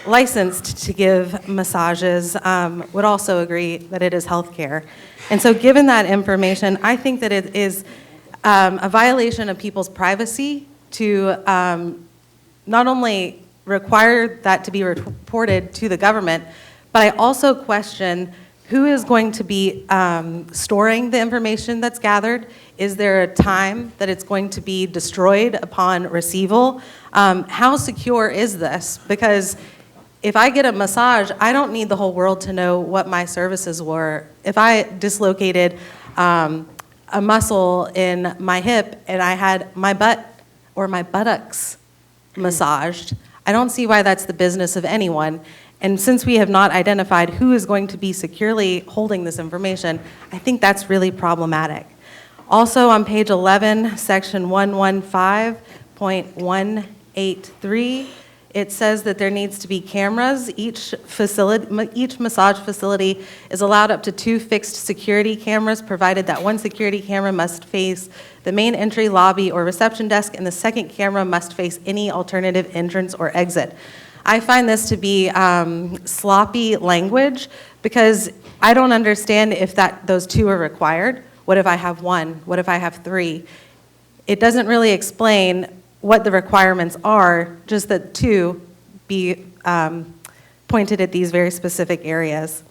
licensed to give massages would also agree that it is healthcare. And so given that information, I think that it is a violation of people's privacy to not only require that to be reported to the government, but I also question who is going to be storing the information that's gathered. Is there a time that it's going to be destroyed upon receival? How secure is this? Because if I get a massage, I don't need the whole world to know what my services were. If I dislocated a muscle in my hip and I had my butt or my buttocks massaged, I don't see why that's the business of anyone. And since we have not identified who is going to be securely holding this information, I think that's really problematic. Also, on page 11, section 115.183, it says that there needs to be cameras. Each massage facility is allowed up to 2 fixed security cameras, provided that one security camera must face the main entry, lobby, or reception desk, and the second camera must face any alternative entrance or exit. I find this to be sloppy language because I don't understand if those 2 are required. What if I have 1? What if I have 3? It doesn't really explain what the requirements are, just that 2 be pointed at these very specific areas.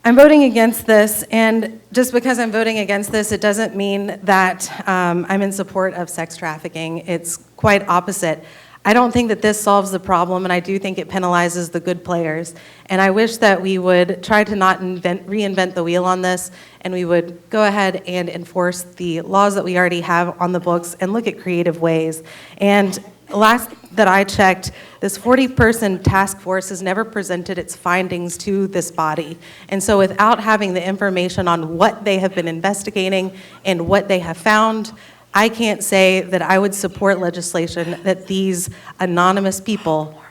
I'm voting against this, and just because I'm voting against this, it doesn't mean that I'm in support of sex trafficking. It's quite opposite. I don't think that this solves the problem, and I do think it penalizes the good players. And I wish that we would try to not reinvent the wheel on this, and we would go ahead and enforce the laws that we already have on the books and look at creative ways. And last that I checked, this 40-person task force has never presented its findings to this body. And so without having the information on what they have been investigating and what they have found, I can't say that I would support legislation that these anonymous people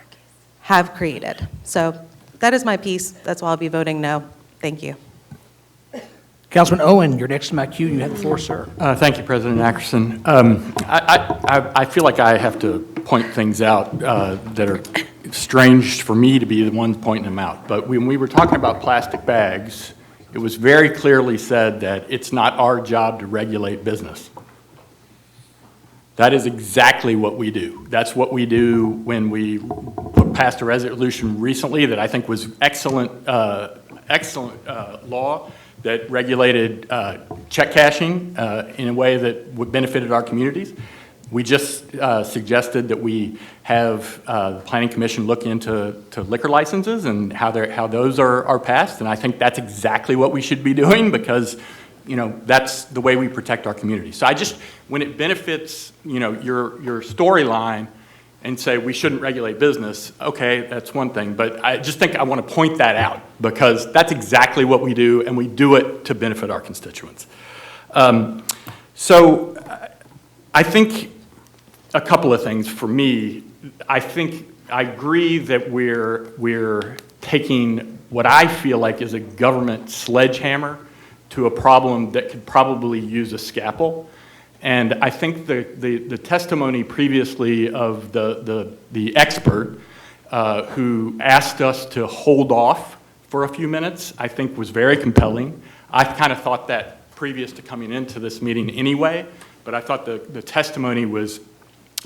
have created. So that is my piece. That's why I'll be voting no. Thank you. Councilman Owen, you're next in my queue. You have the floor, sir. Thank you, President Ackerson. I feel like I have to point things out that are strange for me to be the one pointing them out. But when we were talking about plastic bags, it was very clearly said that it's not our job to regulate business. That is exactly what we do. That's what we do when we passed a resolution recently that I think was excellent law that regulated check cashing in a way that would benefited our communities. We just suggested that we have the Planning Commission look into liquor licenses and how those are passed, and I think that's exactly what we should be doing because that's the way we protect our community. So when it benefits, your storyline and say we shouldn't regulate business, okay, that's one thing. But I just think I want to point that out because that's exactly what we do, and we do it to benefit our constituents. So I think a couple of things for me. I agree that we're taking what I feel like is a government sledgehammer to a problem that could probably use a scalpel. And I think the testimony previously of the expert who asked us to hold off for a few minutes, I think was very compelling. I kind of thought that previous to coming into this meeting anyway, but I thought the testimony was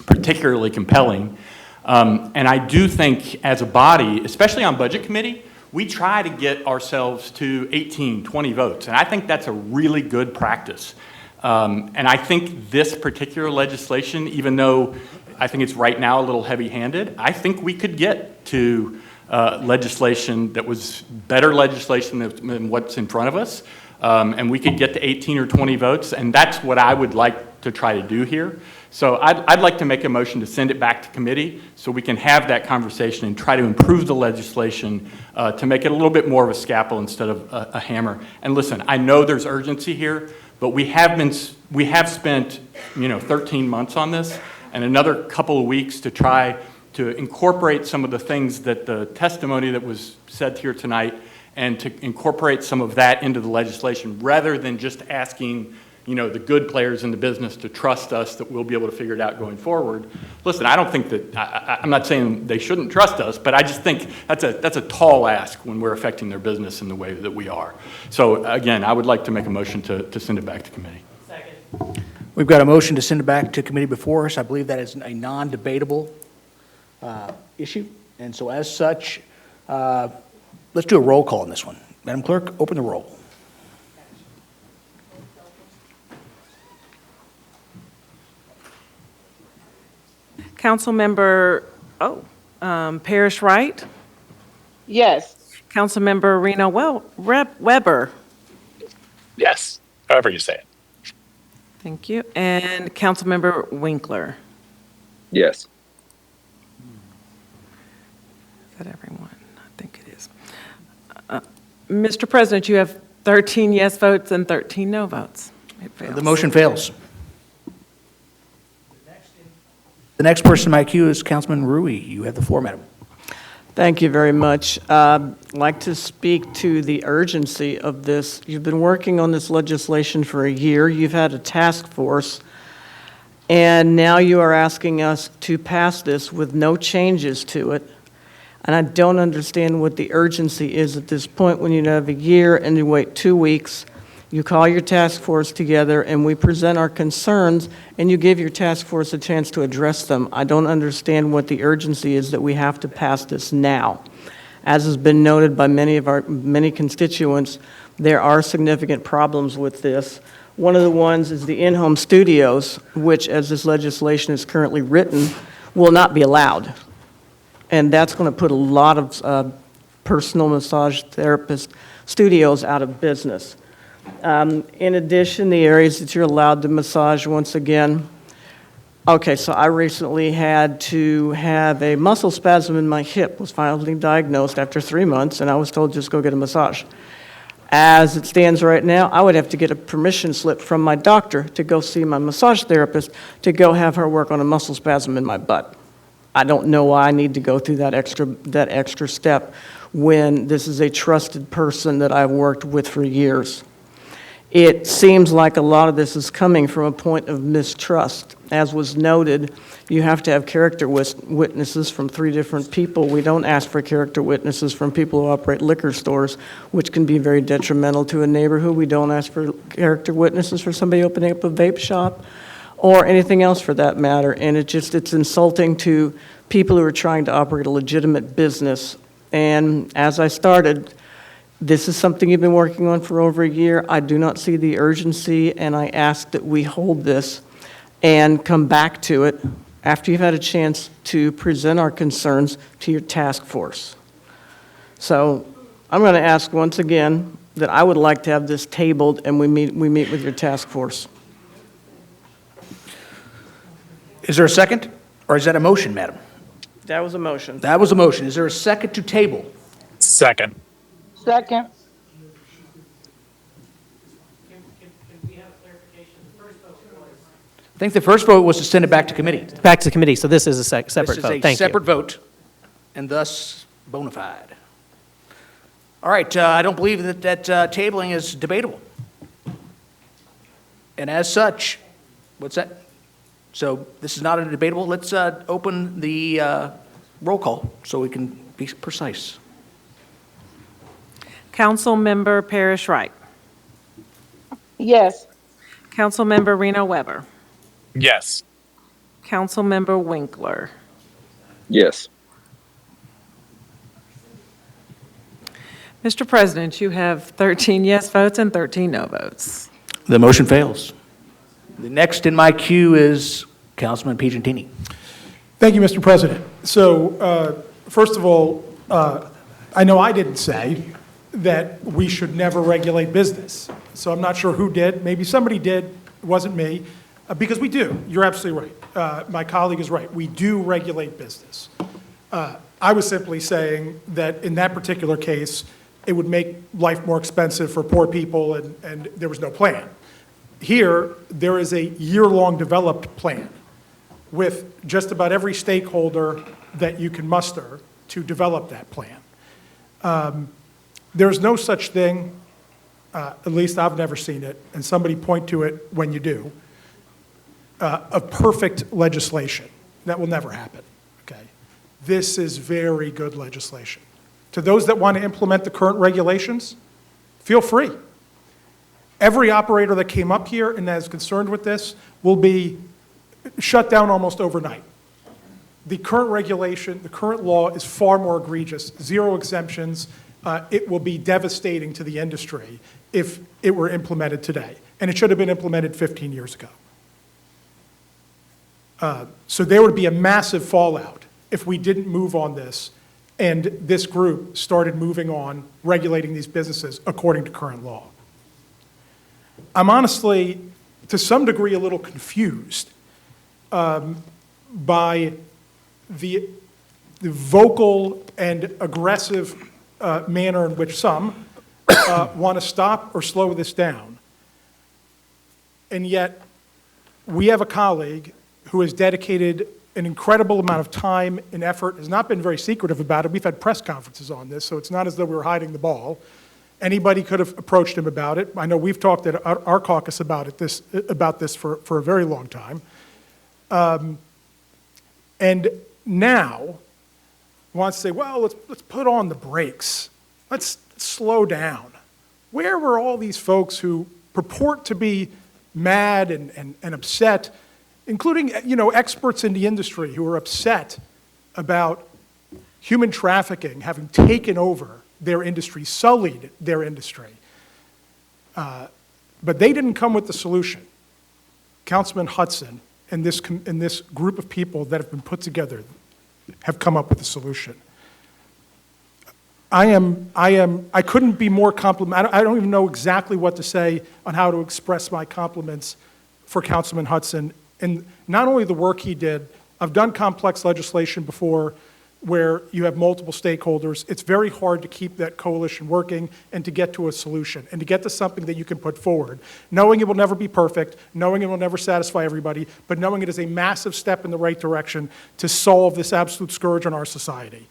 particularly compelling. And I do think as a body, especially on Budget Committee, we try to get ourselves to 18, 20 votes, and I think that's a really good practice. And I think this particular legislation, even though I think it's right now a little heavy-handed, I think we could get to legislation that was better legislation than what's in front of us, and we could get to 18 or 20 votes, and that's what I would like to try to do here. So I'd like to make a motion to send it back to committee so we can have that conversation and try to improve the legislation to make it a little bit more of a scalpel instead of a hammer. And listen, I know there's urgency here, but we have spent 13 months on this and another couple of weeks to try to incorporate some of the things that the testimony that was said here tonight and to incorporate some of that into the legislation rather than just asking the good players in the business to trust us that we'll be able to figure it out going forward. Listen, I don't think that, I'm not saying they shouldn't trust us, but I just think that's a tall ask when we're affecting their business in the way that we are. So again, I would like to make a motion to send it back to committee. Second. We've got a motion to send it back to committee before us. I believe that is a non-debatable issue. And so as such, let's do a roll call on this one. Madam Clerk, open the roll. Councilmember, Parrish Wright. Yes. Councilmember Reno Weber. Yes, however you say it. Thank you. And Councilmember Winkler. Yes. Is that everyone? I think it is. Mr. President, you have 13 yes votes and 13 no votes. fails. The motion fails. The next person in my queue is Councilman Rui. You have the floor, madam. Thank you very much. I'd like to speak to the urgency of this. You've been working on this legislation for a year. You've had a task force, and now you are asking us to pass this with no changes to it. And I don't understand what the urgency is at this point when you have a year and you wait 2 weeks. You call your task force together and we present our concerns and you give your task force a chance to address them. I don't understand what the urgency is that we have to pass this now. As has been noted by many constituents, there are significant problems with this. One of the ones is the in-home studios, which as this legislation is currently written, will not be allowed. And that's going to put a lot of personal massage therapist studios out of business. In addition, the areas that you're allowed to massage, once again, okay, so I recently had to have a muscle spasm in my hip, was finally diagnosed after 3 months, and I was told just go get a massage. As it stands right now, I would have to get a permission slip from my doctor to go see my massage therapist to go have her work on a muscle spasm in my butt. I don't know why I need to go through that extra step when this is a trusted person that I've worked with for years. It seems like a lot of this is coming from a point of mistrust. As was noted, you have to have character witnesses from 3 different people. We don't ask for character witnesses from people who operate liquor stores, which can be very detrimental to a neighborhood. We don't ask for character witnesses for somebody opening up a vape shop or anything else for that matter. And it's insulting to people who are trying to operate a legitimate business. And as I started, this is something you've been working on for over a year. I do not see the urgency, and I ask that we hold this and come back to it after you've had a chance to present our concerns to your task force. So I'm going to ask once again that I would like to have this tabled and we meet with your task force. Is there a second, or is that a motion, madam? That was a motion. That was a motion. Is there a second to table? Second. Second. I think the first vote was to send it back to committee. Back to committee, so this is a separate vote. This is a Thank you. separate vote, and thus bona fide. All right, I don't believe that tabling is debatable. And as such, what's that? So this is not a debatable. Let's open the roll call so we can be precise. Councilmember Parrish Wright. Yes. Councilmember Reno Weber. Yes. Councilmember Winkler. Yes. Mr. President, you have 13 yes votes and 13 no votes. The motion fails. The next in my queue is Councilman Piagentini. Thank you, Mr. President. So, first of all, I know I didn't say that we should never regulate business. So I'm not sure who did. Maybe somebody did. It wasn't me. Because we do. You're absolutely right. My colleague is right. We do regulate business. I was simply saying that in that particular case, it would make life more expensive for poor people, and there was no plan. Here, there is a year-long developed plan with just about every stakeholder that you can muster to develop that plan. There's no such thing, at least I've never seen it, and somebody point to it when you do, of perfect legislation. That will never happen, okay? This is very good legislation. To those that want to implement the current regulations, feel free. Every operator that came up here and that is concerned with this will be shut down almost overnight. The current regulation, the current law is far more egregious, 0 exemptions. It will be devastating to the industry if it were implemented today. And it should have been implemented 15 years ago. So there would be a massive fallout if we didn't move on this and this group started moving on regulating these businesses according to current law. I'm honestly, to some degree, a little confused by the vocal and aggressive manner in which some want to stop or slow this down. And yet, we have a colleague who has dedicated an incredible amount of time and effort, has not been very secretive about it. We've had press conferences on this, so it's not as though we were hiding the ball. Anybody could have approached him about it. I know we've talked at our caucus about this for a very long time. And now wants to say, well, let's put on the brakes. Let's slow down. Where were all these folks who purport to be mad and upset, including, experts in the industry who are upset about human trafficking having taken over their industry, sullied their industry? But they didn't come with the solution. Councilman Hudson and this group of people that have been put together have come up with a solution. I couldn't be more complimentary. I don't even know exactly what to say on how to express my compliments for Councilman Hudson, and not only the work he did. I've done complex legislation before where you have multiple stakeholders. It's very hard to keep that coalition working and to get to a solution and to get to something that you can put forward, knowing it will never be perfect, knowing it will never satisfy everybody, but knowing it is a massive step in the right direction to solve this absolute scourge on our society.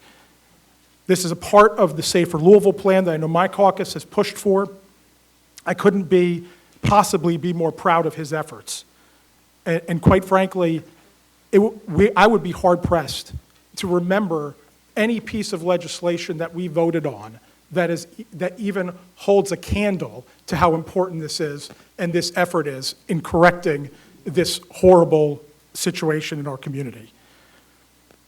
This is a part of the Safer Louisville plan that I know my caucus has pushed for. I couldn't possibly be more proud of his efforts. And quite frankly, I would be hard-pressed to remember any piece of legislation that we voted on that even holds a candle to how important this is and this effort is in correcting this horrible situation in our community.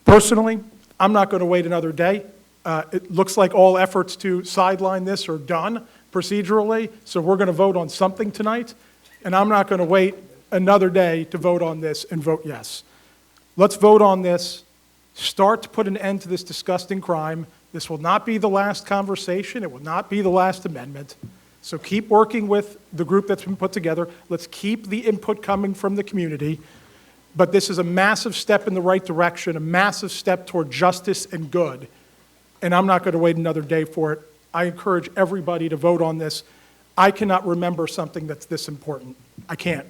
Personally, I'm not going to wait another day. It looks like all efforts to sideline this are done procedurally, so we're going to vote on something tonight, and I'm not going to wait another day to vote on this and vote yes. Let's vote on this. Start to put an end to this disgusting crime. This will not be the last conversation. It will not be the last amendment. So keep working with the group that's been put together. Let's keep the input coming from the community. But this is a massive step in the right direction, a massive step toward justice and good. And I'm not going to wait another day for it. I encourage everybody to vote on this. I cannot remember something that's this important. I can't.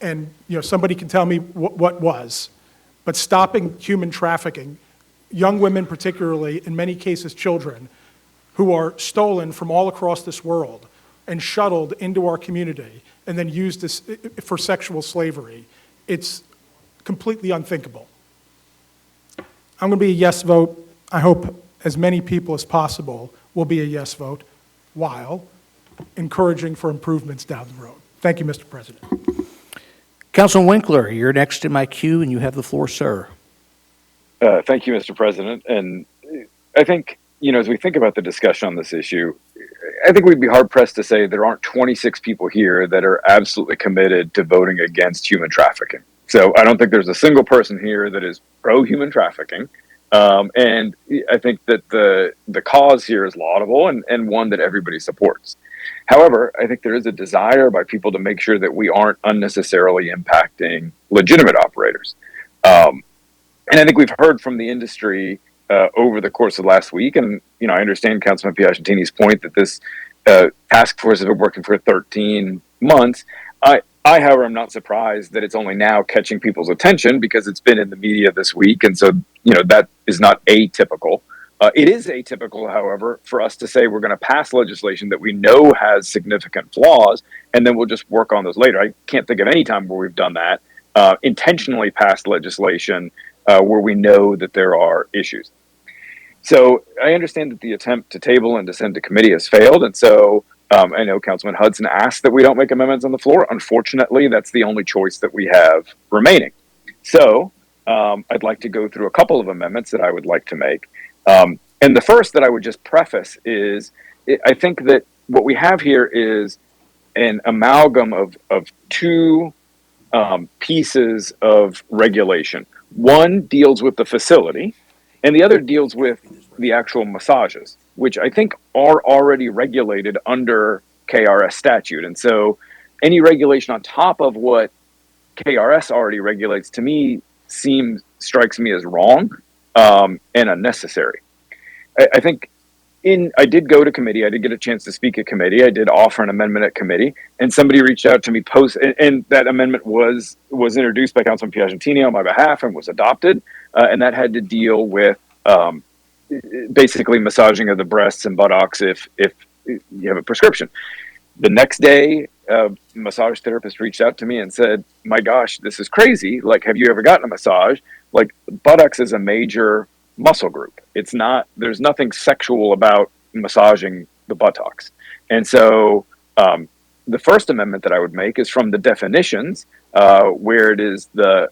And somebody can tell me what was. But stopping human trafficking, young women particularly, in many cases children, who are stolen from all across this world and shuttled into our community and then used for sexual slavery, it's completely unthinkable. I'm going to be a yes vote. I hope as many people as possible will be a yes vote while encouraging for improvements down the road. Thank you, Mr. President. Councilman Winkler, you're next in my queue, and you have the floor, sir. Thank you, Mr. President. And I think, as we think about the discussion on this issue, I think we'd be hard-pressed to say there aren't 26 people here that are absolutely committed to voting against human trafficking. So I don't think there's a single person here that is pro-human trafficking. And I think that the cause here is laudable and one that everybody supports. However, I think there is a desire by people to make sure that we aren't unnecessarily impacting legitimate operators. And I think we've heard from the industry over the course of last week, and I understand Councilman Piacentini's point that this task force has been working for 13 months. I, however, am not surprised that it's only now catching people's attention because it's been in the media this week, and so that is not atypical. It is atypical, however, for us to say we're going to pass legislation that we know has significant flaws, and then we'll just work on those later. I can't think of any time where we've done that, intentionally passed legislation where we know that there are issues. So I understand that the attempt to table and to send to committee has failed, and so I know Councilman Hudson asked that we don't make amendments on the floor. Unfortunately, that's the only choice that we have remaining. So I'd like to go through a couple of amendments that I would like to make. And the first that I would just preface is, I think that what we have here is an amalgam of two pieces of regulation. One deals with the facility, and the other deals with the actual massages, which I think are already regulated under KRS statute. And so any regulation on top of what KRS already regulates, to me, strikes me as wrong and unnecessary. I think I did go to committee. I did get a chance to speak at committee. I did offer an amendment at committee, and somebody reached out to me and that amendment was introduced by Councilman Piagentini on my behalf and was adopted, and that had to deal with basically massaging of the breasts and buttocks if you have a prescription. The next day, a massage therapist reached out to me and said, "My gosh, this is crazy. Like, have you ever gotten a massage? Like, buttocks is a major muscle group. It's not, there's nothing sexual about massaging the buttocks." And so the first amendment that I would make is from the definitions, where it is the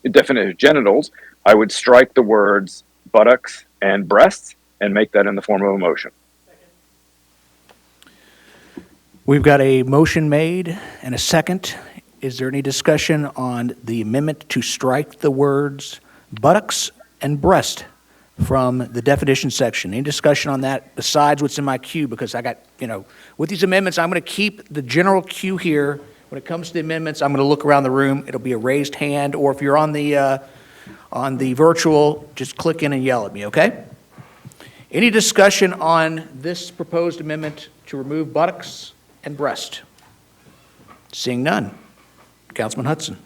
definition of genitals. I would strike the words buttocks and breasts and make that in the form of a motion. We've got a motion made and a second. Is there any discussion on the amendment to strike the words buttocks and breast from the definition section? Any discussion on that besides what's in my queue? Because I got, with these amendments, I'm going to keep the general queue here. When it comes to the amendments, I'm going to look around the room. It'll be a raised hand, or if you're on the virtual, just click in and yell at me, okay? Any discussion on this proposed amendment to remove buttocks and breast? Seeing none. Councilman Hudson.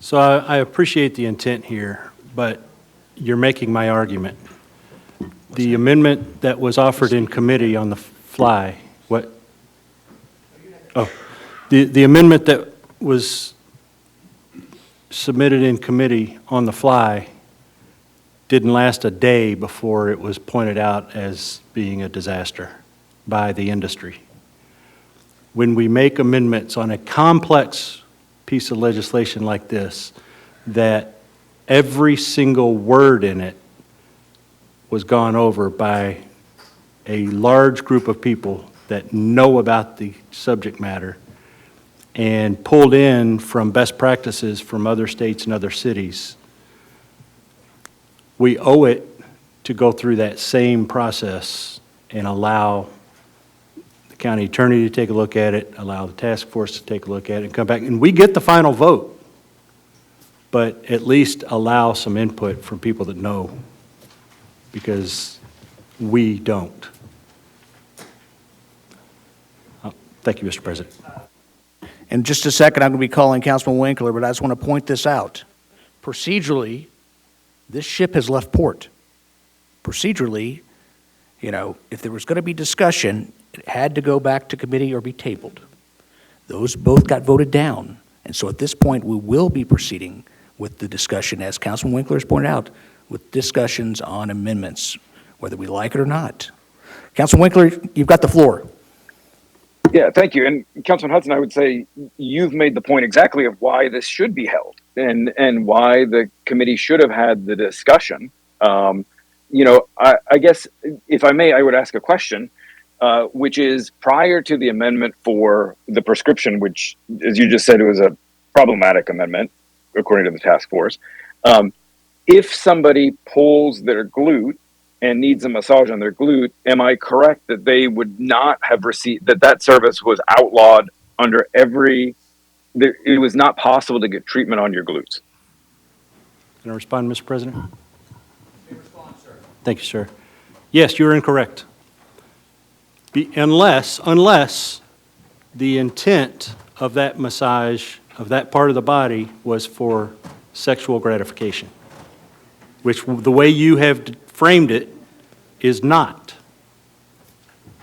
So I appreciate the intent here, but you're making my argument. The amendment that was offered in committee on the fly, what? Oh, the amendment that was submitted in committee on the fly didn't last a day before it was pointed out as being a disaster by the industry. When we make amendments on a complex piece of legislation like this, that every single word in it was gone over by a large group of people that know about the subject matter and pulled in from best practices from other states and other cities, we owe it to go through that same process and allow the county attorney to take a look at it, allow the task force to take a look at it and come back. And we get the final vote, but at least allow some input from people that know, because we don't. Thank you, Mr. President. In just a second, I'm going to be calling Councilman Winkler, but I just want to point this out. Procedurally, this ship has left port. Procedurally, if there was going to be discussion, it had to go back to committee or be tabled. Those both got voted down. And so at this point, we will be proceeding with the discussion, as Councilman Winkler has pointed out, with discussions on amendments, whether we like it or not. Councilman Winkler, you've got the floor. Yeah, thank you. And Councilman Hudson, I would say you've made the point exactly of why this should be held and why the committee should have had the discussion. I guess, if I may, I would ask a question, which is, prior to the amendment for the prescription, which, as you just said, it was a problematic amendment, according to the task force. If somebody pulls their glute and needs a massage on their glute, am I correct that they would not have received, that service was outlawed under it was not possible to get treatment on your glutes? Can I respond, Mr. President? Thank you, sir. Yes, you're incorrect. Unless the intent of that massage, of that part of the body, was for sexual gratification, which the way you have framed it is not.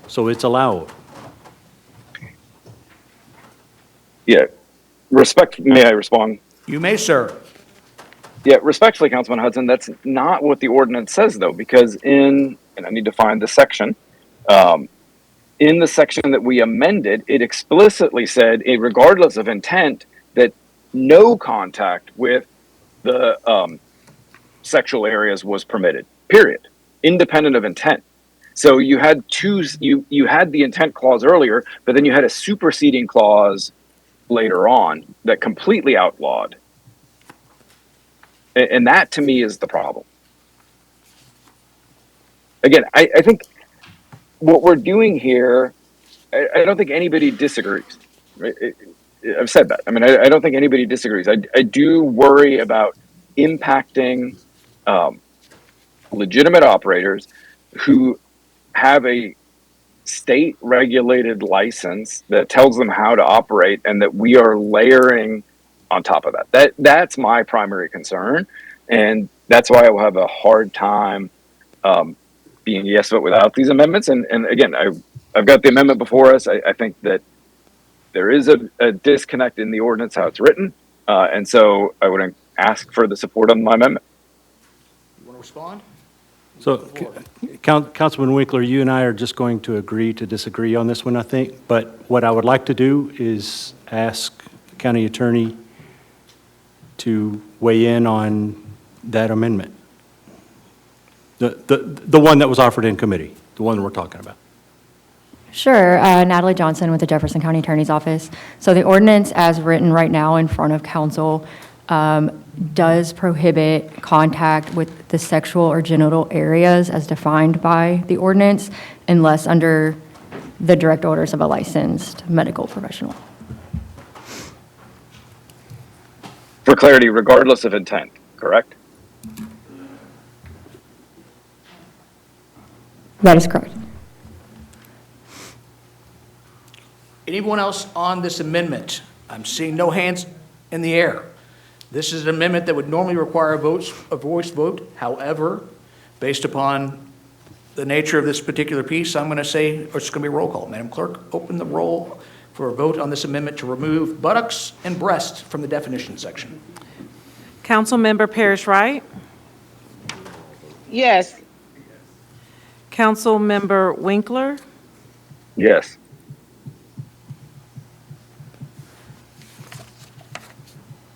So it's allowed. Yeah. May I respond? You may, sir. Yeah, respectfully, Councilman Hudson, that's not what the ordinance says, though, because and I need to find the section, in the section that we amended, it explicitly said, regardless of intent, that no contact with the sexual areas was permitted, period, independent of intent. So you had you had the intent clause earlier, but then you had a superseding clause later on that completely outlawed. And that, to me, is the problem. Again, I think what we're doing here, I don't think anybody disagrees. Right? I've said that. I mean, I don't think anybody disagrees. I do worry about impacting legitimate operators who have a state regulated license that tells them how to operate, and that we are layering on top of that. That's my primary concern. And that's why I will have a hard time being a yes vote without these amendments. And again, I've got the amendment before us. I think that there is a disconnect in the ordinance, how it's written. And so I would ask for the support on my amendment. You want to respond? So, Councilman Winkler, you and I are just going to agree to disagree on this one, I think. But what I would like to do is ask the county attorney to weigh in on that amendment. The one that was offered in committee, the one we're talking about. Sure. Natalie Johnson with the Jefferson County Attorney's Office. So the ordinance as written right now in front of council does prohibit contact with the sexual or genital areas as defined by the ordinance unless under the direct orders of a licensed medical professional. For clarity, regardless of intent, correct? That is correct. Anyone else on this amendment? I'm seeing no hands in the air. This is an amendment that would normally require a voice vote. However, based upon the nature of this particular piece, I'm going to say it's going to be a roll call. Madam Clerk, open the roll for a vote on this amendment to remove buttocks and breast from the definition section. Councilmember Parrish Wright, Yes. Councilmember Winkler, Yes.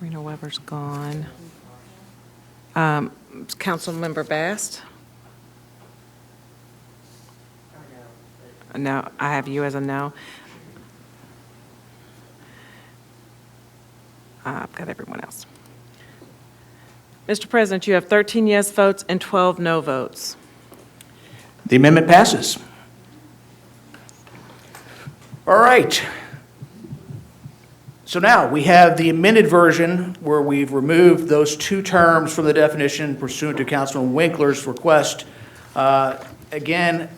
Rena Weber's gone. Councilmember Bast? No, I have you as a no. I've got everyone else. Mr. President, you have 13 yes votes and 12 no votes. The amendment passes. All right. So now we have the amended version where we've removed those two terms from the definition pursuant to Councilman Winkler's request. Again,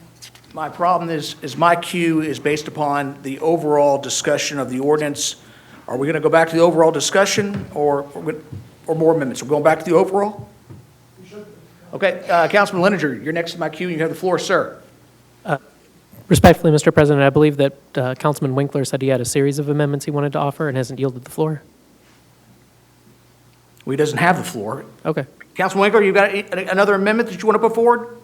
my problem is my cue is based upon the overall discussion of the ordinance. Are we going to go back to the overall discussion or more amendments? We're going back to the overall? Okay, Councilman Leninger, you're next to my cue and you have the floor, sir. Respectfully, Mr. President, I believe that Councilman Winkler said he had a series of amendments he wanted to offer and hasn't yielded the floor. Well, he doesn't have the floor. Okay. Councilman Winkler, you got another amendment that you want to put forward?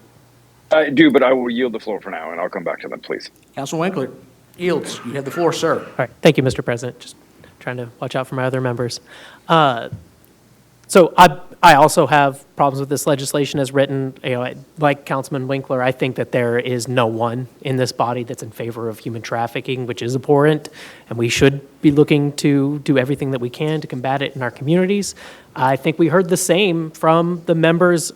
I do, but I will yield the floor for now, and I'll come back to them, please. Councilman Winkler yields. You have the floor, sir. All right. Thank you, Mr. President. Just trying to watch out for my other members. So I also have problems with this legislation as written. You know, like Councilman Winkler, I think that there is no one in this body that's in favor of human trafficking, which is abhorrent, and we should be looking to do everything that we can to combat it in our communities. I think we heard the same from the members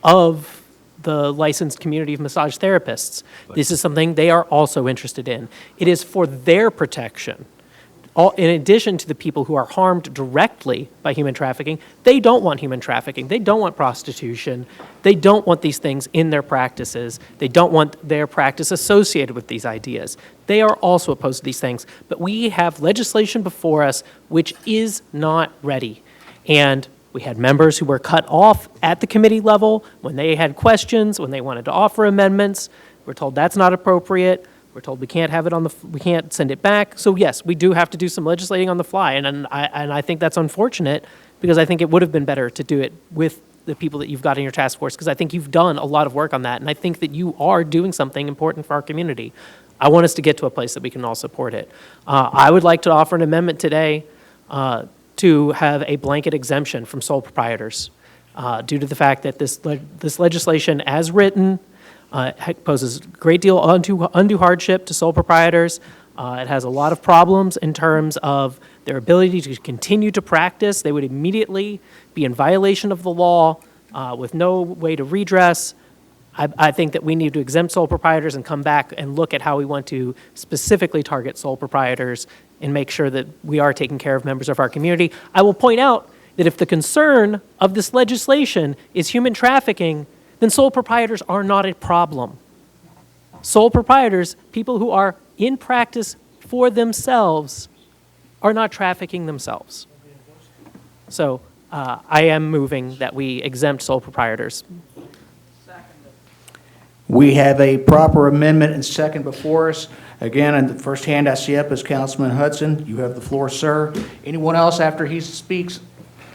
of the licensed community of massage therapists. This is something they are also interested in. It is for their protection. In addition to the people who are harmed directly by human trafficking, they don't want human trafficking. They don't want prostitution. They don't want these things in their practices. They don't want their practice associated with these ideas. They are also opposed to these things. But we have legislation before us which is not ready. And we had members who were cut off at the committee level when they had questions, when they wanted to offer amendments. We're told that's not appropriate. We're told we can't have it we can't send it back. So yes, we do have to do some legislating on the fly, and I think that's unfortunate because I think it would have been better to do it with the people that you've got in your task force because I think you've done a lot of work on that, and I think that you are doing something important for our community. I want us to get to a place that we can all support it. I would like to offer an amendment today to have a blanket exemption from sole proprietors due to the fact that this legislation as written poses a great deal of undue hardship to sole proprietors. It has a lot of problems in terms of their ability to continue to practice. They would immediately be in violation of the law with no way to redress. I think that we need to exempt sole proprietors and come back and look at how we want to specifically target sole proprietors and make sure that we are taking care of members of our community. I will point out that if the concern of this legislation is human trafficking, then sole proprietors are not a problem. sole proprietors, people who are in practice for themselves, are not trafficking themselves. So I am moving that we exempt sole proprietors. We have a proper amendment and second before us. Again, in the first hand I see up is Councilman Hudson. You have the floor, sir. Anyone else after he speaks?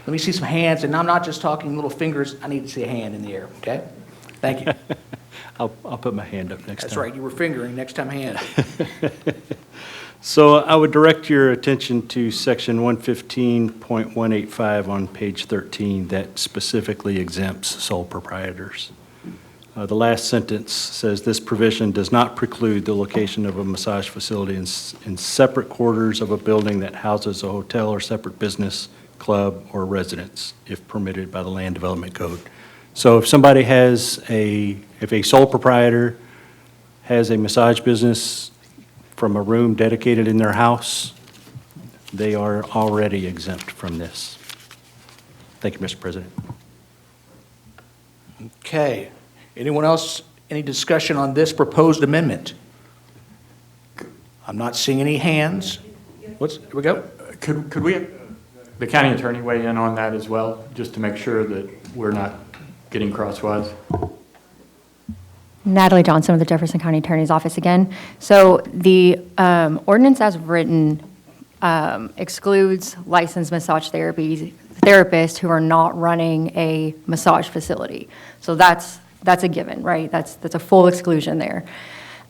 Let me see some hands, and I'm not just talking little fingers. I need to see a hand in the air, okay? Thank you. I'll put my hand up next time. That's right, you were fingering, next time hand. So I would direct your attention to section 115.185 on page 13 that specifically exempts sole proprietors. The last sentence says, "This provision does not preclude the location of a massage facility in separate quarters of a building that houses a hotel or separate business, club, or residence, if permitted by the Land Development Code." So if somebody has if a sole proprietor has a massage business from a room dedicated in their house, they are already exempt from this. Thank you, Mr. President. Okay. Anyone else, any discussion on this proposed amendment? I'm not seeing any hands. Here we go. Could we, the county attorney weigh in on that as well, just to make sure that we're not getting crosswise? Natalie Johnson with the Jefferson County Attorney's Office again. So the ordinance as written excludes licensed massage therapists who are not running a massage facility. So that's a given, right? That's a full exclusion there.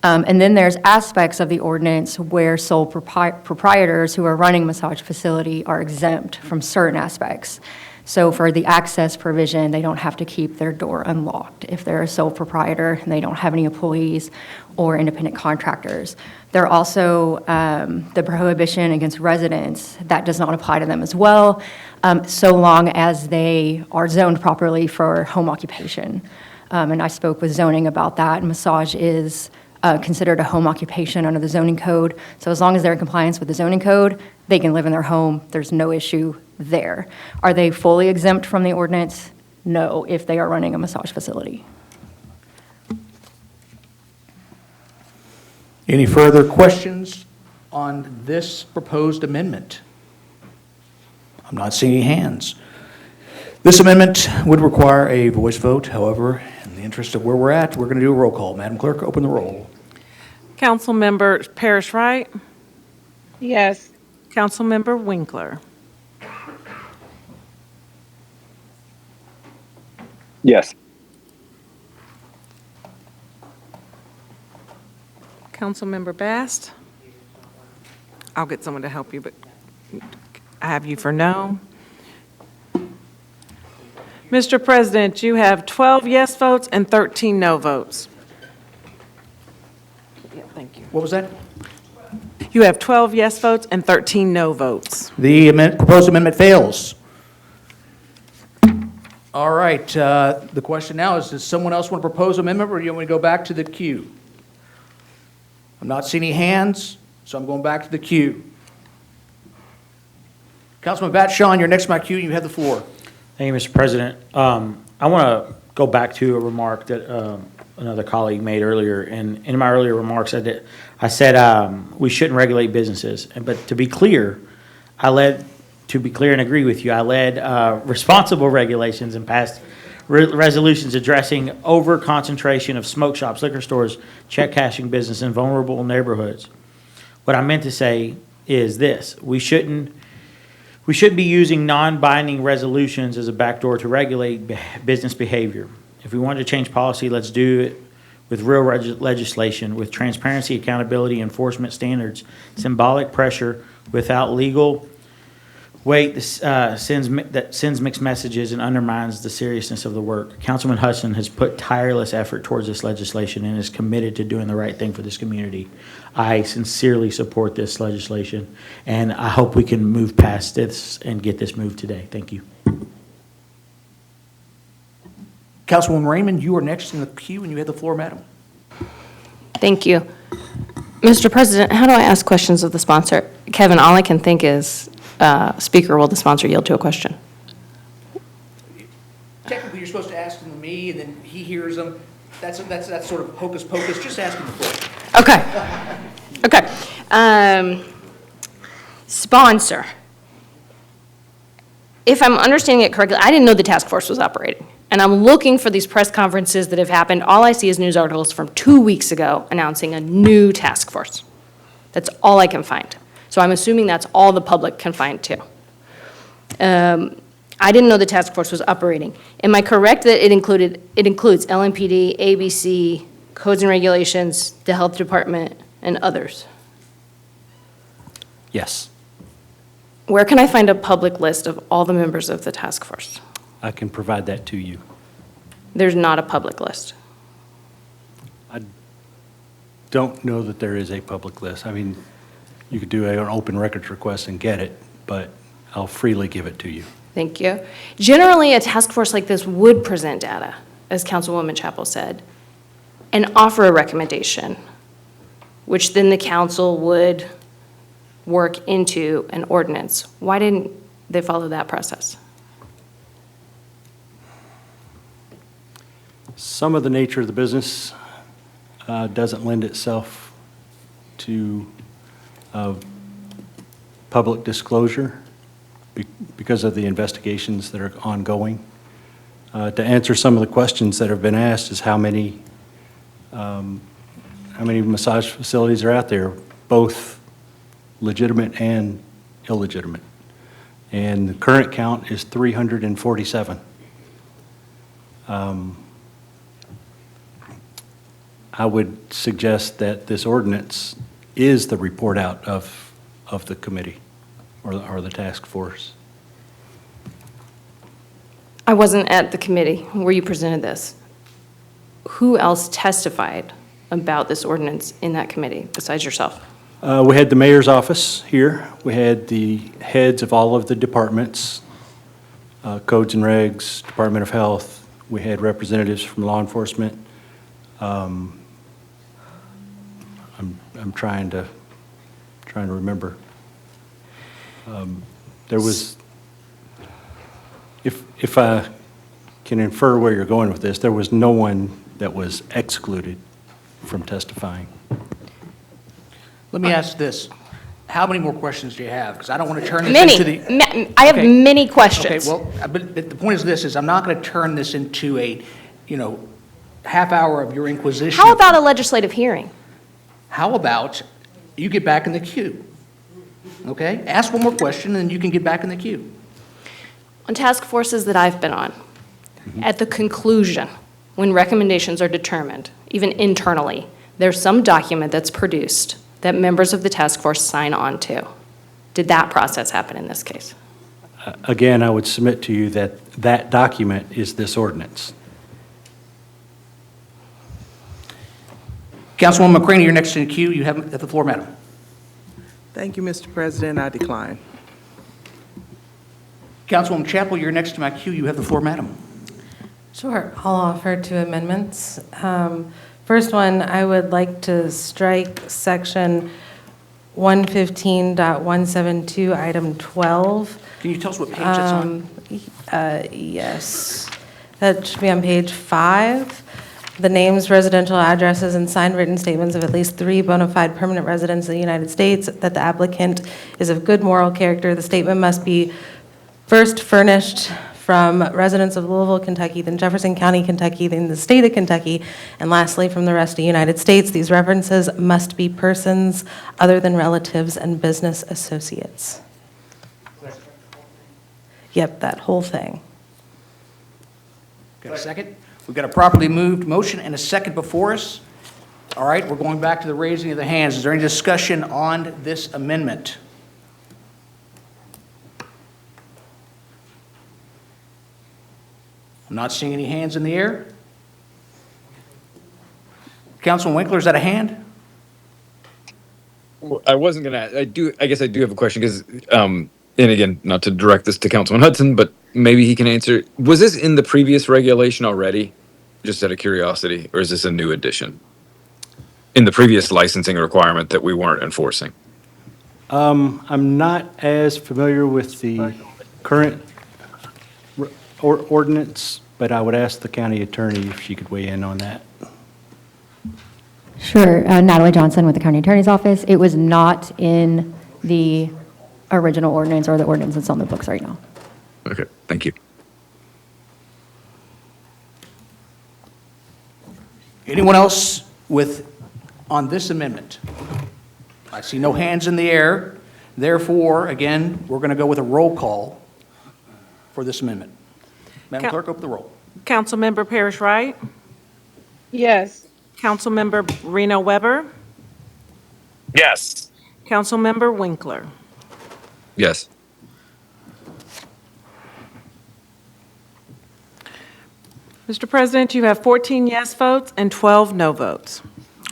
And then there's aspects of the ordinance where sole proprietors who are running a massage facility are exempt from certain aspects. So for the access provision, they don't have to keep their door unlocked if they're a sole proprietor and they don't have any employees or independent contractors. There are also the prohibition against residents. That does not apply to them as well, so long as they are zoned properly for home occupation. And I spoke with zoning about that. Massage is considered a home occupation under the zoning code. So as long as they're in compliance with the zoning code, they can live in their home. There's no issue there. Are they fully exempt from the ordinance? No, if they are running a massage facility. Any further questions on this proposed amendment? I'm not seeing any hands. This amendment would require a voice vote. However, in the interest of where we're at, we're going to do a roll call. Madam Clerk, open the roll. Councilmember Parrish Wright, Yes. Councilmember Winkler, Yes. Councilmember Bast. I'll get someone to help you, but I have you for no. Mr. President, you have 12 yes votes and 13 no votes. Yeah, thank you. What was that? You have 12 yes votes and 13 no votes. The proposed amendment fails. All right, the question now is, does someone else want to propose amendment, or do you want me to go back to the queue? I'm not seeing any hands, so I'm going back to the queue. Councilman Batshon, you're next to my queue, you have the floor. Thank you, Mr. President. I want to go back to a remark that another colleague made earlier. And in my earlier remarks, I said we shouldn't regulate businesses. But to be clear, to be clear and agree with you, I led responsible regulations and passed resolutions addressing over-concentration of smoke shops, liquor stores, check cashing business in vulnerable neighborhoods. What I meant to say is this: we shouldn't be using non-binding resolutions as a backdoor to regulate business behavior. If we want to change policy, let's do it with real legislation, with transparency, accountability, enforcement standards. Symbolic pressure without legal weight that sends mixed messages and undermines the seriousness of the work. Councilman Hudson has put tireless effort towards this legislation and is committed to doing the right thing for this community. I sincerely support this legislation, and I hope we can move past this and get this moved today. Thank you. Councilwoman Raymond, you are next in the queue, and you have the floor, madam. Thank you. Mr. President, how do I ask questions of the sponsor? Kevin, all I can think is, Speaker, will the sponsor yield to a question? Technically, you're supposed to ask them to me, and then he hears them. That's sort of hocus pocus, just asking the floor. Okay. Sponsor. If I'm understanding it correctly, I didn't know the task force was operating. And I'm looking for these press conferences that have happened. All I see is news articles from 2 weeks ago announcing a new task force. That's all I can find. So I'm assuming that's all the public can find too. I didn't know the task force was operating. Am I correct that it includes LMPD, ABC, codes and regulations, the health department, and others? Yes, Where can I find a public list of all the members of the task force? I can provide that to you. There's not a public list. I don't know that there is a public list. I mean, you could do an open records request and get it, but I'll freely give it to you. Thank you. Generally, a task force like this would present data, as Councilwoman Chapel said, and offer a recommendation, which then the council would work into an ordinance. Why didn't they follow that process? Some of the nature of the business doesn't lend itself to public disclosure because of the investigations that are ongoing. To answer some of the questions that have been asked is how many massage facilities are out there, both legitimate and illegitimate. And the current count is 347. I would suggest that this ordinance is the report out of the committee or the task force. I wasn't at the committee where you presented this. Who else testified about this ordinance in that committee besides yourself? We had the mayor's office here. We had the heads of all of the departments, codes and regs, Department of Health. We had representatives from law enforcement. I'm trying to remember. There was, if I can infer where you're going with this, there was no one that was excluded from testifying. Let me ask this. How many more questions do you have? Because I don't want to turn this into the... Many. I have many questions. Okay, well, but the point is this, is I'm not going to turn this into a, half hour of your inquisition. How about a legislative hearing? How about you get back in the queue? Okay? Ask one more question, and then you can get back in the queue. On task forces that I've been on, at the conclusion, when recommendations are determined, even internally, there's some document that's produced that members of the task force sign on to. Did that process happen in this case? Again, I would submit to you that that document is this ordinance. Councilwoman McCraney, you're next in the queue. You have the floor, madam. Thank you, Mr. President. I decline. Councilwoman Chapel, you're next to my queue. You have the floor, madam. Sure, I'll offer two amendments. First one, I would like to strike section 115.172, item 12. Can you tell us what page that's on? Yes, that should be on page 5. The names, residential addresses, and signed written statements of at least 3 bona fide permanent residents of the United States, that the applicant is of good moral character. The statement must be first furnished from residents of Louisville, Kentucky, then Jefferson County, Kentucky, then the state of Kentucky, and lastly from the rest of the United States. These references must be persons other than relatives and business associates. Yep, that whole thing. Got a second? We've got a properly moved motion and a second before us. All right, we're going back to the raising of the hands. Is there any discussion on this amendment? I'm not seeing any hands in the air. Councilman Winkler, is that a hand? I wasn't going to, I guess I do have a question because, and again, not to direct this to Councilman Hudson, but maybe he can answer. Was this in the previous regulation already, just out of curiosity, or is this a new addition? In the previous licensing requirement that we weren't enforcing? I'm not as familiar with the current ordinance, but I would ask the county attorney if she could weigh in on that. Sure. Natalie Johnson with the County Attorney's Office. It was not in the original ordinance or the ordinance that's on the books right now. Okay, thank you. Anyone else on this amendment? I see no hands in the air. Therefore, again, we're going to go with a roll call for this amendment. Madam Clerk, open the roll. Councilmember Parrish Wright, Yes. Councilmember Reno Weber, Yes. Councilmember Winkler. Yes. Mr. President, you have 14 yes votes and 12 no votes.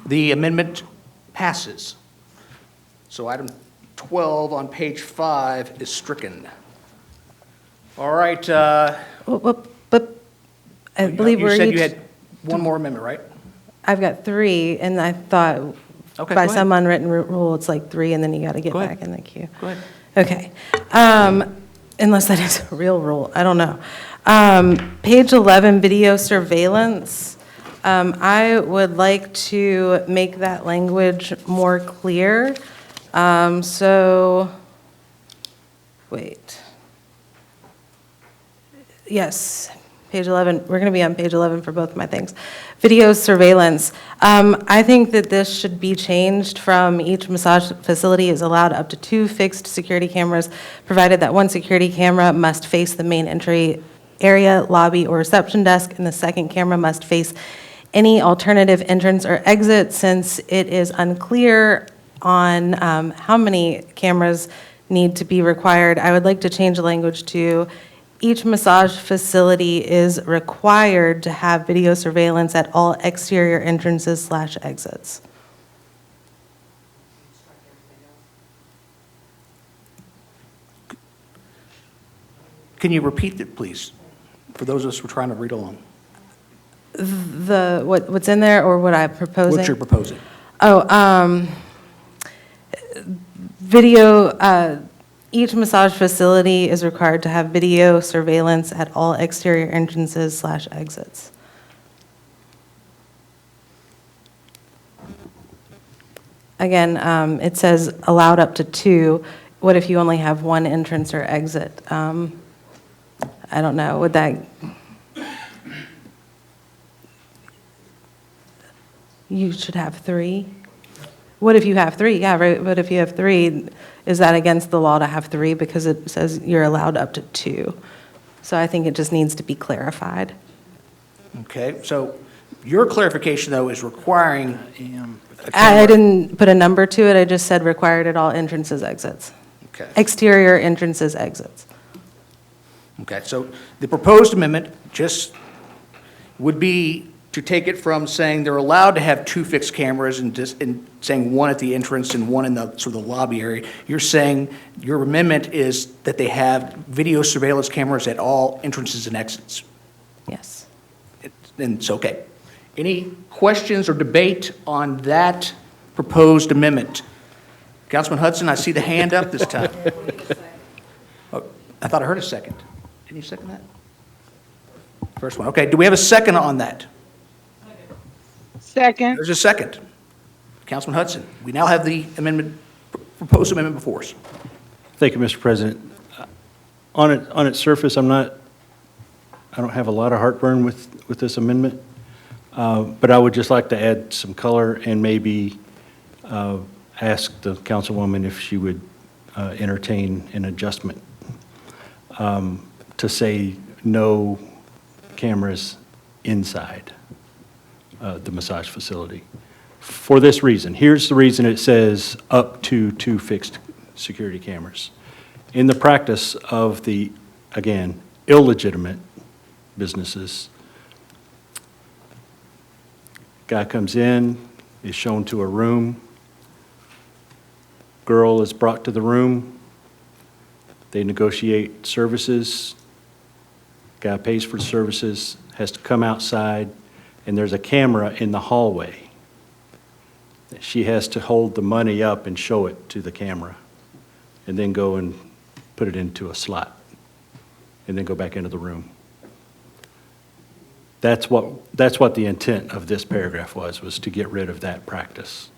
The amendment passes. So item 12 on page 5 is stricken. All right. But I believe we're You said each, you had one more amendment, right? I've got 3, and I thought Okay, by go some unwritten rule, it's like 3, and then you got to get Go ahead. back in the queue. Go ahead. Okay. Unless that is a real rule, I don't know. Page 11, video surveillance. I would like to make that language more clear. Wait. Yes, page 11. We're going to be on page 11 for both my things. Video surveillance. I think that this should be changed from each massage facility is allowed up to 2 fixed security cameras, provided that one security camera must face the main entry area, lobby, or reception desk, and the second camera must face any alternative entrance or exit. Since it is unclear on how many cameras need to be required, I would like to change the language to each massage facility is required to have video surveillance at all exterior entrances/exits. Can you repeat it, please, for those of us who are trying to read along? What's in there or what I'm proposing? What you're proposing? Each massage facility is required to have video surveillance at all exterior entrances/exits. Again, it says allowed up to 2. What if you only have one entrance or exit? I don't know, would that? You should have 3. What if you have 3? Yeah, right, but if you have 3, is that against the law to have 3? Because it says you're allowed up to 2. So I think it just needs to be clarified. Okay, so your clarification, though, is requiring I didn't put a number to it, I just said required at all entrances, exits. Okay. Exterior entrances, exits. Okay, so the proposed amendment just would be to take it from saying they're allowed to have 2 fixed cameras and saying one at the entrance and one in the sort of the lobby area. You're saying your amendment is that they have video surveillance cameras at all entrances and exits. Yes. And it's okay. Any questions or debate on that proposed amendment? Councilman Hudson, I see the hand up this time. Oh, I thought I heard a second. Didn't you second that? First one. Okay, do we have a second on that? Second. There's a second. Councilman Hudson, we now have the proposed amendment before us. Thank you, Mr. President. On its surface, I don't have a lot of heartburn with this amendment, but I would just like to add some color and maybe ask the councilwoman if she would entertain an adjustment to say no cameras inside the massage facility. For this reason, here's the reason it says up to 2 fixed security cameras. In the practice of the, again, illegitimate businesses, guy comes in, is shown to a room, girl is brought to the room, they negotiate services, guy pays for the services, has to come outside, and there's a camera in the hallway. She has to hold the money up and show it to the camera, and then go and put it into a slot, and then go back into the room. That's what the intent of this paragraph was to get rid of that practice.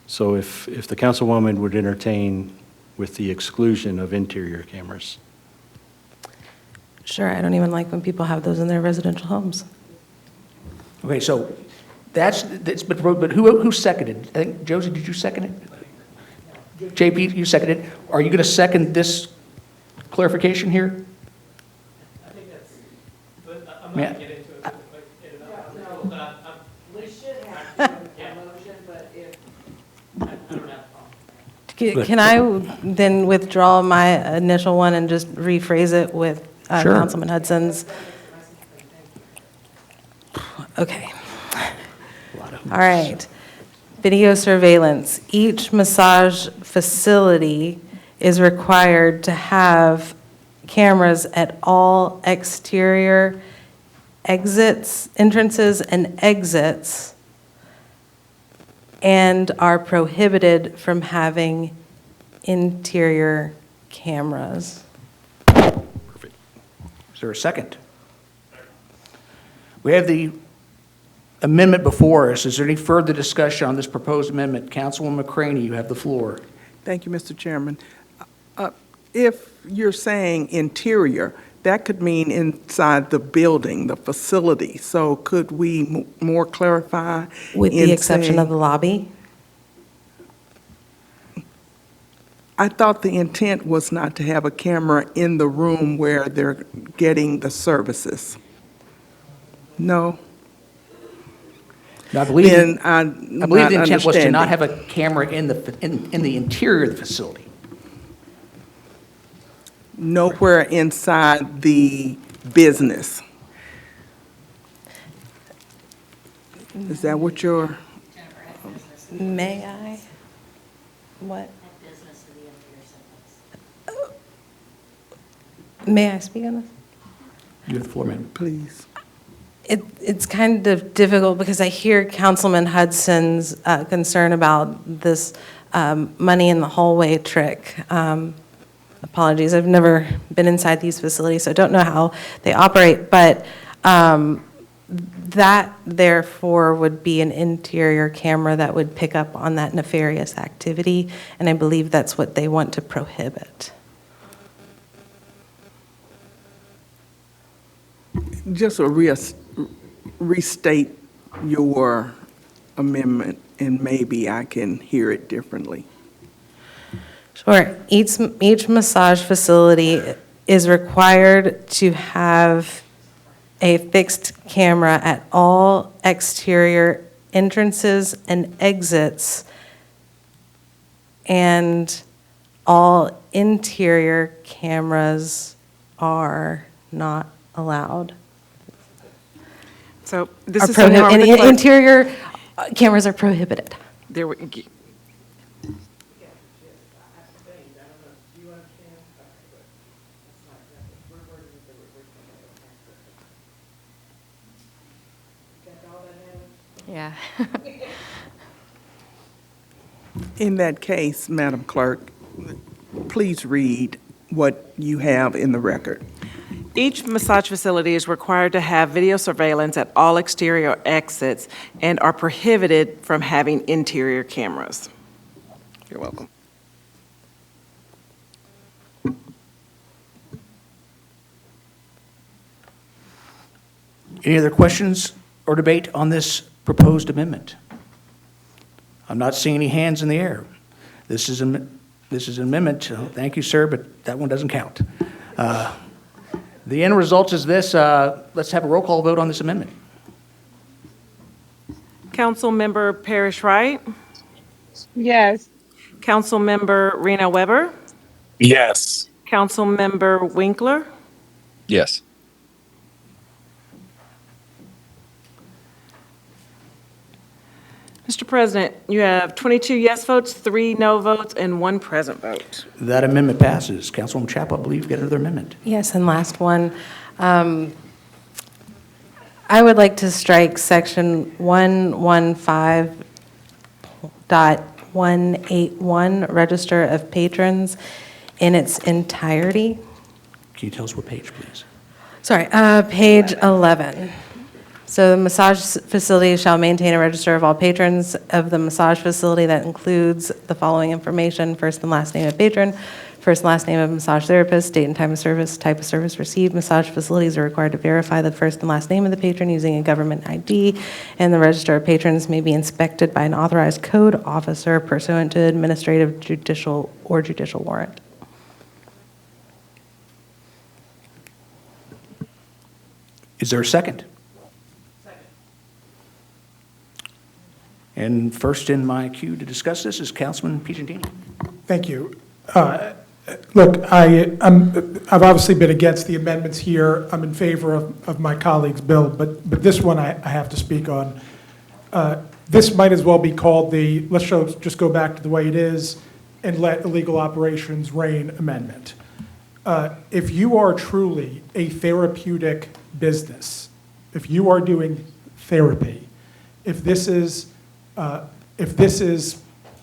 So if the councilwoman would entertain with the exclusion of interior cameras. Sure, I don't even like when people have those in their residential homes. Okay, so but who seconded? I think, Josie, did you second it? JP, you seconded it. Are you going to second this clarification here? I think that's, but I'm Yeah. not getting into it. We should have a motion, but if, I don't have. Can I then withdraw my initial one and just rephrase it with Sure. Councilman Hudson's? Okay. All right. Video surveillance. Each massage facility is required to have cameras at all exterior exits, entrances and exits, and are prohibited from having interior cameras. Is there a second? We have the amendment before us. Is there any further discussion on this proposed amendment? Councilwoman McCraney, you have the floor. Thank you, Mr. Chairman. If you're saying interior, that could mean inside the building, the facility. So could we more clarify? With the exception of the lobby? I thought the intent was not to have a camera in the room where they're getting the services. No? I believe Then the intent was to not have a camera in the interior of the facility. Nowhere inside the business. Is that what you're? May I? What? May I speak on this? You have the floor, ma'am. Please. It's kind of difficult because I hear Councilman Hudson's concern about this money in the hallway trick. Apologies, I've never been inside these facilities, so I don't know how they operate, but that therefore would be an interior camera that would pick up on that nefarious activity, and I believe that's what they want to prohibit. Just restate your amendment, and maybe I can hear it differently. Sure. Each massage facility is required to have a fixed camera at all exterior entrances and exits, and all interior cameras are not allowed. So this is in the And interior cameras are prohibited. There we, Yeah. In that case, Madam Clerk, please read what you have in the record. Each massage facility is required to have video surveillance at all exterior exits and are prohibited from having interior cameras. You're welcome. Any other questions or debate on this proposed amendment? I'm not seeing any hands in the air. This is an amendment. Thank you, sir, but that one doesn't count. The end result is this. Let's have a roll call vote on this amendment. Councilmember Parrish Wright? Yes. Councilmember Rena Weber? Yes. Councilmember Winkler? Yes. Mr. President, you have 22 yes votes, 3 no votes, and 1 present vote. That amendment passes. Councilwoman Chapel, I believe you got another amendment. Yes, and last one. I would like to strike section 115.181, Register of Patrons, in its entirety. Can you tell us what page, please? Sorry, page 11. So the massage facility shall maintain a register of all patrons of the massage facility that includes the following information: first and last name of patron, first and last name of massage therapist, date and time of service, type of service received. Massage facilities are required to verify the first and last name of the patron using a government ID, and the register of patrons may be inspected by an authorized code officer pursuant to administrative, judicial, or judicial warrant. Is there a second? And first in my queue to discuss this is Councilman Piagentini. Thank you. Look, I've obviously been against the amendments here. I'm in favor of my colleague's bill, but this one I have to speak on. This might as well be called the, let's just go back to the way it is and let illegal operations reign amendment. If you are truly a therapeutic business, if you are doing therapy, if this is,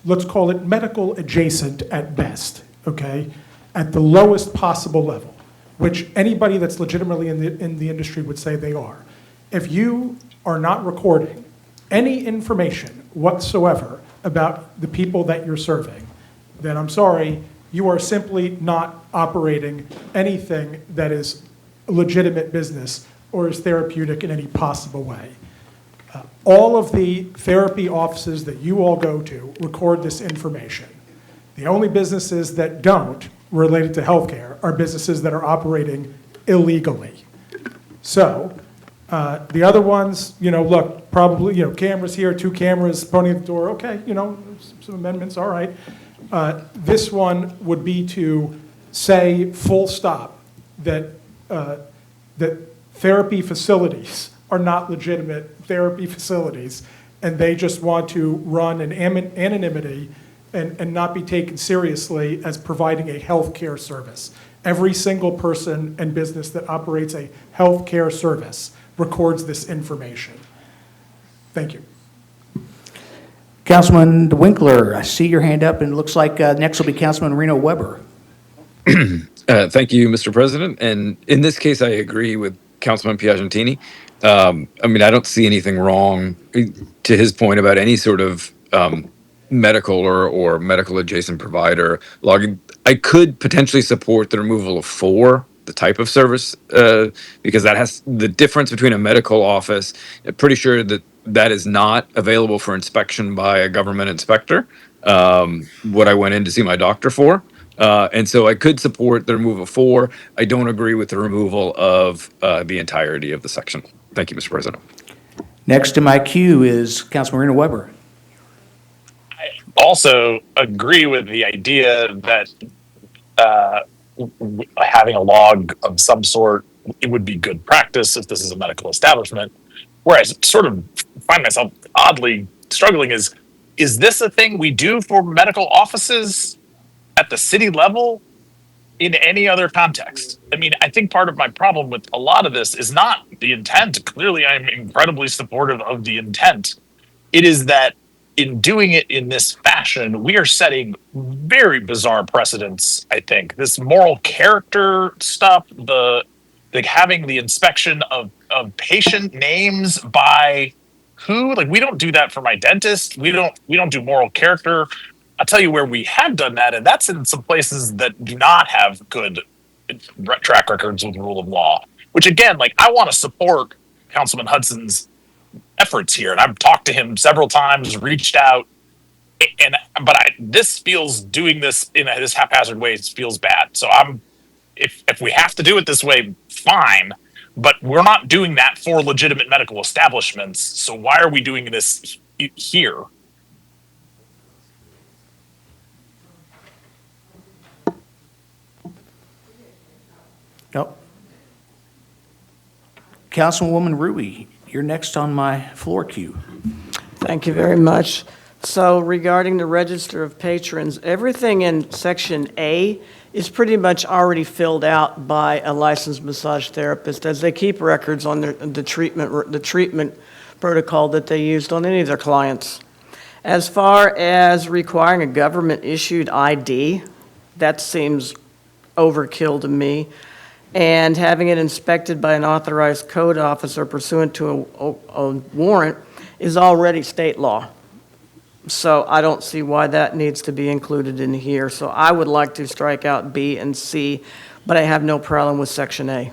let's call it medical adjacent at best, okay, at the lowest possible level, which anybody that's legitimately in the industry would say they are. If you are not recording any information whatsoever about the people that you're serving, then I'm sorry, you are simply not operating anything that is a legitimate business or is therapeutic in any possible way. All of the therapy offices that you all go to record this information. The only businesses that don't, related to healthcare, are businesses that are operating illegally. So, the other ones, look, probably, cameras here, 2 cameras pointing at the door, okay, some amendments, all right. This one would be to say full stop that therapy facilities are not legitimate therapy facilities, and they just want to run in anonymity and not be taken seriously as providing a healthcare service. Every single person and business that operates a healthcare service records this information. Thank you. Councilman DeWinkler, I see your hand up, and it looks like next will be Councilman Reno Weber. Thank you, Mr. President. And in this case, I agree with Councilman Piagentini. I don't see anything wrong, to his point, about any sort of medical or medical adjacent provider logging. I could potentially support the removal of 4, the type of service, because that has the difference between a medical office. I'm pretty sure that is not available for inspection by a government inspector, what I went in to see my doctor for. And so I could support the removal of 4. I don't agree with the removal of the entirety of the section. Thank you, Mr. President. Next in my queue is Councilman Reno Weber. Also agree with the idea that having a log of some sort, it would be good practice if this is a medical establishment. Where I sort of find myself oddly struggling is this a thing we do for medical offices at the city level in any other context? I think part of my problem with a lot of this is not the intent. Clearly, I'm incredibly supportive of the intent. It is that in doing it in this fashion, we are setting very bizarre precedents, I think. This moral character stuff, having the inspection of patient names by who? We don't do that for my dentist. We don't do moral character. I'll tell you where we have done that, and that's in some places that do not have good track records with rule of law, which again, I want to support Councilman Hudson's efforts here, and I've talked to him several times, reached out, but this feels, doing this in this haphazard way feels bad. So if we have to do it this way, fine, but we're not doing that for legitimate medical establishments, so why are we doing this here? Nope. Councilwoman Ruby, you're next on my floor queue. Thank you very much. So regarding the register of patrons, everything in section A is pretty much already filled out by a licensed massage therapist, as they keep records on the treatment protocol that they used on any of their clients. As far as requiring a government-issued ID, that seems overkill to me. and having it inspected by an authorized code officer pursuant to a warrant is already state law. So I don't see why that needs to be included in here. So I would like to strike out B and C, but I have no problem with Section A.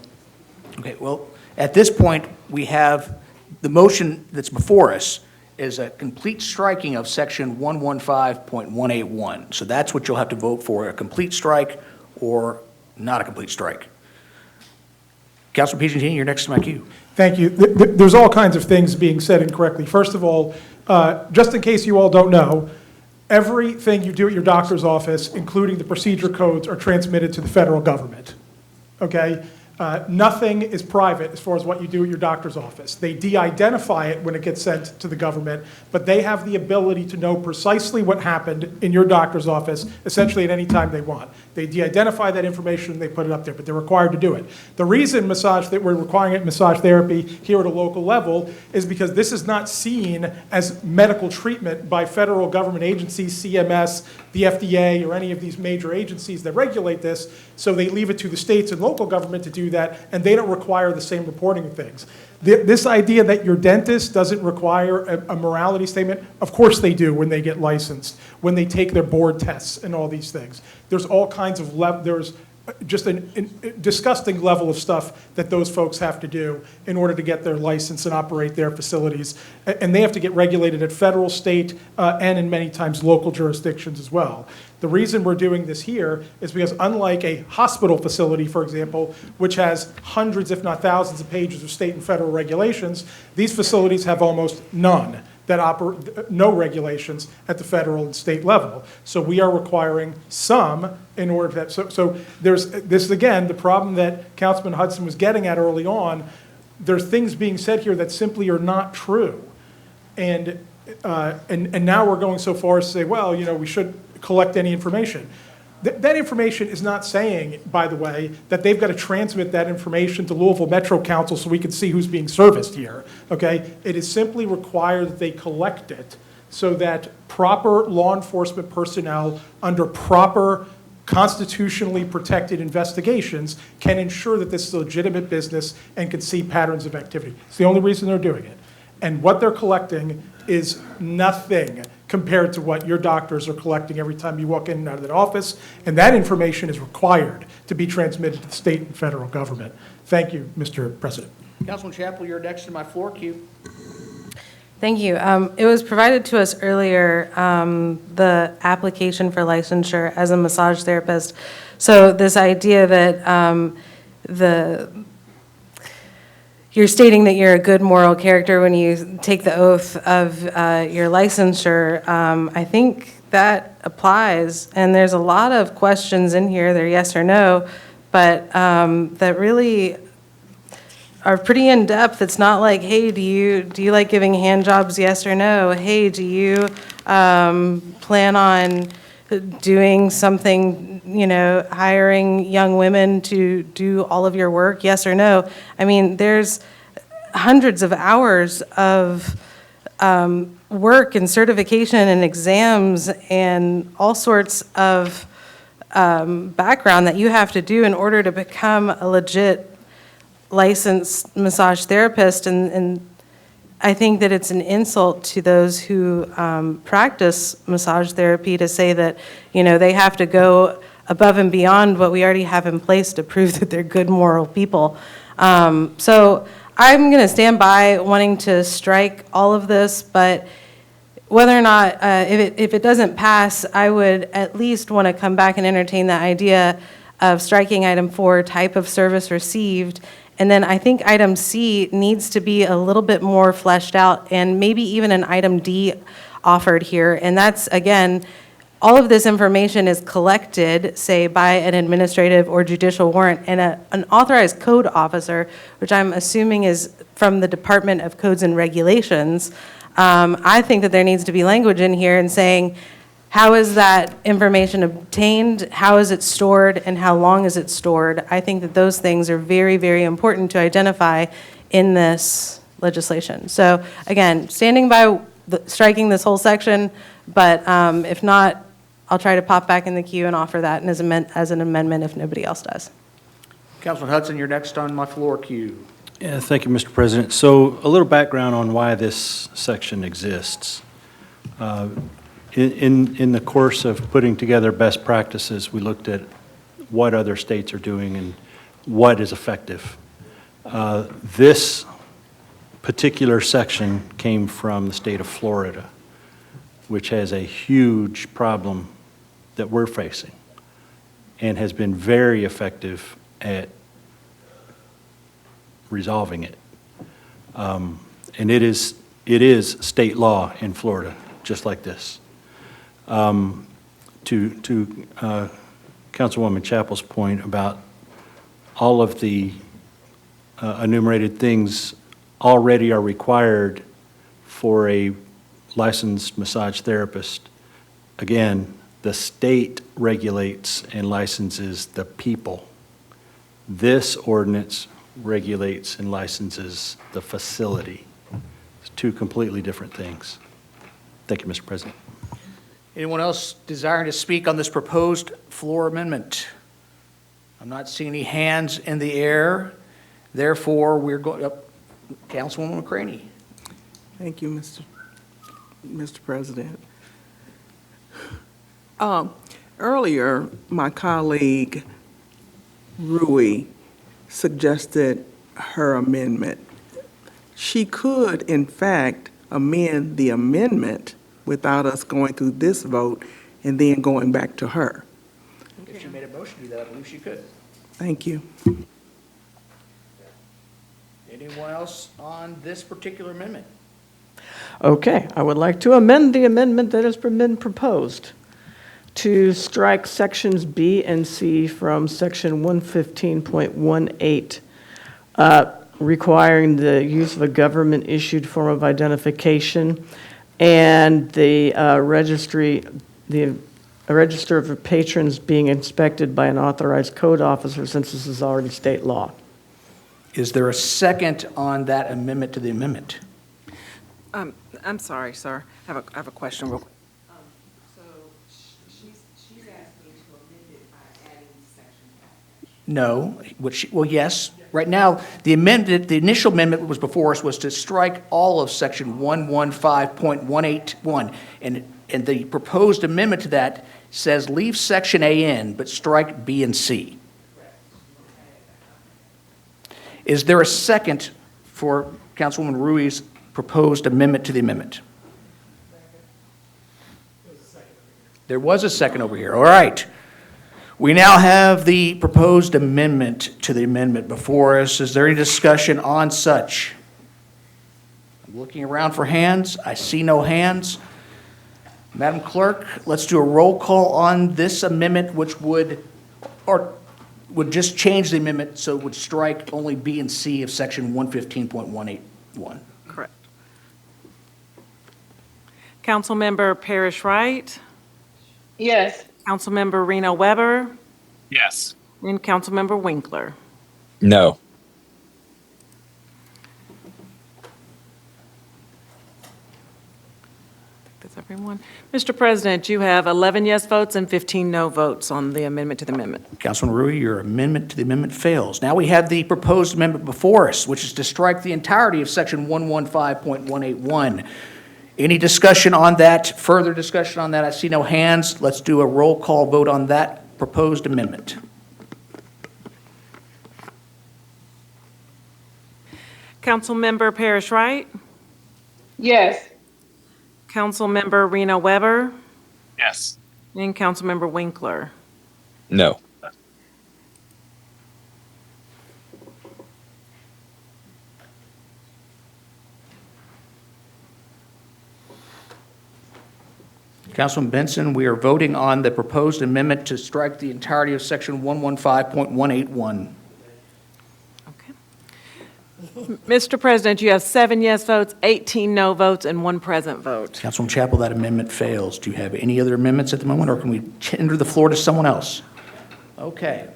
Okay, well, at this point, we have, the motion that's before us is a complete striking of section 115.181. So that's what you'll have to vote for, a complete strike or not a complete strike. Councilor Piagentini, you're next to my queue. Thank you. There's all kinds of things being said incorrectly. First of all, just in case you all don't know, everything you do at your doctor's office, including the procedure codes, are transmitted to the federal government, okay? Nothing is private as far as what you do at your doctor's office. They de-identify it when it gets sent to the government, but they have the ability to know precisely what happened in your doctor's office, essentially at any time they want. They de-identify that information and they put it up there, but they're required to do it. The reason that we're requiring it in massage therapy here at a local level is because this is not seen as medical treatment by federal government agencies, CMS, the FDA, or any of these major agencies that regulate this, so they leave it to the states and local government to do that, and they don't require the same reporting of things. This idea that your dentist doesn't require a morality statement, of course they do when they get licensed, when they take their board tests and all these things. There's all kinds of, there's just a disgusting level of stuff that those folks have to do in order to get their license and operate their facilities. And they have to get regulated at federal, state, and in many times local jurisdictions as well. The reason we're doing this here is because unlike a hospital facility, for example, which has hundreds, if not thousands of pages of state and federal regulations, these facilities have almost none. No regulations at the federal and state level. So we are requiring some in order to that. So there's this, again, the problem that Councilman Hudson was getting at early on. There's things being said here that simply are not true. And now we're going so far as to say, well, you know, we should collect any information. That information is not saying, by the way, that they've got to transmit that information to Louisville Metro Council so we can see who's being serviced here, okay? It is simply required that they collect it so that proper law enforcement personnel under proper constitutionally protected investigations can ensure that this is a legitimate business and can see patterns of activity. It's the only reason they're doing it. And what they're collecting is nothing compared to what your doctors are collecting every time you walk in and out of that office. And that information is required to be transmitted to the state and federal government. Thank you, Mr. President. Councilman Chapel, you're next in my floor queue. Thank you. It was provided to us earlier, the application for licensure as a massage therapist. So this idea that you're stating that you're a good moral character when you take the oath of your licensure, I think that applies. And there's a lot of questions in here, they're yes or no, but that really are pretty in-depth. It's not like, hey, do you like giving hand jobs, yes or no? Hey, do you plan on doing something, you know, hiring young women to do all of your work, yes or no? I mean, there's hundreds of hours of work and certification and exams and all sorts of background that you have to do in order to become a legit licensed massage therapist, and I think that it's an insult to those who practice massage therapy to say that, you know, they have to go above and beyond what we already have in place to prove that they're good moral people. So I'm going to stand by wanting to strike all of this, but whether or not, if it doesn't pass, I would at least want to come back and entertain the idea of striking item 4, type of service received. And then I think item C needs to be a little bit more fleshed out, and maybe even an item D offered here. And that's, again, all of this information is collected, say, by an administrative or judicial warrant, and an authorized code officer, which I'm assuming is from the Department of Codes and Regulations. I think that there needs to be language in here and saying, how is that information obtained, how is it stored, and how long is it stored? I think that those things are very, very important to identify in this legislation. So again, standing by striking this whole section, but if not, I'll try to pop back in the queue and offer that as an amendment if nobody else does. Councilman Hudson, you're next on my floor queue. Yeah, thank you, Mr. President. So a little background on why this section exists. In the course of putting together best practices, we looked at what other states are doing and what is effective. This particular section came from the state of Florida, which has a huge problem that we're facing and has been very effective at resolving it. And it is state law in Florida, just like this. To Councilwoman Chappell's point about all of the enumerated things already are required for a licensed massage therapist. Again, the state regulates and licenses the people. This ordinance regulates and licenses the facility. It's two completely different things. Thank you, Mr. President. Anyone else desiring to speak on this proposed floor amendment? I'm not seeing any hands in the air. Therefore, we're going up. Councilwoman McCraney. Thank you, Mr. President. Earlier, my colleague Rui suggested her amendment. She could, in fact, amend the amendment without us going through this vote and then going back to her. If she made a motion to do that, I believe she could. Thank you. Anyone else on this particular amendment? Okay, I would like to amend the amendment that has been proposed to strike sections B and C from section 115.18, requiring the use of a government-issued form of identification and the register of patrons being inspected by an authorized code officer, since this is already state law. Is there a second on that amendment to the amendment? I'm sorry, sir. I have a question real quick. So she's asking to amend it by adding section. No. Well, yes. Right now, the initial amendment that was before us was to strike all of section 115.181. And the proposed amendment to that says leave section A in, but strike B and C. Is there a second for Councilwoman Rui's proposed amendment to the amendment? There was a second over here. All right. We now have the proposed amendment to the amendment before us. Is there any discussion on such? I'm looking around for hands. I see no hands. Madam Clerk, let's do a roll call on this amendment, which would just change the amendment so it would strike only B and C of section 115.181. Correct. Councilmember Parrish Wright, Yes. Councilmember Reno Weber, Yes. and Councilmember Winkler. No. That's everyone. Mr. President, you have 11 yes votes and 15 no votes on the amendment to the amendment. Councilman Rui, your amendment to the amendment fails. Now we have the proposed amendment before us, which is to strike the entirety of section 115.181. Any discussion on that, further discussion on that? I see no hands. Let's do a roll call vote on that proposed amendment. Councilmember Parrish Wright, Yes. Councilmember Reno Weber, Yes. and Councilmember Winkler. No. Councilman Benson, we are voting on the proposed amendment to strike the entirety of section 115.181. Mr. President, you have 7 yes votes, 18 no votes, and 1 present vote. Councilman Chappell, that amendment fails. Do you have any other amendments at the moment, or can we tender the floor to someone else? Okay.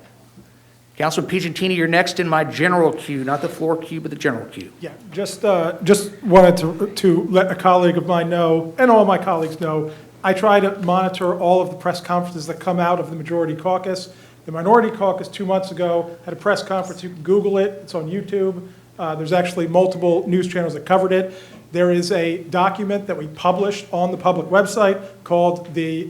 Councilman Piagentini, you're next in my general queue, not the floor queue, but the general queue. Yeah, just wanted to let a colleague of mine know, and all my colleagues know, I try to monitor all of the press conferences that come out of the Majority Caucus. The Minority Caucus 2 months ago had a press conference. You can Google it. It's on YouTube. There's actually multiple news channels that covered it. There is a document that we published on the public website called the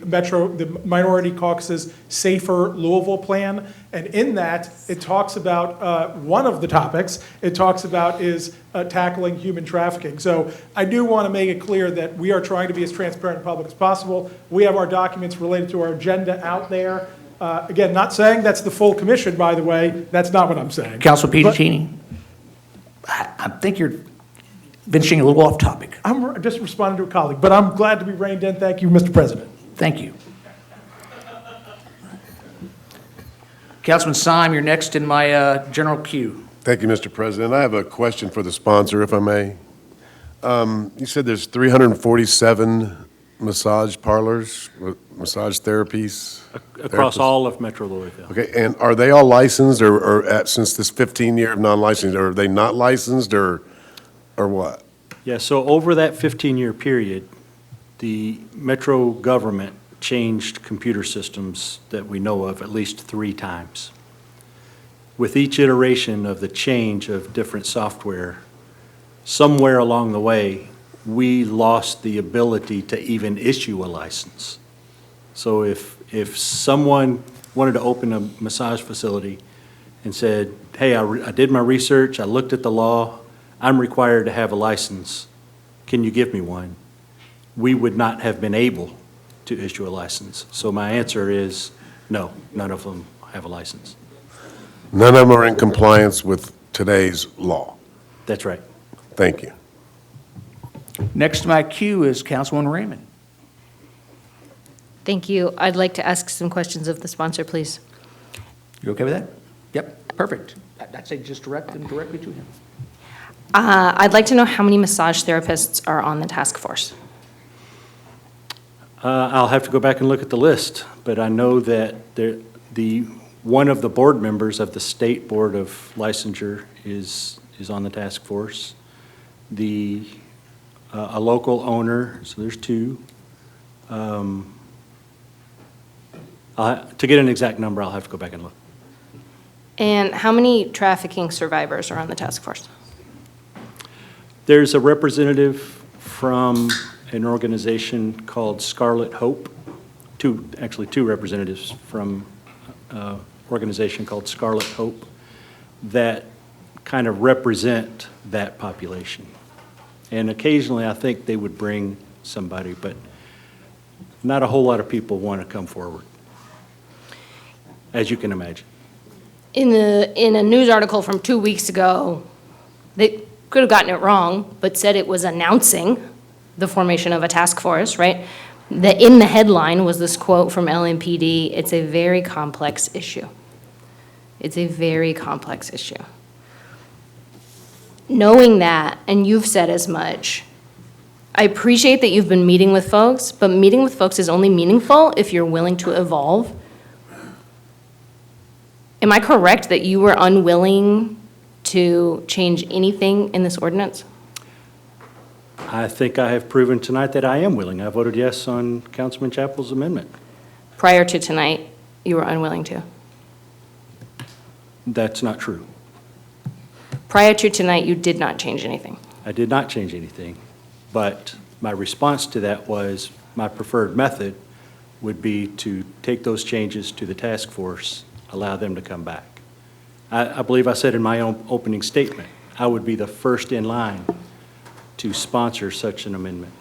Minority Caucus's Safer Louisville Plan. And in that, it talks about one of the topics it talks about is tackling human trafficking. So I do want to make it clear that we are trying to be as transparent and public as possible. We have our documents related to our agenda out there. Again, not saying that's the full commission, by the way. That's not what I'm saying. Councilman Piagentini, I think you're venturing a little off topic. I'm just responding to a colleague, but I'm glad to be reined in. Thank you, Mr. President. Thank you. Councilman Syme, you're next in my general queue. Thank you, Mr. President. I have a question for the sponsor, if I may. You said there's 347 massage parlors, massage therapies? Across therapists? all of Metro Louisville. Okay, and are they all licensed, or since this 15-year of non-licensed, are they not licensed, or what? Yeah, so over that 15-year period, the Metro government changed computer systems that we know of at least 3 times. With each iteration of the change of different software, somewhere along the way, we lost the ability to even issue a license. So if someone wanted to open a massage facility and said, hey, I did my research, I looked at the law, I'm required to have a license, can you give me one? We would not have been able to issue a license. So my answer is no, none of them have a license. None of them are in compliance with today's law. That's right. Thank you. Next to my queue is Councilwoman Raymond. Thank you. I'd like to ask some questions of the sponsor, please. You okay with that? Yep, perfect. I'd say just direct them directly to him. I'd like to know how many massage therapists are on the task force. I'll have to go back and look at the list, but I know that one of the board members of the State Board of Licensure is on the task force. A local owner, so there's 2. To get an exact number, I'll have to go back and look. And how many trafficking survivors are on the task force? There's a representative from an organization called Scarlet Hope, two representatives from an organization called Scarlet Hope that kind of represent that population. And occasionally, I think they would bring somebody, but not a whole lot of people want to come forward, as you can imagine. In a news article from 2 weeks ago, they could have gotten it wrong, but said it was announcing the formation of a task force, right? In the headline was this quote from LMPD, it's a very complex issue. It's a very complex issue. Knowing that, and you've said as much, I appreciate that you've been meeting with folks, but meeting with folks is only meaningful if you're willing to evolve. Am I correct that you were unwilling to change anything in this ordinance? I think I have proven tonight that I am willing. I voted yes on Councilman Chappell's amendment. Prior to tonight, you were unwilling to? That's not true. Prior to tonight, you did not change anything? I did not change anything, but my response to that was my preferred method would be to take those changes to the task force, allow them to come back. I believe I said in my own opening statement, I would be the first in line to sponsor such an amendment.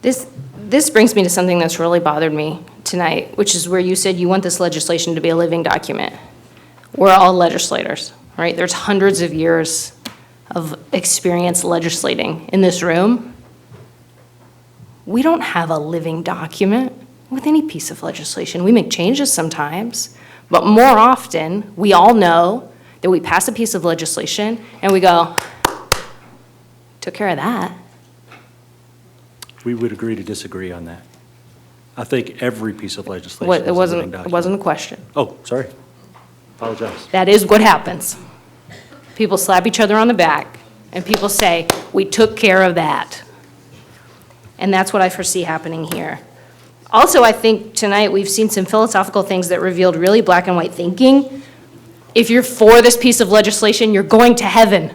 This brings me to something that's really bothered me tonight, which is where you said you want this legislation to be a living document. We're all legislators, right? There's hundreds of years of experience legislating in this room. We don't have a living document with any piece of legislation. We make changes sometimes, but more often, we all know that we pass a piece of legislation and we go, took care of that. We would agree to disagree on that. I think every piece of legislation is a living document. It wasn't a question. Oh, sorry. Apologize. That is what happens. People slap each other on the back, and people say, we took care of that. And that's what I foresee happening here. Also, I think tonight we've seen some philosophical things that revealed really black and white thinking. If you're for this piece of legislation, you're going to heaven.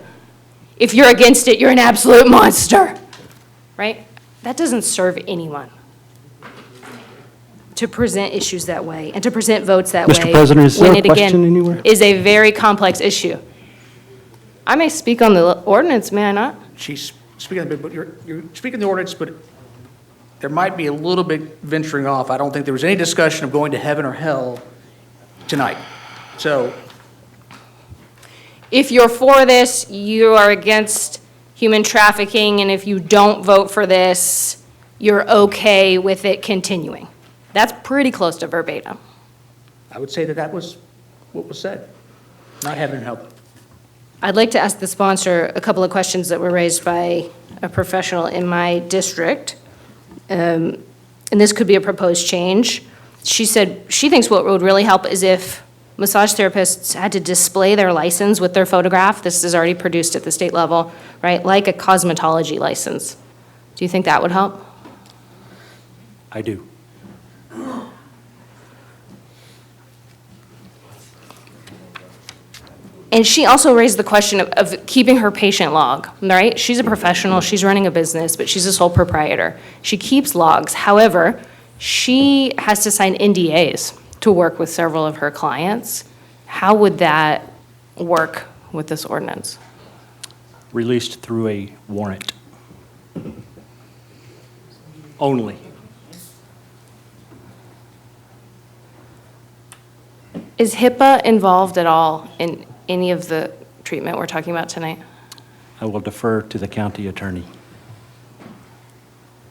If you're against it, you're an absolute monster, right? That doesn't serve anyone. To present issues that way and to present votes that way. Mr. President, is there when a it, again, question anywhere? is a very complex issue. I may speak on the ordinance, may I not? She's speaking of it, but you're speaking the ordinance, but there might be a little bit venturing off. I don't think there was any discussion of going to heaven or hell tonight. So, If you're for this, you are against human trafficking, and if you don't vote for this, you're okay with it continuing. That's pretty close to verbatim. I would say that that was what was said, not heaven and hell. I'd like to ask the sponsor a couple of questions that were raised by a professional in my district. And this could be a proposed change. She said she thinks what would really help is if massage therapists had to display their license with their photograph. This is already produced at the state level, right? Like a cosmetology license. Do you think that would help? I do. And she also raised the question of keeping her patient log, right? She's a professional, she's running a business, but she's a sole proprietor. She keeps logs. However, she has to sign NDAs to work with several of her clients. How would that work with this ordinance? Released through a warrant. Only. Is HIPAA involved at all in any of the treatment we're talking about tonight? I will defer to the county attorney.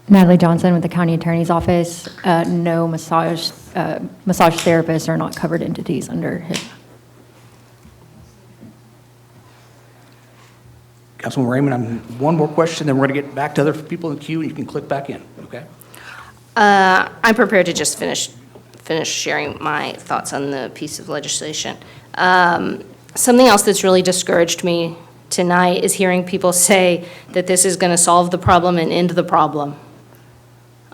Natalie Johnson with the County Attorney's Office. No massage therapists are not covered entities under HIPAA. Councilman Raymond, one more question, then we're going to get back to other people in the queue, and you can click back in, okay? I'm prepared to just finish sharing my thoughts on the piece of legislation. Something else that's really discouraged me tonight is hearing people say that this is going to solve the problem and end the problem.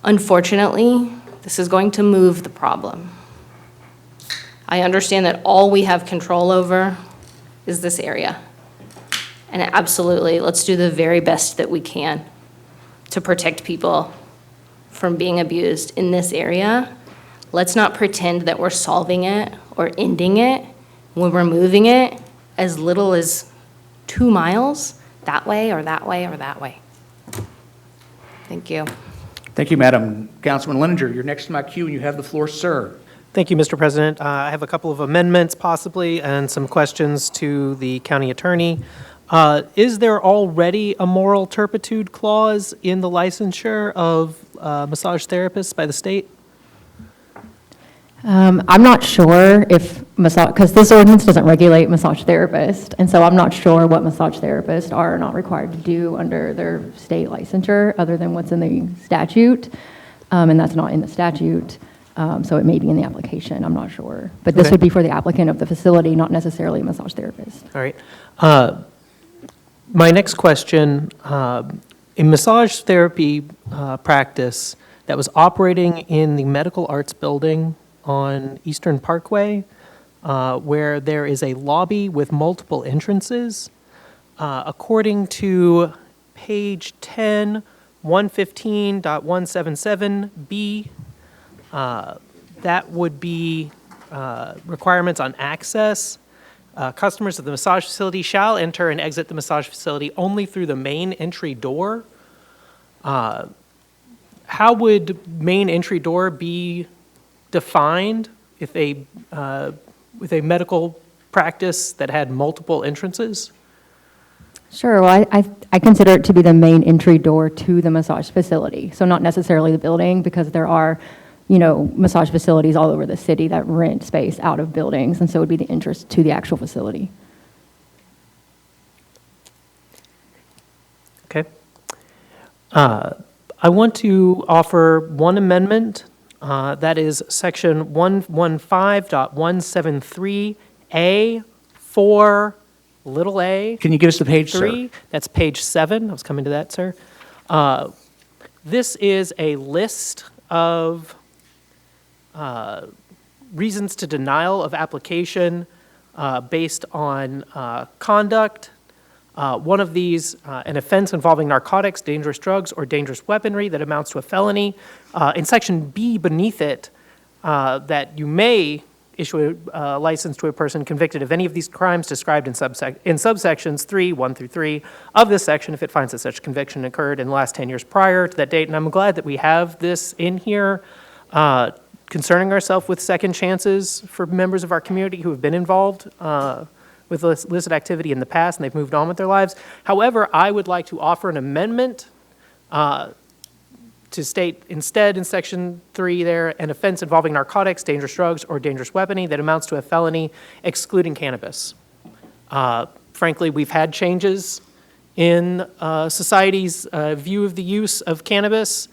Unfortunately, this is going to move the problem. I understand that all we have control over is this area. And absolutely, let's do the very best that we can to protect people from being abused in this area. Let's not pretend that we're solving it or ending it when we're moving it as little as 2 miles that way or that way or that way. Thank you. Thank you, Madam. Councilman Leninger, you're next to my queue, and you have the floor, sir. Thank you, Mr. President. I have a couple of amendments possibly and some questions to the county attorney. Is there already a moral turpitude clause in the licensure of massage therapists by the state? I'm not sure if because this ordinance doesn't regulate massage therapists, and so I'm not sure what massage therapists are not required to do under their state licensure, other than what's in the statute, and that's not in the statute, so it may be in the application, I'm not sure. But this Okay. would be for the applicant of the facility, not necessarily a massage therapist. All right. My next question, a massage therapy practice that was operating in the Medical Arts Building on Eastern Parkway, where there is a lobby with multiple entrances. According to page 10, 115.177B, that would be requirements on access. Customers of the massage facility shall enter and exit the massage facility only through the main entry door. How would main entry door be defined if with a medical practice that had multiple entrances? Sure, well, I consider it to be the main entry door to the massage facility, so not necessarily the building, because there are, massage facilities all over the city that rent space out of buildings, and so it would be the entrance to the actual facility. Okay. I want to offer one amendment. That is section 115.173A 4 little a. Can you give us the page, sir? 3. That's page 7. I was coming to that, sir. This is a list of reasons to denial of application based on conduct. One of these, an offense involving narcotics, dangerous drugs, or dangerous weaponry that amounts to a felony. In Section B beneath it, that you may issue a license to a person convicted of any of these crimes described in subsections 1 through 3 of this section if it finds that such conviction occurred in the last 10 years prior to that date. And I'm glad that we have this in here, concerning ourselves with second chances for members of our community who have been involved with illicit activity in the past and they've moved on with their lives. However, I would like to offer an amendment to state instead in Section 3 there, an offense involving narcotics, dangerous drugs, or dangerous weaponry that amounts to a felony, excluding cannabis. Frankly, we've had changes in society's view of the use of cannabis.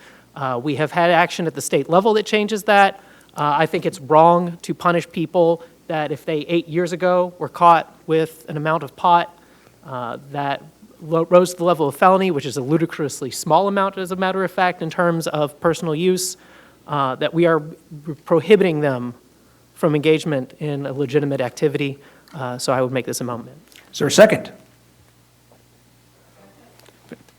We have had action at the state level that changes that. I think it's wrong to punish people that if they 8 years ago were caught with an amount of pot that rose to the level of felony, which is a ludicrously small amount, as a matter of fact, in terms of personal use, that we are prohibiting them from engagement in a legitimate activity. So I would make this amendment. Is there a second?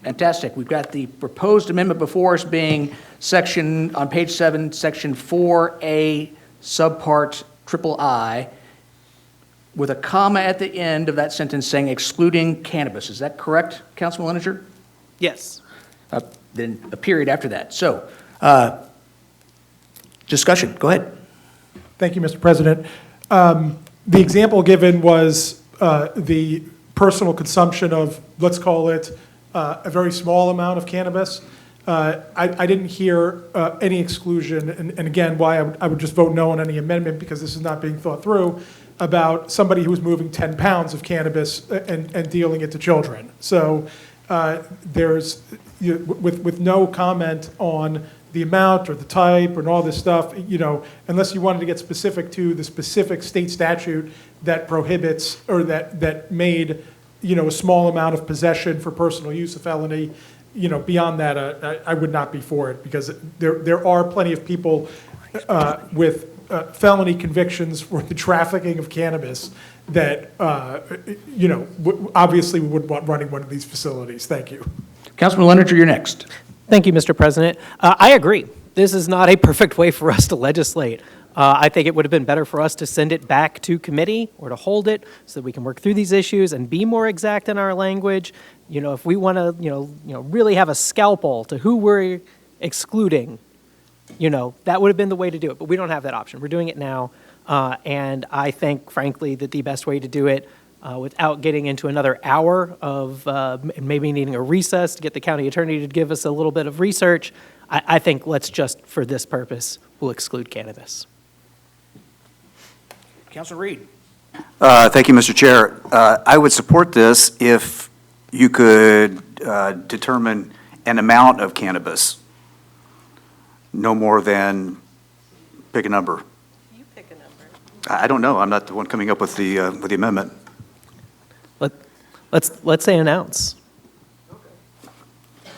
Fantastic. We've got the proposed amendment before us being section, on page 7, section 4A, subpart I, with a comma at the end of that sentence saying excluding cannabis. Is that correct, Councilman Leninger? Yes. Then a period after that. So, discussion, go ahead. Thank you, Mr. President. The example given was the personal consumption of, let's call it, a very small amount of cannabis. I didn't hear any exclusion, and again, why I would just vote no on any amendment, because this is not being thought through, about somebody who's moving 10 pounds of cannabis and dealing it to children. So there's, with no comment on the amount or the type and all this stuff, unless you wanted to get specific to the specific state statute that prohibits, or that made, a small amount of possession for personal use a felony, beyond that, I would not be for it, because there are plenty of people with felony convictions for the trafficking of cannabis that, obviously we wouldn't want running one of these facilities. Thank you. Councilman Leninger, you're next. Thank you, Mr. President. I agree. This is not a perfect way for us to legislate. I think it would have been better for us to send it back to committee or to hold it so that we can work through these issues and be more exact in our language. If we want to, really have a scalpel to who we're excluding, that would have been the way to do it. But we don't have that option. We're doing it now. And I think, frankly, that the best way to do it without getting into another hour of maybe needing a recess to get the county attorney to give us a little bit of research, I think let's just, for this purpose, we'll exclude cannabis. Councilor Reed. Thank you, Mr. Chair. I would support this if you could determine an amount of cannabis, no more than, pick a number. You pick a number. I don't know. I'm not the one coming up with the amendment. Let's say an ounce.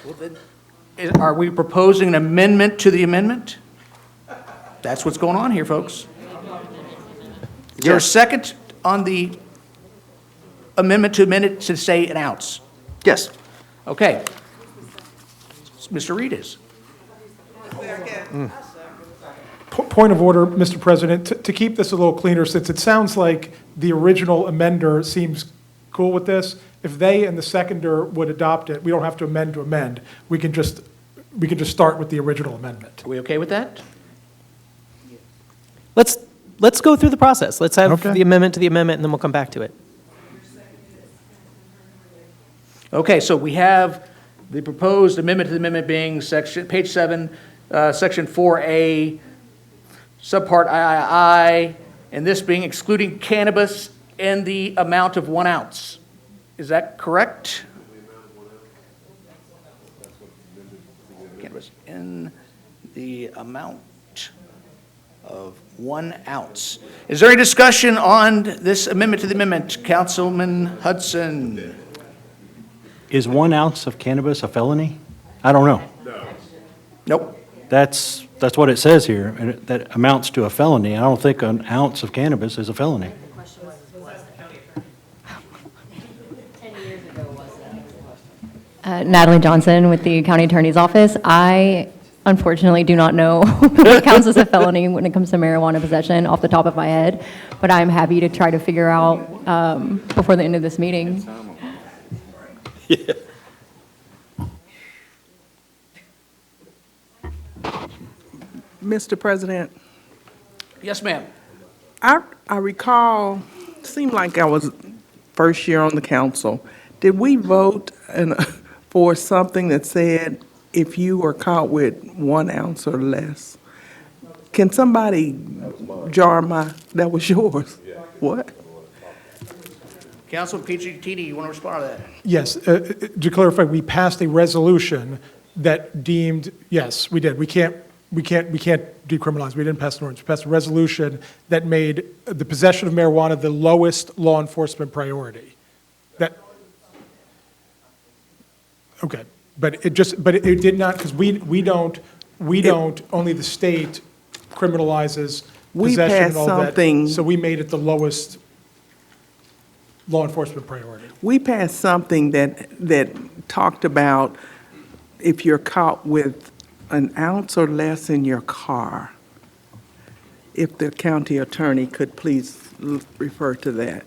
Well, then, are we proposing an amendment to the amendment? That's what's going on here, folks. Is there a second on the amendment to amend it to say an ounce? Yes. Okay. Mr. Reed is. Point of order, Mr. President, to keep this a little cleaner, since it sounds like the original amender seems cool with this, if they and the seconder would adopt it, we don't have to amend to amend. We can just start with the original amendment. Are we okay with that? Let's go through the process. Let's have Okay. the amendment to the amendment, and then we'll come back to it. Okay, so we have the proposed amendment to the amendment being page 7, section 4A, subpart III, and this being excluding cannabis in the amount of 1 ounce. Is that correct? Cannabis in the amount of 1 ounce. Is there any discussion on this amendment to the amendment? Councilman Hudson. Is 1 ounce of cannabis a felony? I don't know. Nope. That's That's what it says here, and that amounts to a felony. I don't think an ounce of cannabis is a felony. Natalie Johnson with the County Attorney's Office. I unfortunately do not know what counts as a felony when it comes to marijuana possession off the top of my head, but I'm happy to try to figure out before the end of this meeting. Mr. President, Yes, ma'am. I recall, seemed like I was first year on the council. Did we vote for something that said if you were caught with 1 ounce or less? Can somebody that was yours? What? Councilman Piccintini, you want to respond to that? Yes, to clarify, we passed a resolution that deemed, yes, we did. We can't decriminalize. We didn't pass an ordinance. We passed a resolution that made the possession of marijuana the lowest law enforcement priority. Okay, but it did not, because we don't, only the state criminalizes We possession and passed all that. something- So we made it the lowest law enforcement priority. We passed something that talked about if you're caught with 1 ounce or less in your car, if the county attorney could please refer to that.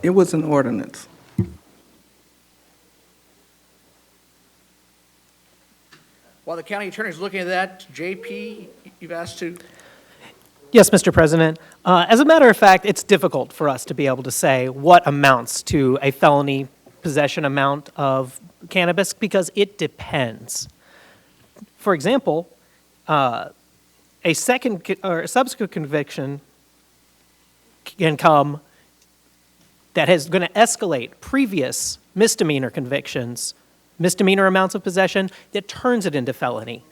It was an ordinance. While the county attorney is looking at that, JP, you've asked to. Yes, Mr. President. As a matter of fact, it's difficult for us to be able to say what amounts to a felony possession amount of cannabis because it depends. For example, a second or subsequent conviction can come that is going to escalate previous misdemeanor convictions, misdemeanor amounts of possession, that turns it into felony.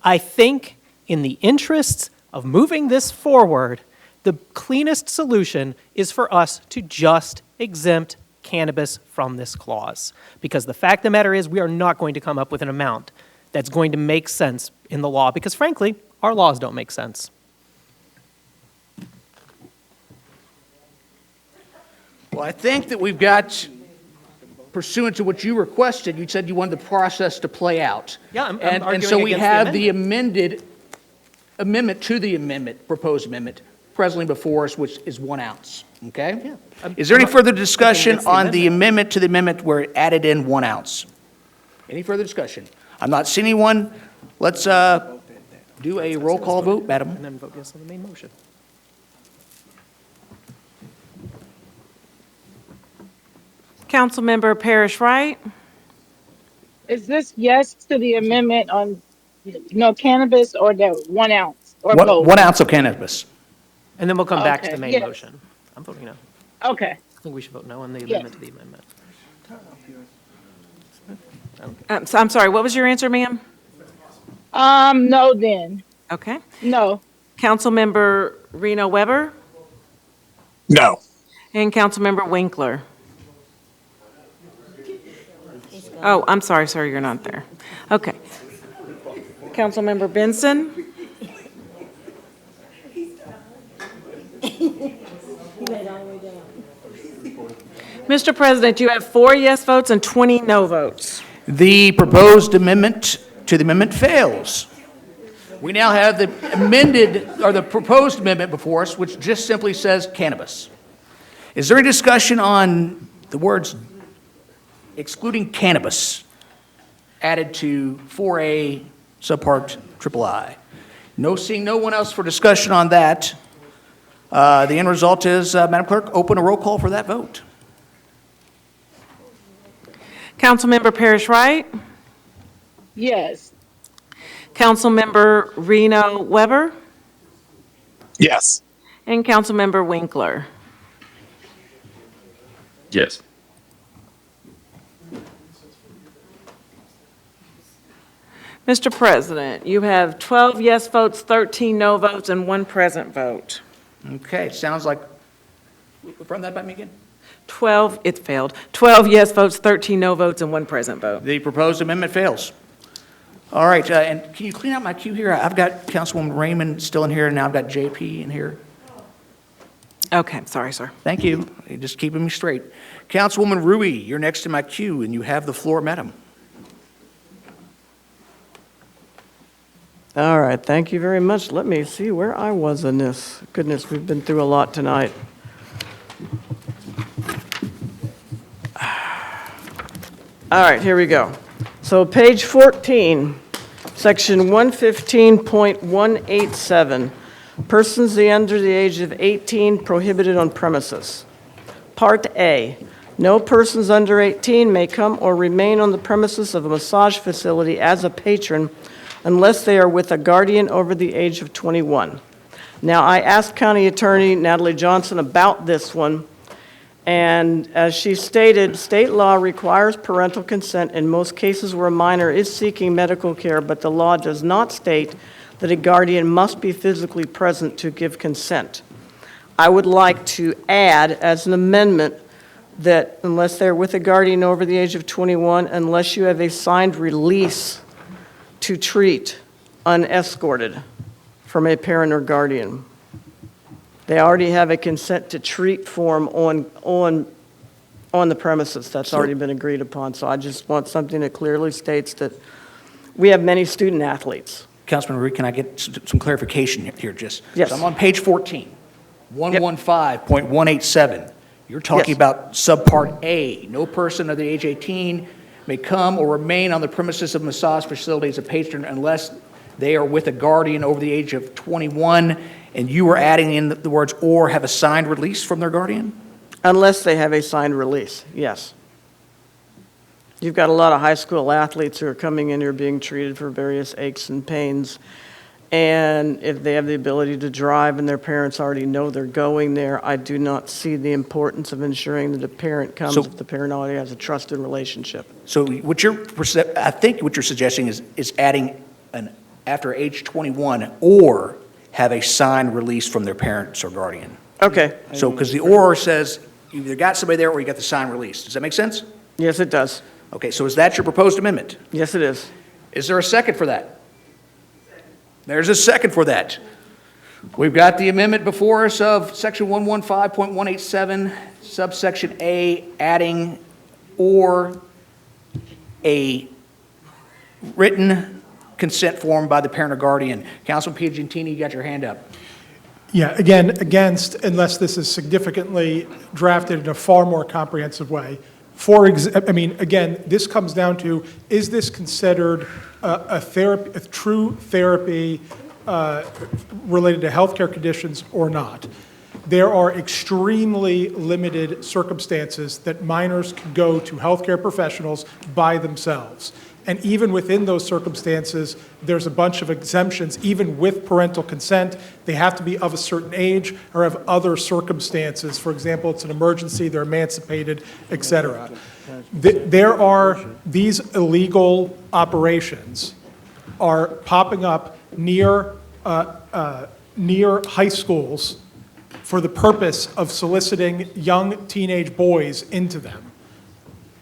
I think in the interests of moving this forward, the cleanest solution is for us to just exempt cannabis from this clause. Because the fact of the matter is we are not going to come up with an amount that's going to make sense in the law because frankly, our laws don't make sense. Well, I think that we've got, pursuant to what you requested, you said you wanted the process to play out. Yeah, I'm And arguing so we against the have the amendment to the amendment, proposed amendment, presently before us, which is 1 ounce, okay? Yeah. Is there any further discussion against the on the amendment to the amendment where it added in 1 ounce? Any further discussion? I'm not seeing anyone. Let's do a roll call vote, madam. And then vote yes on the main motion. Councilmember Parrish Wright? Is this yes to the amendment on no cannabis or the 1 ounce or One- both? 1 ounce of cannabis. And then we'll come back to Okay, the main yes. motion. I'm voting no. Okay. I think we should vote no on the Yes. amendment to the amendment. So I'm sorry, what was your answer, ma'am? No then. Okay. No. Councilmember Reno Weber No. and Councilmember Winkler. Oh, I'm sorry, sir, you're not there. Okay. Councilmember Benson? Mr. President, you have 4 yes votes and 20 no votes. The proposed amendment to the amendment fails. We now have the amended, or the proposed amendment before us, which just simply says cannabis. Is there any discussion on the words excluding cannabis added to 4A subpart III? No, seeing no one else for discussion on that, the end result is, Madam Clerk, open a roll call for that vote. Councilmember Parrish Wright? Yes. Councilmember Reno Weber? Yes. And Councilmember Winkler? Yes. Mr. President, you have 12 yes votes, 13 no votes, and 1 present vote. Okay, it sounds like, run that by me again. 12, it failed. 12 yes votes, 13 no votes, and 1 present vote. The proposed amendment fails. All right, and can you clean out my queue here? I've got Councilwoman Raymond still in here, and now I've got JP in here. Okay, sorry, sir. Thank you. You're just keeping me straight. Councilwoman Rui, you're next in my queue, and you have the floor, madam. All right, thank you very much. Let me see where I was in this. Goodness, we've been through a lot tonight. All right, here we go. So page 14, section 115.187, persons under the age of 18 prohibited on premises. Part A, no persons under 18 may come or remain on the premises of a massage facility as a patron unless they are with a guardian over the age of 21. Now, I asked County Attorney Natalie Johnson about this one, and as she stated, state law requires parental consent in most cases where a minor is seeking medical care, but the law does not state that a guardian must be physically present to give consent. I would like to add as an amendment that unless they're with a guardian over the age of 21, unless you have a signed release to treat unescorted from a parent or guardian. They already have a consent to treat form on the premises. That's already been agreed upon. So I just want something that clearly states that we have many student athletes. Councilman Rui, can I get some clarification here just? Yes. So I'm on page 14, 115.187. You're talking about subpart A, no person under the age 18 may come or remain on the premises of massage facilities as a patron unless they are with a guardian over the age of 21, and you are adding in the words, or have a signed release from their guardian? Unless they have a signed release, yes. You've got a lot of high school athletes who are coming in here being treated for various aches and pains. And if they have the ability to drive and their parents already know they're going there, I do not see the importance of ensuring that the parent comes if the parent already has a trusted relationship. So I think what you're suggesting is adding an after age 21 or have a signed release from their parents or guardian. Okay. So, because the or says you either got somebody there or you got the signed release. Does that make sense? Yes, it does. Okay, so is that your proposed amendment? Yes, it is. Is there a second for that? There's a second for that. We've got the amendment before us of section 115.187, subsection A, adding or a written consent form by the parent or guardian. Councilman Piagentini, you got your hand up. Yeah, again, against, unless this is significantly drafted in a far more comprehensive way. Again, this comes down to, is this considered a true therapy related to healthcare conditions or not? There are extremely limited circumstances that minors can go to healthcare professionals by themselves. And even within those circumstances, there's a bunch of exemptions. Even with parental consent, they have to be of a certain age or have other circumstances. For example, it's an emergency, they're emancipated, et cetera. There are these illegal operations are popping up near high schools for the purpose of soliciting young teenage boys into them.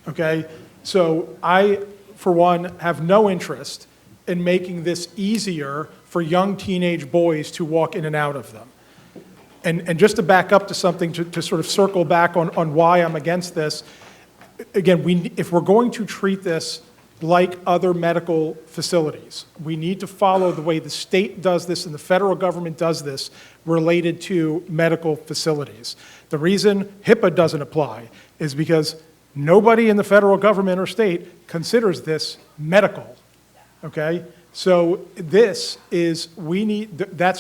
Okay? So I, for one, have no interest in making this easier for young teenage boys to walk in and out of them. And just to back up to something, to sort of circle back on why I'm against this, again, if we're going to treat this like other medical facilities, we need to follow the way the state does this and the federal government does this related to medical facilities. The reason HIPAA doesn't apply is because nobody in the federal government or state considers this medical, okay? So that's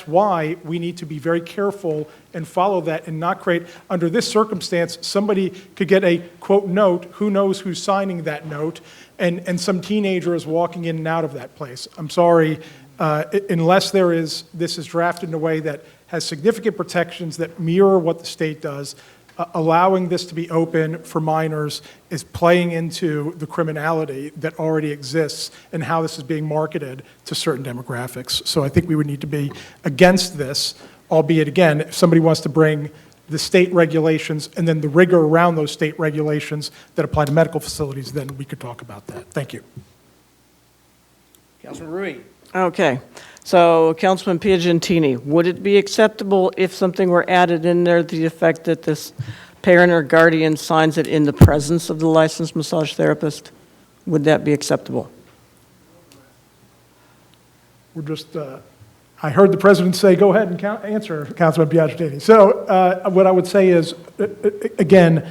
why we need to be very careful and follow that and not create, under this circumstance, somebody could get a quote note, who knows who's signing that note, and some teenager is walking in and out of that place. I'm sorry, unless this is drafted in a way that has significant protections that mirror what the state does, allowing this to be open for minors is playing into the criminality that already exists and how this is being marketed to certain demographics. So I think we would need to be against this, albeit, again, if somebody wants to bring the state regulations and then the rigor around those state regulations that apply to medical facilities, then we could talk about that. Thank you. Councilman Rui. Okay, so Councilman Piagentini, would it be acceptable if something were added in there to the effect that this parent or guardian signs it in the presence of the licensed massage therapist? Would that be acceptable? We're just, I heard the president say, go ahead and answer, Councilman Piagentini. So what I would say is, again,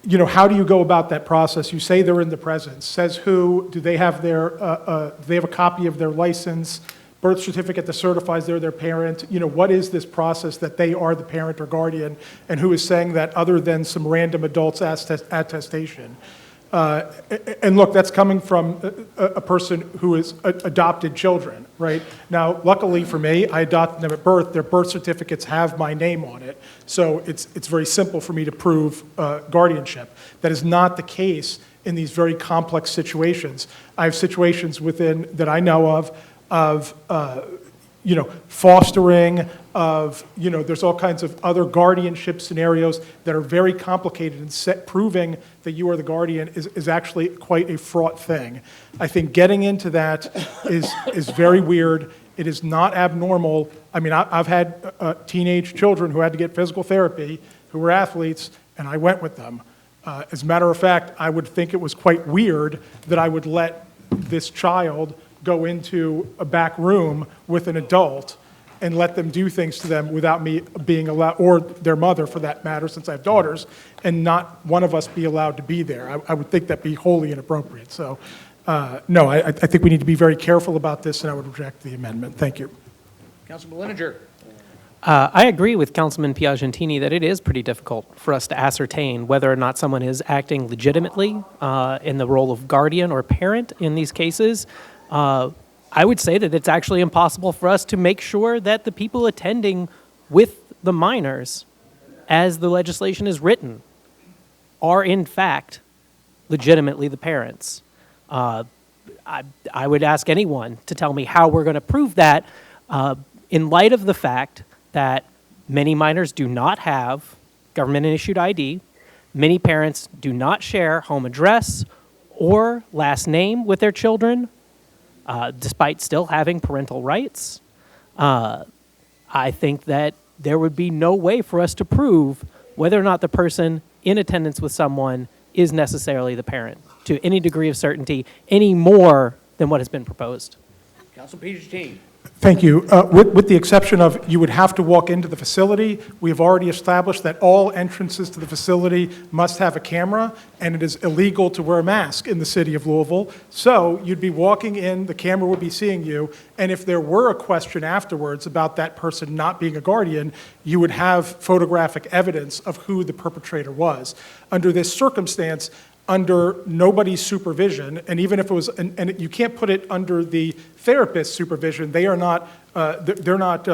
you know, how do you go about that process? You say they're in the presence. Says who? Do they have their, do they have a copy of their license, birth certificate that certifies they're their parent? You know, what is this process that they are the parent or guardian, and who is saying that other than some random adult's attestation? And look, that's coming from a person who has adopted children, right? Now, luckily for me, I adopted them at birth. Their birth certificates have my name on it, so it's very simple for me to prove guardianship. That is not the case in these very complex situations. I have situations within, that I know of you know, fostering, of, you know, there's all kinds of other guardianship scenarios that are very complicated, and proving that you are the guardian is actually quite a fraught thing. I think getting into that is very weird. It is not abnormal. I mean, I've had teenage children who had to get physical therapy, who were athletes, and I went with them. As a matter of fact, I would think it was quite weird that I would let this child go into a back room with an adult and let them do things to them without me being allowed, or their mother for that matter, since I have daughters, and not one of us be allowed to be there. I would think that'd be wholly inappropriate. So, no, I think we need to be very careful about this, and I would reject the amendment. Thank you. Councilman Bellinger. I agree with Councilman Piagentini that it is pretty difficult for us to ascertain whether or not someone is acting legitimately in the role of guardian or parent in these cases. I would say that it's actually impossible for us to make sure that the people attending with the minors, as the legislation is written, are in fact legitimately the parents. I would ask anyone to tell me how we're going to prove that in light of the fact that many minors do not have government-issued ID, many parents do not share home address or last name with their children, despite still having parental rights. I think that there would be no way for us to prove whether or not the person in attendance with someone is necessarily the parent to any degree of certainty, any more than what has been proposed. Councilman Piagentini. Thank you. With the exception of you would have to walk into the facility, we have already established that all entrances to the facility must have a camera, and it is illegal to wear a mask in the city of Louisville. So you'd be walking in, the camera would be seeing you, and if there were a question afterwards about that person not being a guardian, you would have photographic evidence of who the perpetrator was. Under this circumstance, under nobody's supervision, and even if it was, and you can't put it under the therapist's supervision, they are not, they're not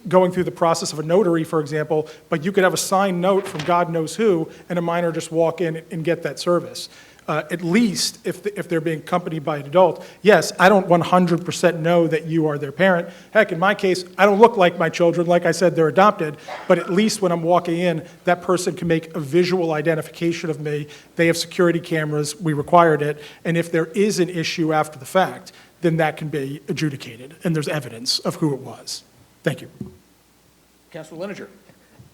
going through the process of a notary, for example, but you could have a signed note from God knows who, and a minor just walk in and get that service. At least if they're being accompanied by an adult. Yes, I don't 100% know that you are their parent. Heck, in my case, I don't look like my children. Like I said, they're adopted. But at least when I'm walking in, that person can make a visual identification of me. They have security cameras. We required it. And if there is an issue after the fact, then that can be adjudicated. And there's evidence of who it was. Thank you. Councilman Leninger.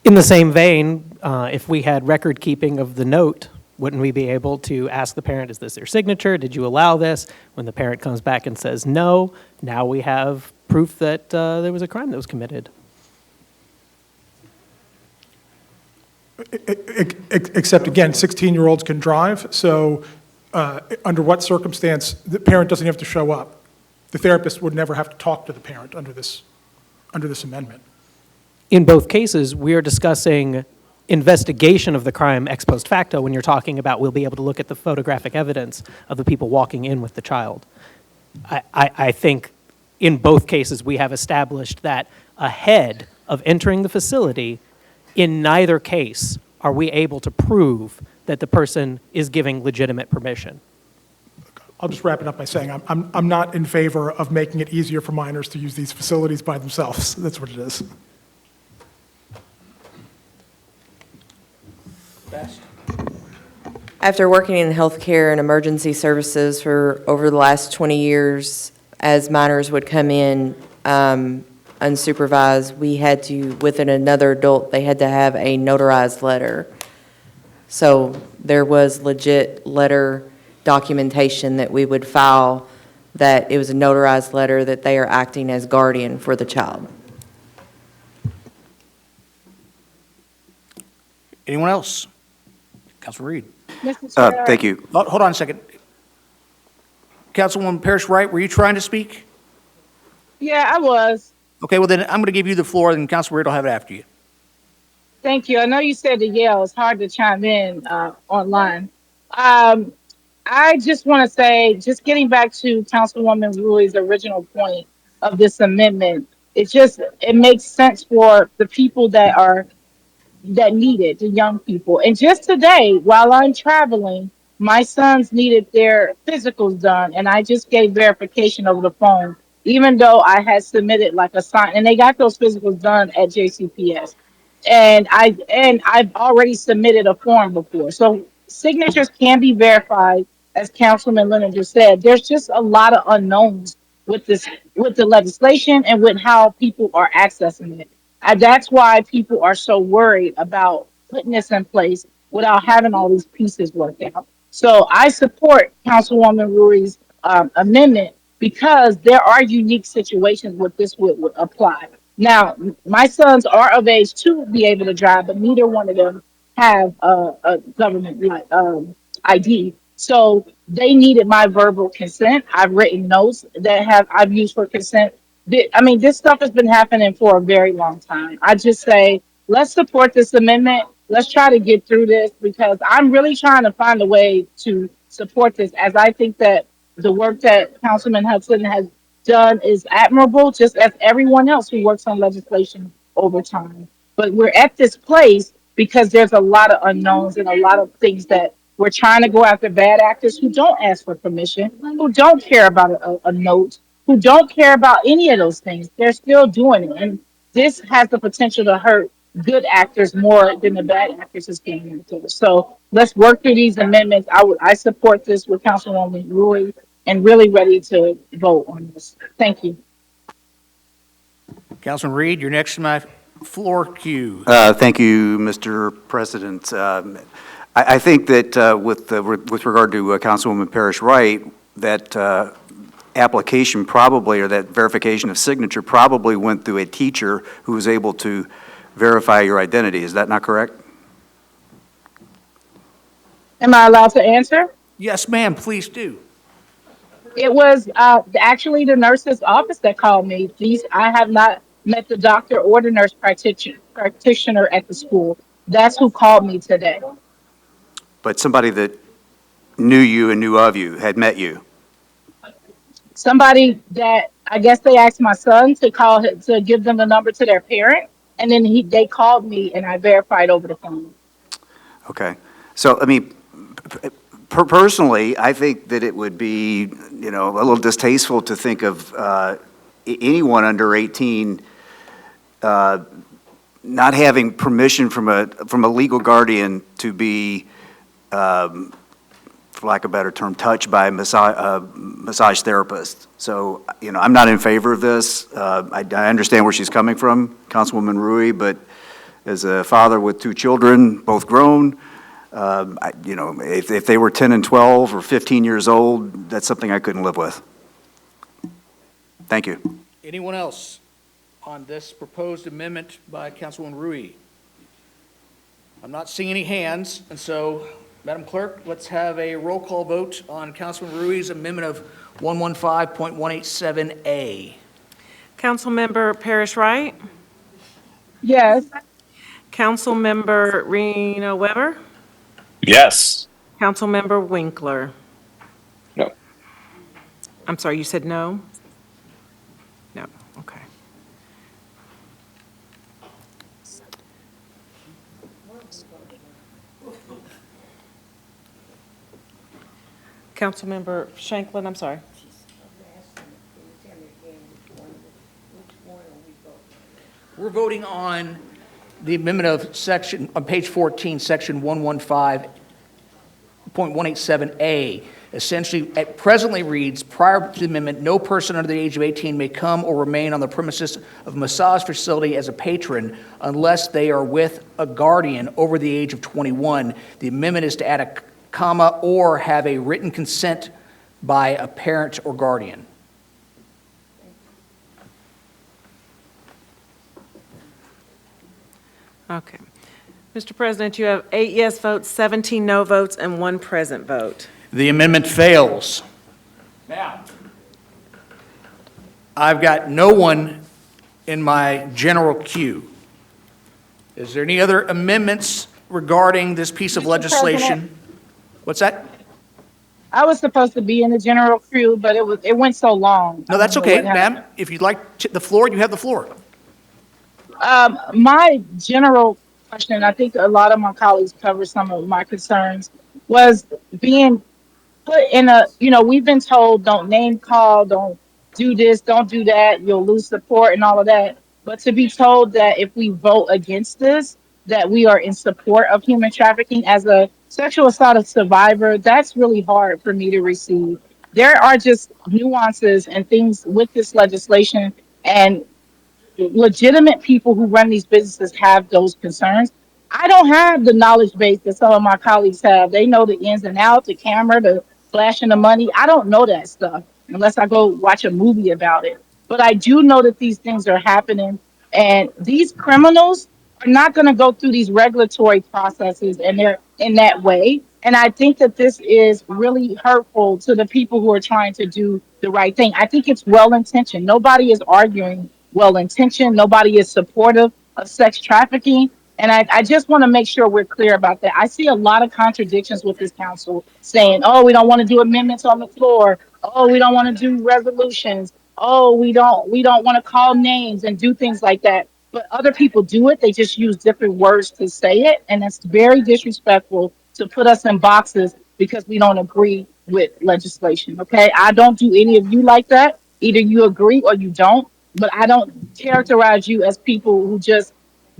In the same vein, if we had record keeping of the note, wouldn't we be able to ask the parent, is this their signature? Did you allow this? When the parent comes back and says no, now we have proof that there was a crime that was committed. Except, again, 16-year-olds can drive, so under what circumstance, the parent doesn't have to show up. The therapist would never have to talk to the parent under this amendment. In both cases, we are discussing investigation of the crime ex post facto when you're talking about we'll be able to look at the photographic evidence of the people walking in with the child. I think in both cases we have established that ahead of entering the facility, in neither case are we able to prove that the person is giving legitimate permission. I'll just wrap it up by saying I'm not in favor of making it easier for minors to use these facilities by themselves. That's what it is. Best. After working in healthcare and emergency services for over the last 20 years, as minors would come in unsupervised, we had to, within another adult, they had to have a notarized letter. So there was legit letter documentation that we would file that it was a notarized letter that they are acting as guardian for the child. Anyone else? Councilman Reed. Mr. Chair. Thank you. Hold on a second. Councilwoman Parrish Wright, were you trying to speak? Yeah, I was. Okay, well then, I'm going to give you the floor, and Councilman Reed will have it after you. Thank you. I know you said to yell. It's hard to chime in online. I just want to say, just getting back to Councilwoman Rui's original point of this amendment, it makes sense for the people that need it, the young people. And just today, while I'm traveling, my sons needed their physicals done, and I just gave verification over the phone, even though I had submitted like a sign, and they got those physicals done at JCPS. And I've already submitted a form before. So signatures can be verified, as Councilman Leonard just said. There's just a lot of unknowns with the legislation and with how people are accessing it. And that's why people are so worried about putting this in place without having all these pieces worked out. So I support Councilwoman Rui's amendment because there are unique situations where this would apply. Now, my sons are of age to be able to drive, but neither one of them have a government ID. So they needed my verbal consent. I've written notes that I've used for consent. This stuff has been happening for a very long time. I just say, let's support this amendment. Let's try to get through this because I'm really trying to find a way to support this, as I think that the work that Councilman Hudson has done is admirable, just as everyone else who works on legislation over time. But we're at this place because there's a lot of unknowns and a lot of things that we're trying to go after bad actors who don't ask for permission, who don't care about a note, who don't care about any of those things. They're still doing it. And this has the potential to hurt good actors more than the bad actors is getting into. So let's work through these amendments. I support this with Councilwoman Rui and really ready to vote on this. Thank you. Councilman Reed, you're next to my floor queue. Thank you, Mr. President. I think that with regard to Councilwoman Parrish Wright, that application probably, or that verification of signature probably went through a teacher who was able to verify your identity. Is that not correct? Am I allowed to answer? Yes, ma'am, please do. It was actually the nurse's office that called me. I have not met the doctor or the nurse practitioner at the school. That's who called me today. But somebody that knew you and knew of you had met you. Somebody that I guess they asked my son to give them the number to their parent, and then they called me and I verified over the phone. Okay. So, personally, I think that it would be, a little distasteful to think of anyone under 18 not having permission from a legal guardian to be, for lack of a better term, touched by a massage therapist. So, I'm not in favor of this. I understand where she's coming from, Councilwoman Rui, but as a father with 2 children, both grown, if they were 10 and 12 or 15 years old, that's something I couldn't live with. Thank you. Anyone else on this proposed amendment by Councilwoman Rui? I'm not seeing any hands, and so, Madam Clerk, let's have a roll call vote on Councilwoman Rui's amendment of 115.187A. Councilmember Parrish Wright? Yes. Councilmember Rena Weber? Yes. Councilmember Winkler? No. I'm sorry, you said no? No, okay. Councilmember Shanklin, I'm sorry. We're voting on the amendment of on page 14, section 115.187A. Essentially, it presently reads, prior to the amendment, no person under the age of 18 may come or remain on the premises of a massage facility as a patron unless they are with a guardian over the age of 21. The amendment is to add a comma or have a written consent by a parent or guardian. Okay. Mr. President, you have 8 yes votes, 17 no votes, and 1 present vote. The amendment fails. Now, I've got no one in my general queue. Is there any other amendments regarding this piece of Mr. legislation? President. What's that? I was supposed to be in the general queue, but it went so long. No, that's I don't know okay, what happened. ma'am. If you'd like the floor, you have the floor. My general question, I think a lot of my colleagues covered some of my concerns, was being put in we've been told, don't name call, don't do this, don't do that, you'll lose support and all of that. But to be told that if we vote against this, that we are in support of human trafficking as a sexual assault survivor, that's really hard for me to receive. There are just nuances and things with this legislation, and legitimate people who run these businesses have those concerns. I don't have the knowledge base that some of my colleagues have. They know the ins and outs, the camera, the flashing the money. I don't know that stuff unless I go watch a movie about it. But I do know that these things are happening, and these criminals are not going to go through these regulatory processes, and they're in that way. And I think that this is really hurtful to the people who are trying to do the right thing. I think it's well intentioned. Nobody is arguing well intentioned. Nobody is supportive of sex trafficking. And I just want to make sure we're clear about that. I see a lot of contradictions with this council saying, oh, we don't want to do amendments on the floor. Oh, we don't want to do resolutions. Oh, we don't want to call names and do things like that. But other people do it. They just use different words to say it. And it's very disrespectful to put us in boxes because we don't agree with legislation. Okay. I don't do any of you like that. Either you agree or you don't. But I don't characterize you as people who just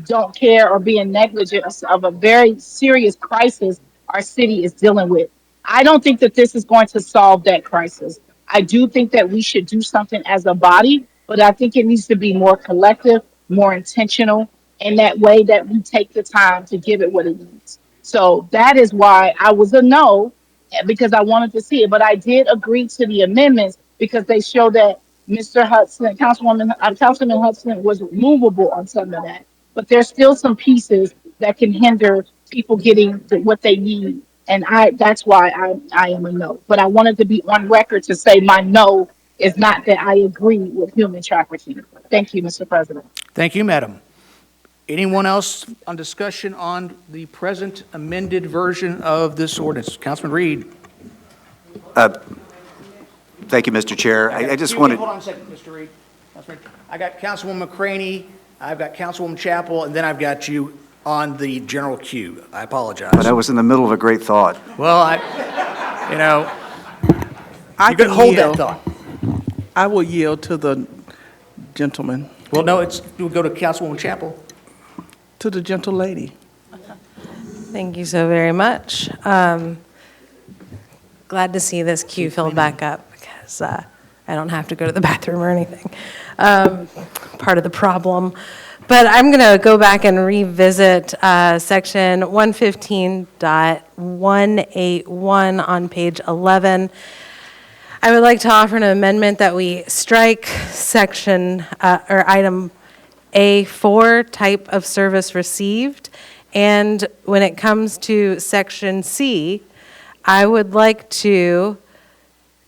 don't care or being negligent of a very serious crisis our city is dealing with. I don't think that this is going to solve that crisis. I do think that we should do something as a body, but I think it needs to be more collective, more intentional, in that way that we take the time to give it what it needs. So that is why I was a no, because I wanted to see it. But I did agree to the amendments because they show that Mr. Hudson, Councilman Hudson was movable on some of that. But there's still some pieces that can hinder people getting what they need. And that's why I am a no. But I wanted to be on record to say my no is not that I agree with human trafficking. Thank you, Mr. President. Thank you, madam. Anyone else on discussion on the present amended version of this ordinance? Councilman Reed. Thank you, Mr. Chair. I just wanted. Hold on a second, Mr. Reed. I got Councilwoman McCraney, I've got Councilwoman Chapel, and then I've got you on the general queue. I apologize. But I was in the middle of a great thought. Well, you could hold that thought. I will yield to the gentleman. Well, no, we'll go to Councilwoman Chapel. To the gentle lady. Thank you so very much. Glad to see this queue filled back up because I don't have to go to the bathroom or anything. Part of the problem. But I'm going to go back and revisit section 115.181 on page 11. I would like to offer an amendment that we strike section or item A4, type of service received. And when it comes to section C, I would like to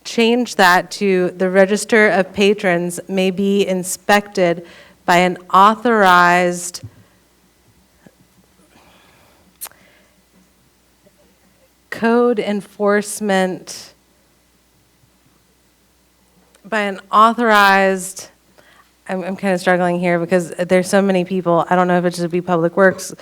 change that to the register of patrons may be inspected by an authorized code enforcement, by an authorized, I'm kind of struggling here because there's so many people, I don't know if it should be Public Works,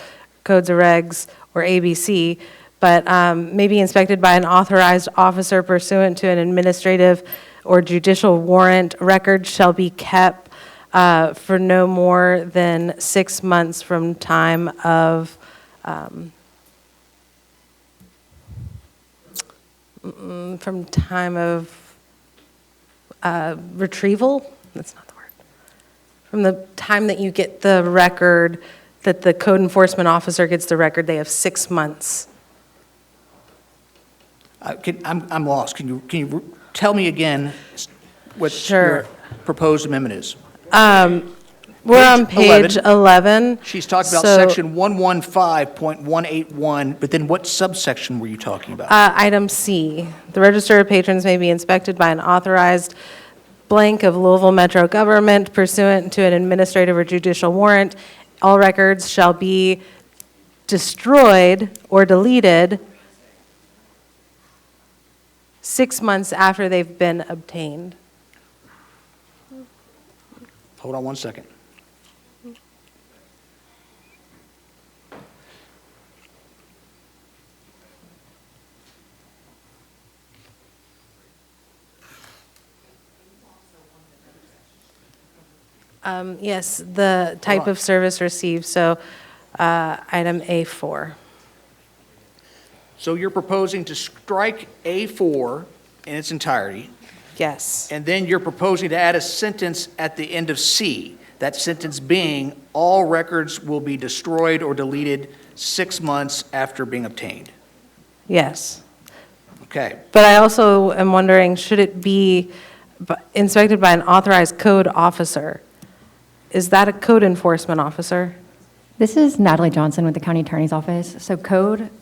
Codes of Regs, or ABC, but maybe inspected by an authorized officer pursuant to an administrative or judicial warrant. Records shall be kept for no more than 6 months from time of From time of retrieval? That's not the word. From the time that you get the record, that the code enforcement officer gets the record, they have 6 months. I'm lost. Can you tell me again what Sure. your proposed amendment is? We're on page 11. She's talking about So, section 115.181, but then what subsection were you talking about? Item C, the register of patrons may be inspected by an authorized blank of Louisville Metro government pursuant to an administrative or judicial warrant. All records shall be destroyed or deleted 6 months after they've been obtained. Hold on one second. Yes, the type of service received, so item A4. So you're proposing to strike A4 in its entirety, Yes, and then you're proposing to add a sentence at the end of C. That sentence being, all records will be destroyed or deleted 6 months after being obtained. yes. Okay. But I also am wondering, should it be inspected by an authorized code officer? Is that a code enforcement officer? This is Natalie Johnson with the County Attorney's Office. So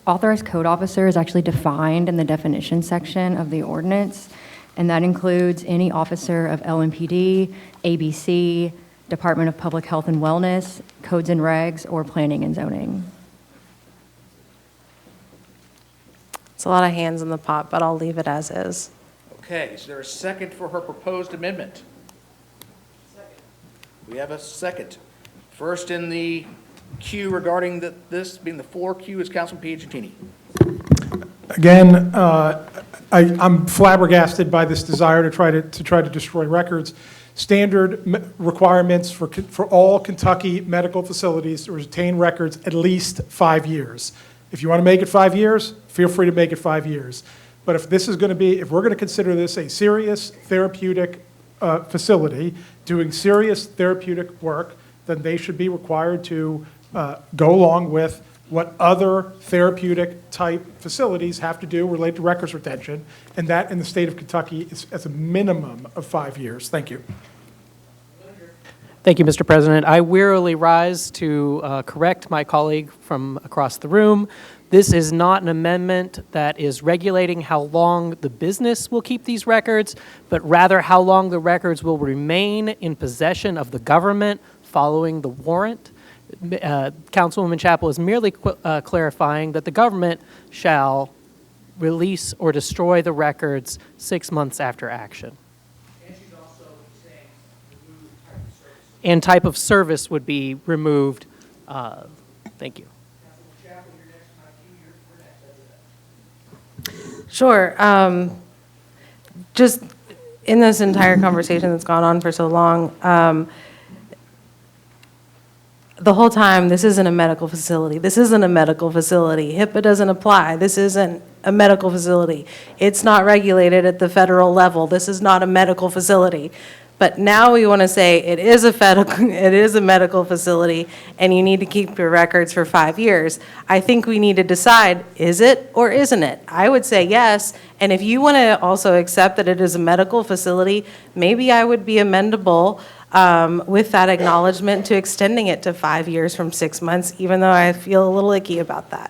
authorized code officer is actually defined in the definition section of the ordinance, and that includes any officer of LMPD, ABC, Department of Public Health and Wellness, codes and regs, or planning and zoning. It's a lot of hands in the pot, but I'll leave it as is. Okay, is there a second for her proposed amendment? We have a second. First in the queue regarding this being the floor queue is Councilman Piagentini. Again, I'm flabbergasted by this desire to try to destroy records. Standard requirements for all Kentucky medical facilities to retain records at least 5 years. If you want to make it 5 years, feel free to make it 5 years. But if this is going to be, if we're going to consider this a serious therapeutic facility doing serious therapeutic work, then they should be required to go along with what other therapeutic type facilities have to do related to records retention, and that in the state of Kentucky is as a minimum of 5 years. Thank you. Thank you, Mr. President. I wearily rise to correct my colleague from across the room. This is not an amendment that is regulating how long the business will keep these records, but rather how long the records will remain in possession of the government following the warrant. Councilwoman Chappell is merely clarifying that the government shall release or destroy the records 6 months after action. And she's also saying remove type of service. And type of service would be removed. Thank you. Sure. Just in this entire conversation that's gone on for so long, the whole time, this isn't a medical facility. This isn't a medical facility. HIPAA doesn't apply. This isn't a medical facility. It's not regulated at the federal level. This is not a medical facility. But now we want to say it is a medical facility, and you need to keep your records for 5 years. I think we need to decide, is it or isn't it? I would say yes, and if you want to also accept that it is a medical facility, maybe I would be amendable with that acknowledgement to extending it to 5 years from 6 months, even though I feel a little icky about that.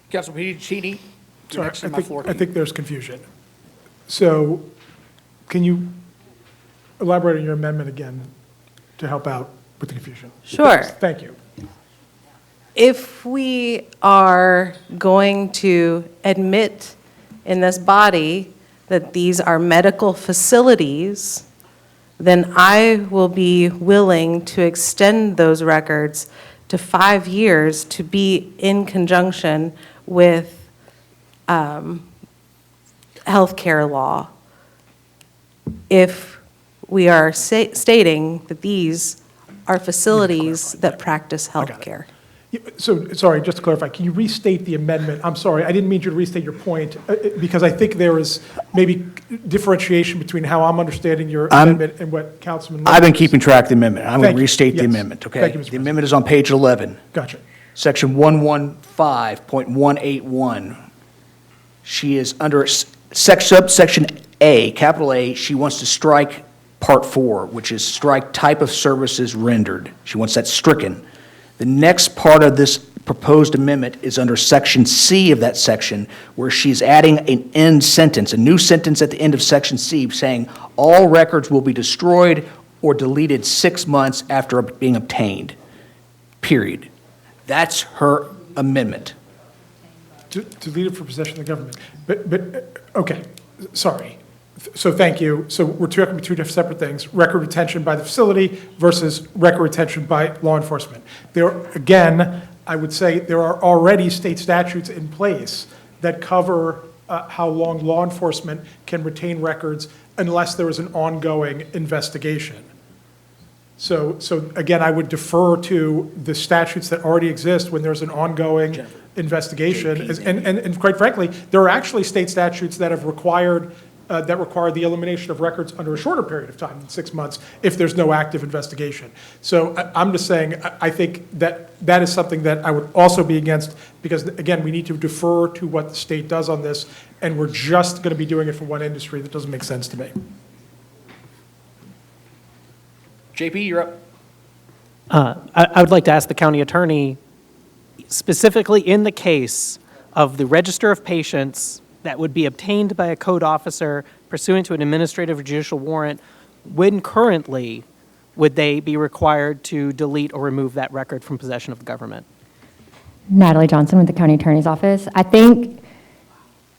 Councilman Piagentini, you're next on my floor. I think there's confusion. So can you elaborate on your amendment again to help out with the confusion? Sure. Thank you. If we are going to admit in this body that these are medical facilities, then I will be willing to extend those records to 5 years to be in conjunction with healthcare law if we are stating that these are facilities that practice healthcare. So, sorry, just to clarify, can you restate the amendment? I'm sorry, I didn't mean you to restate your point, because I think there is maybe differentiation between how I'm understanding your amendment and what Councilman. I've been keeping track of the amendment. I'm going Thank to you. restate the Yes. amendment, okay? Thank you, Mr. The amendment is on page 11. Gotcha. Section 115.181. She is under subsection A, capital A, she wants to strike Part 4, which is strike type of services rendered. She wants that stricken. The next part of this proposed amendment is under Section C of that section, where she's adding an end sentence, a new sentence at the end of Section C, saying, "All records will be destroyed or deleted 6 months after being obtained," period. That's her amendment. Deleted for possession of the government. But, okay, sorry. So thank you. So we're talking about two different separate things, record retention by the facility versus record retention by law enforcement. There, again, I would say there are already state statutes in place that cover how long law enforcement can retain records unless there is an ongoing investigation. So again, I would defer to the statutes that already exist when there's an ongoing investigation. And quite frankly, there are actually state statutes that have required, that require the elimination of records under a shorter period of time than 6 months if there's no active investigation. So I'm just saying, I think that that is something that I would also be against, because again, we need to defer to what the state does on this, and we're just going to be doing it for one industry. That doesn't make sense to me. JP, you're up. I would like to ask the county attorney, specifically in the case of the register of patients that would be obtained by a code officer pursuant to an administrative or judicial warrant, when currently would they be required to delete or remove that record from possession of the government? Natalie Johnson with the County Attorney's Office. I think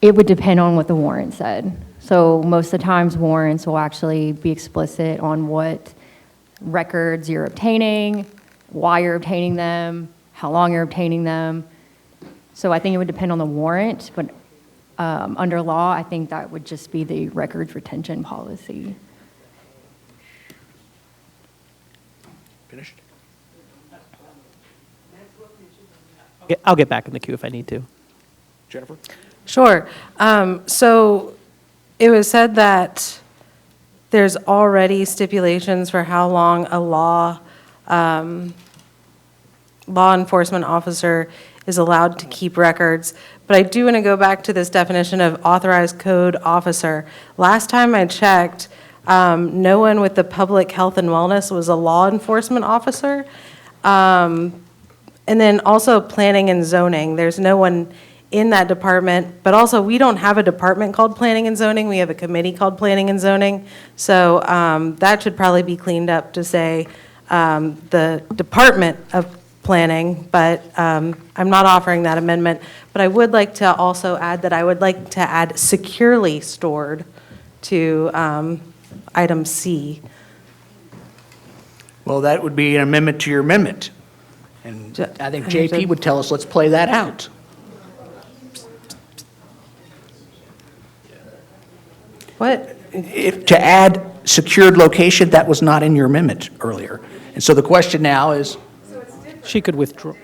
it would depend on what the warrant said. So most of the times warrants will actually be explicit on what records you're obtaining, why you're obtaining them, how long you're obtaining them. So I think it would depend on the warrant, but under law, I think that would just be the records retention policy. Finished? I'll get back in the queue if I need to. Jennifer? Sure. So it was said that there's already stipulations for how long a law enforcement officer is allowed to keep records. But I do want to go back to this definition of authorized code officer. Last time I checked, no one with the public health and wellness was a law enforcement officer. And then also planning and zoning, there's no one in that department, but also we don't have a department called planning and zoning, we have a committee called planning and zoning. So that should probably be cleaned up to say the Department of Planning, but I'm not offering that amendment. But I would like to also add that I would like to add securely stored to item C. Well, that would be an amendment to your amendment. And I think JP would tell us, let's play that out. What? To add secured location, that was not in your amendment earlier. And so the question now is. She could withdraw.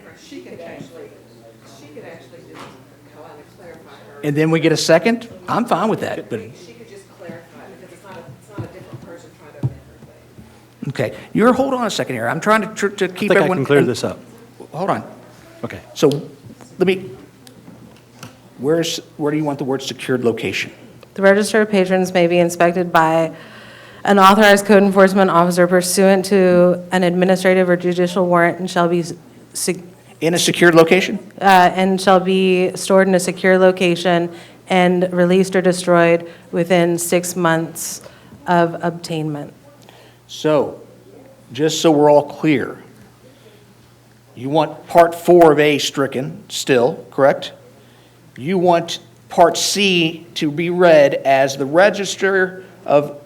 And then we get a second? I'm fine with that, but. Okay, hold on a second here. I'm trying to keep I think everyone. I can clear this up. Hold on. Okay. So let me, where do you want the word secured location? The register of patrons may be inspected by an authorized code enforcement officer pursuant to an administrative or judicial warrant and shall be in a secured location? And shall be stored in a secure location and released or destroyed within 6 months of obtainment. So, just so we're all clear, you want Part 4 of A stricken still, correct? You want Part C to be read as the register of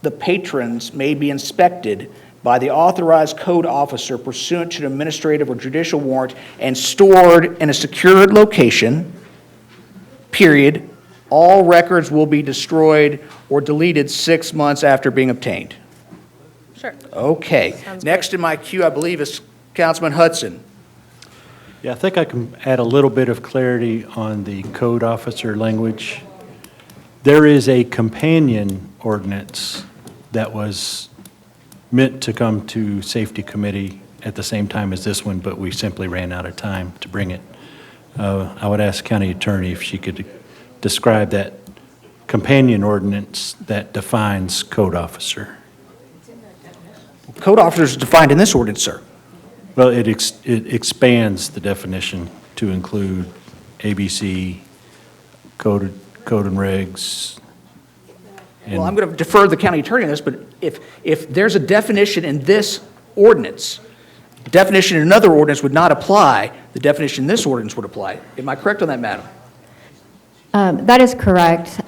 the patrons may be inspected by the authorized code officer pursuant to an administrative or judicial warrant and stored in a secured location, period. All records will be destroyed or deleted 6 months after being obtained. Sure. Okay. Next in my queue, I believe, is Councilman Hudson. Yeah, I think I can add a little bit of clarity on the code officer language. There is a companion ordinance that was meant to come to Safety Committee at the same time as this one, but we simply ran out of time to bring it. I would ask County Attorney if she could describe that companion ordinance that defines code officer. Code officer is defined in this ordinance, sir. Well, it expands the definition to include ABC, code and regs. Well, I'm going to defer to the county attorney on this, but if there's a definition in this ordinance, the definition in another ordinance would not apply, the definition in this ordinance would apply. Am I correct on that, madam? That is correct.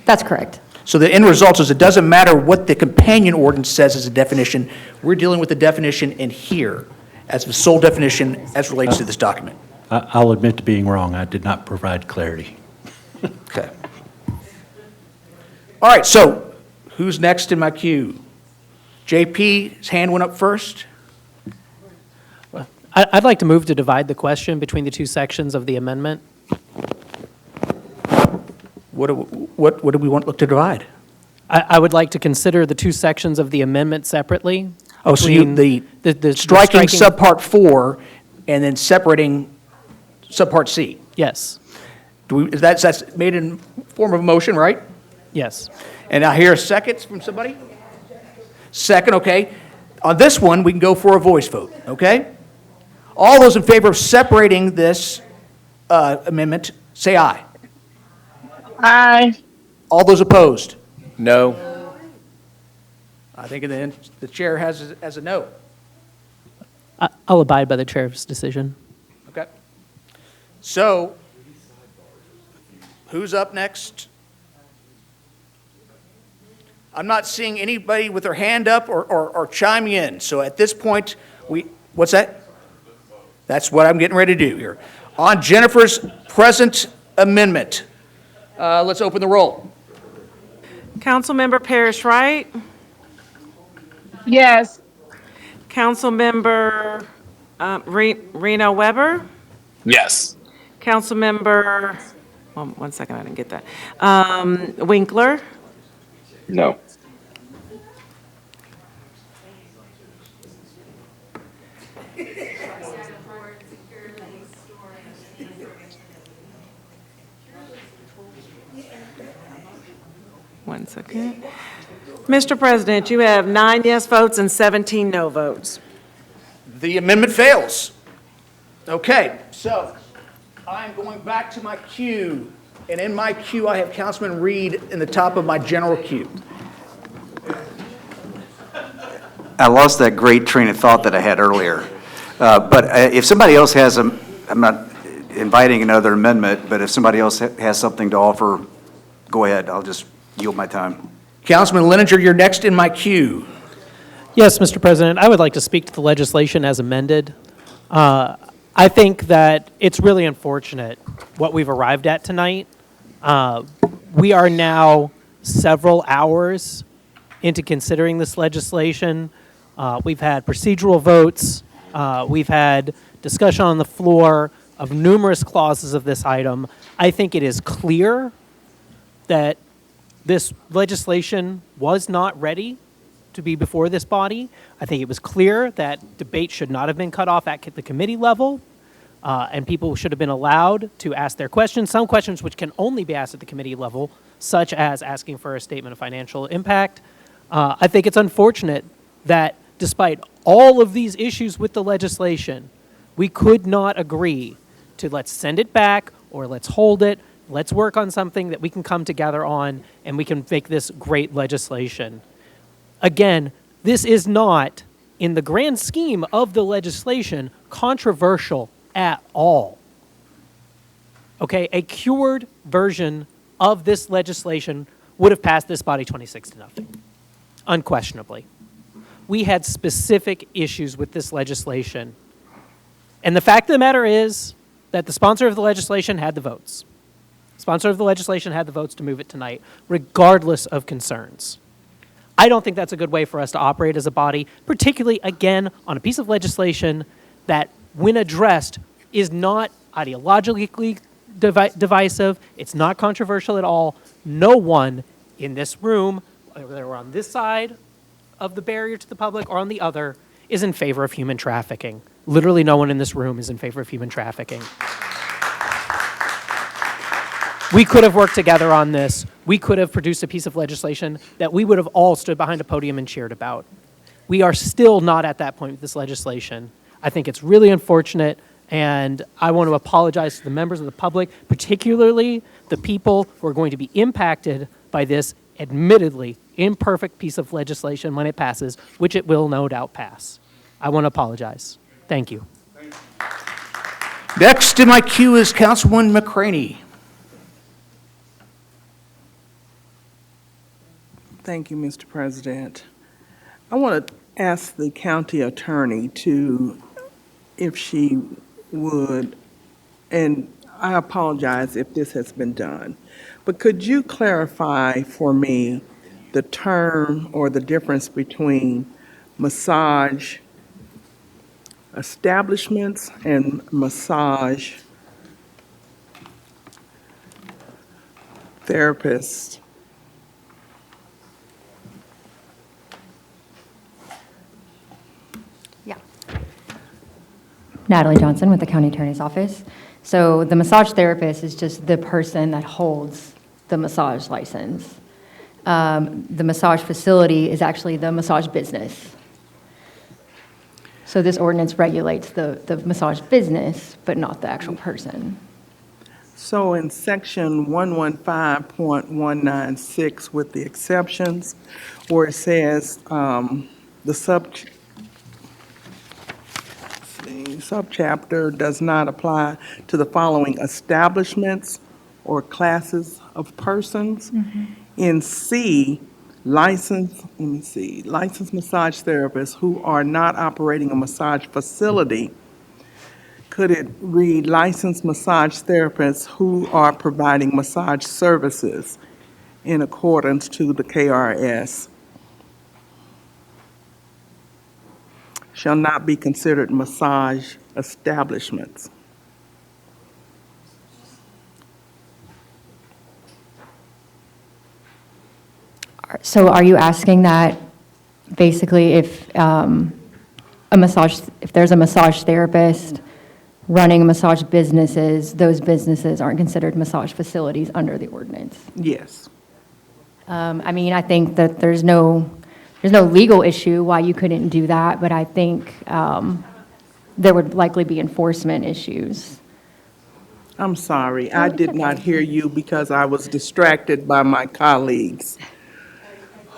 That's correct. So the end result is it doesn't matter what the companion ordinance says as a definition. We're dealing with the definition in here as the sole definition as relates to this document. I'll admit to being wrong. I did not provide clarity. Okay. All right, so who's next in my queue? JP's hand went up first. I'd like to move to divide the question between the two sections of the amendment. What do we look to divide? I would like to consider the two sections of the amendment separately. Oh, so you, the striking subpart 4 and then separating subpart C? Yes. That's made in form of a motion, right? Yes. And I hear a second from somebody? Second, okay. On this one, we can go for a voice vote, okay? All those in favor of separating this amendment, say aye. Aye. All those opposed? No. I think in the end, the chair has as a no. I'll abide by the chair's decision. Okay. So, who's up next? I'm not seeing anybody with their hand up or chiming in. So at this point, what's that? That's what I'm getting ready to do here. On Jennifer's present amendment, let's open the roll. Councilmember Parrish Wright, Yes. Councilmember Reno Weber, Yes. Councilmember, one second, I didn't get that. Winkler, No. one second. Mr. President, you have 9 yes votes and 17 no votes. The amendment fails. Okay, so I'm going back to my queue, and in my queue, I have Councilman Reed in the top of my general queue. I lost that great train of thought that I had earlier. But if somebody else has I'm not inviting another amendment, but if somebody else has something to offer, go ahead. I'll just yield my time. Councilman Leninger, you're next in my queue. Yes, Mr. President, I would like to speak to the legislation as amended. I think that it's really unfortunate what we've arrived at tonight. We are now several hours into considering this legislation. We've had procedural votes. We've had discussion on the floor of numerous clauses of this item. I think it is clear that this legislation was not ready to be before this body. I think it was clear that debate should not have been cut off at the committee level, and people should have been allowed to ask their questions, some questions which can only be asked at the committee level, such as asking for a statement of financial impact. I think it's unfortunate that despite all of these issues with the legislation, we could not agree to let's send it back or let's hold it. Let's work on something that we can come together on and we can make this great legislation. Again, this is not, in the grand scheme of the legislation, controversial at all. Okay, a cured version of this legislation would have passed this body 26-0, unquestionably. We had specific issues with this legislation. And the fact of the matter is that the sponsor of the legislation had the votes. Sponsor of the legislation had the votes to move it tonight, regardless of concerns. I don't think that's a good way for us to operate as a body, particularly, again, on a piece of legislation that, when addressed, is not ideologically divisive. It's not controversial at all. No one in this room, whether they're on this side of the barrier to the public or on the other, is in favor of human trafficking. Literally no one in this room is in favor of human trafficking. We could have worked together on this. We could have produced a piece of legislation that we would have all stood behind a podium and cheered about. We are still not at that point with this legislation. I think it's really unfortunate, and I want to apologize to the members of the public, particularly the people who are going to be impacted by this admittedly imperfect piece of legislation when it passes, which it will no doubt pass. I want to apologize. Thank you. Next in my queue is Councilwoman McCraney. Thank you, Mr. President. I want to ask the county attorney if she would, and I apologize if this has been done, but could you clarify for me the term or the difference between massage establishments and massage therapists? Natalie Johnson with the County Attorney's Office. So the massage therapist is just the person that holds the massage license. The massage facility is actually the massage business. So this ordinance regulates the massage business, but not the actual person. So in section 115.196 with the exceptions, where it says the subchapter does not apply to the following establishments or classes of persons. In C, licensed massage therapists who are not operating a massage facility. Could it read licensed massage therapists who are providing massage services in accordance to the KRS? Shall not be considered massage establishments. So are you asking that basically if there's a massage therapist running massage businesses, those businesses aren't considered massage facilities under the ordinance? Yes. I mean, I think that there's no legal issue why you couldn't do that, but I think there would likely be enforcement issues. I'm sorry, I did not hear you because I was distracted by my colleagues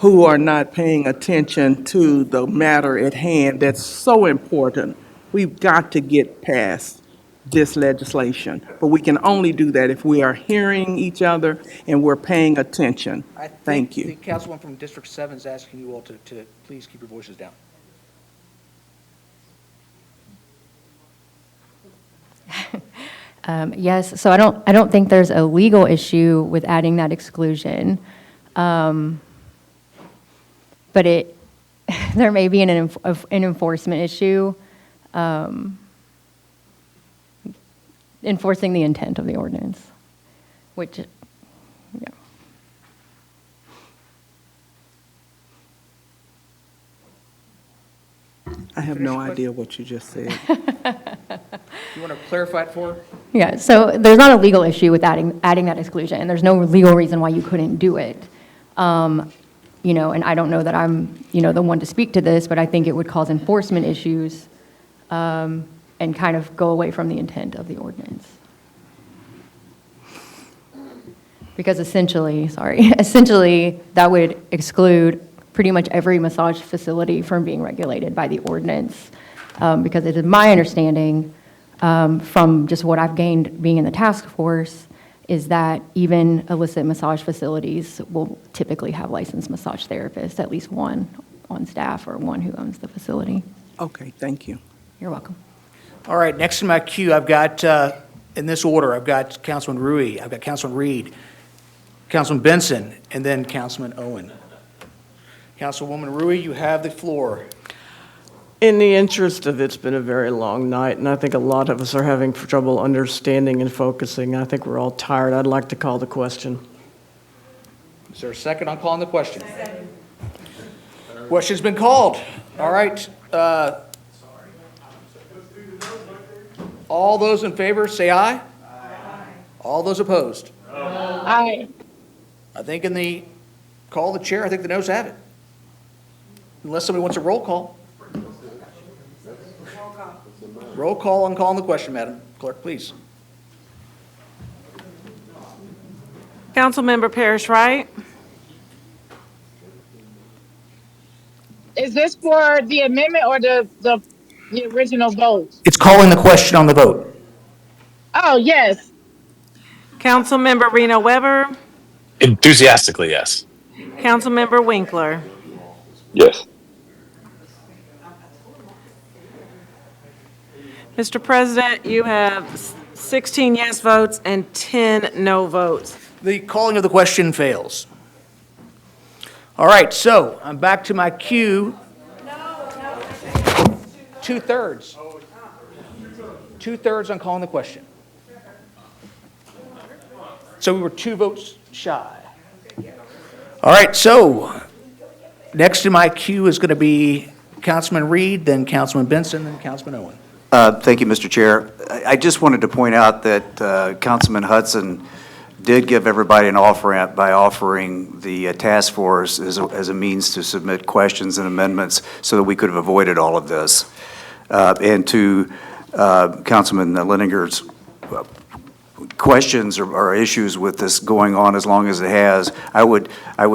who are not paying attention to the matter at hand that's so important. We've got to get past this legislation, but we can only do that if we are hearing each other and we're paying attention. Thank you. The councilman from District 7 is asking you all to please keep your voices down. Yes, so I don't think there's a legal issue with adding that exclusion. But there may be an enforcement issue, enforcing the intent of the ordinance, which, yeah. I have no idea what you just said. You want to clarify it for her? Yeah, so there's not a legal issue with adding that exclusion, and there's no legal reason why you couldn't do it. And I don't know that I'm, the one to speak to this, but I think it would cause enforcement issues and kind of go away from the intent of the ordinance. Because essentially, that would exclude pretty much every massage facility from being regulated by the ordinance. Because it is my understanding, from just what I've gained being in the task force, is that even illicit massage facilities will typically have licensed massage therapists, at least one on staff or one who owns the facility. Okay, thank you. You're welcome. All right, next in my queue, I've got, in this order, I've got Councilman Rui, I've got Councilman Reed, Councilman Benson, and then Councilman Owen. Councilwoman Rui, you have the floor. In the interest of, it's been a very long night, and I think a lot of us are having trouble understanding and focusing. I think we're all tired. I'd like to call the question. Is there a second on calling the question? Question's been called. All right. All those in favor, say aye. All those opposed? Aye. I think in the call of the chair, I think the noes have it. Unless somebody wants a roll call. Roll call on calling the question, Madam Clerk, please. Councilmember Parrish Wright? Is this for the amendment or the original vote? It's calling the question on the vote. Oh, yes. Councilmember Reno Weber? Enthusiastically, yes. Councilmember Winkler? Yes. Mr. President, you have 16 yes votes and 10 no votes. The calling of the question fails. All right, so I'm back to my cue. Two-thirds. Two-thirds on calling the question. So we were 2 votes shy. All right, so next in my queue is going to be Councilman Reed, then Councilman Benson, then Councilman Owen. Thank you, Mr. Chair. I just wanted to point out that Councilman Hudson did give everybody an off-ramp by offering the task force as a means to submit questions and amendments so that we could have avoided all of this. And to Councilman Leninger's questions or issues with this going on as long as it has, I would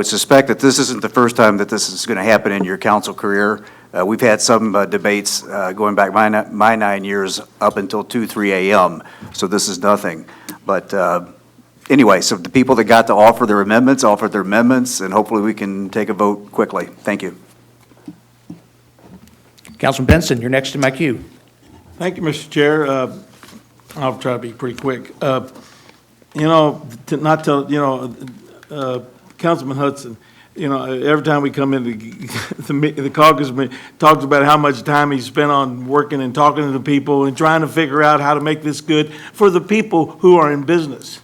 suspect that this isn't the first time that this is going to happen in your council career. We've had some debates going back my 9 years up until 2, 3 a.m., so this is nothing. But anyway, so the people that got to offer their amendments, offered their amendments, and hopefully we can take a vote quickly. Thank you. Councilman Benson, you're next in my queue. Thank you, Mr. Chair. I'll try to be pretty quick. Councilman Hudson, every time we come in, the caucus talks about how much time he spent on working and talking to the people and trying to figure out how to make this good for the people who are in business.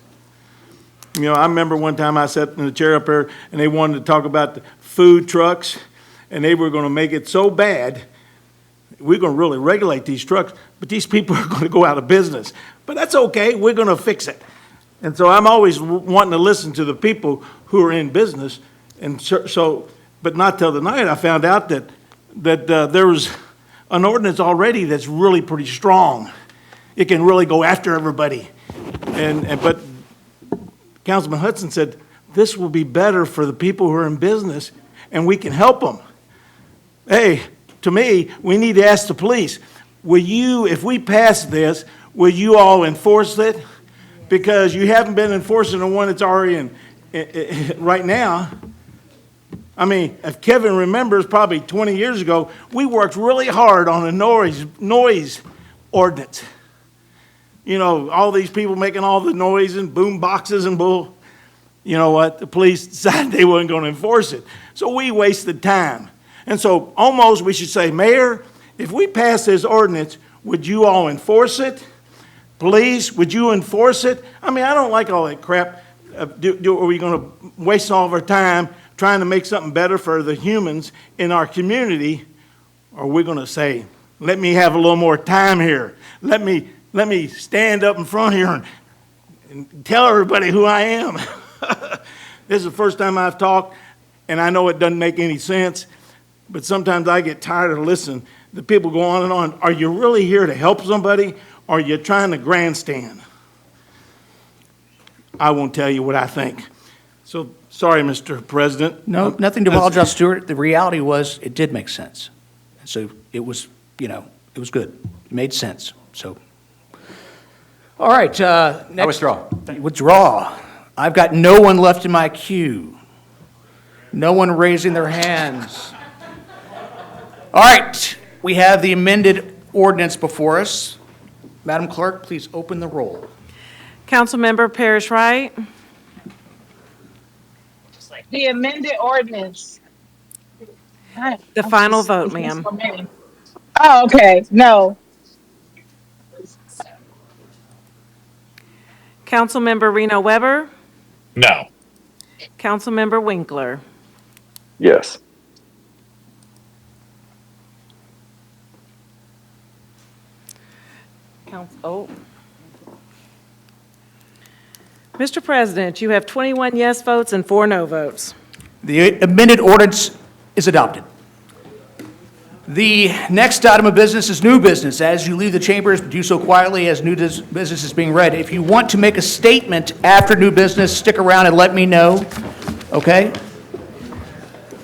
I remember one time I sat in the chair up there and they wanted to talk about the food trucks, and they were going to make it so bad, we're going to really regulate these trucks, but these people are going to go out of business. But that's okay, we're going to fix it. And so I'm always wanting to listen to the people who are in business. And so, but not till tonight, I found out that there was an ordinance already that's really pretty strong. It can really go after everybody. But Councilman Hudson said, this will be better for the people who are in business, and we can help them. Hey, to me, we need to ask the police, will you, if we pass this, will you all enforce it? Because you haven't been enforcing the one that's already in right now. I mean, if Kevin remembers, probably 20 years ago, we worked really hard on a noise ordinance. All these people making all the noise and boom boxes and bull. You know what? The police decided they weren't going to enforce it. So we wasted time. And so almost we should say, Mayor, if we pass this ordinance, would you all enforce it? Police, would you enforce it? I mean, I don't like all that crap. Are we going to waste all of our time trying to make something better for the humans in our community? Or are we going to say, let me have a little more time here. Let me stand up in front here and tell everybody who I am. This is the first time I've talked, and I know it doesn't make any sense, but sometimes I get tired of listening. The people go on and on. Are you really here to help somebody, or are you trying to grandstand? I won't tell you what I think. So, sorry, Mr. President. No, nothing to apologize, Stuart. The reality was, it did make sense. So it was, it was good. It made sense, so. All right, next. I withdraw. Withdraw. I've got no one left in my queue. No one raising their hands. All right, we have the amended ordinance before us. Madam Clerk, please open the roll. Councilmember Parrish Wright? The amended ordinance. The final vote, ma'am. Oh, okay, no. Councilmember Reno Weber, No. Councilmember Winkler. Yes. Mr. President, you have 21 yes votes and 4 no votes. The amended ordinance is adopted. The next item of business is new business. As you leave the chambers, do so quietly as new business is being read. If you want to make a statement after new business, stick around and let me know, okay?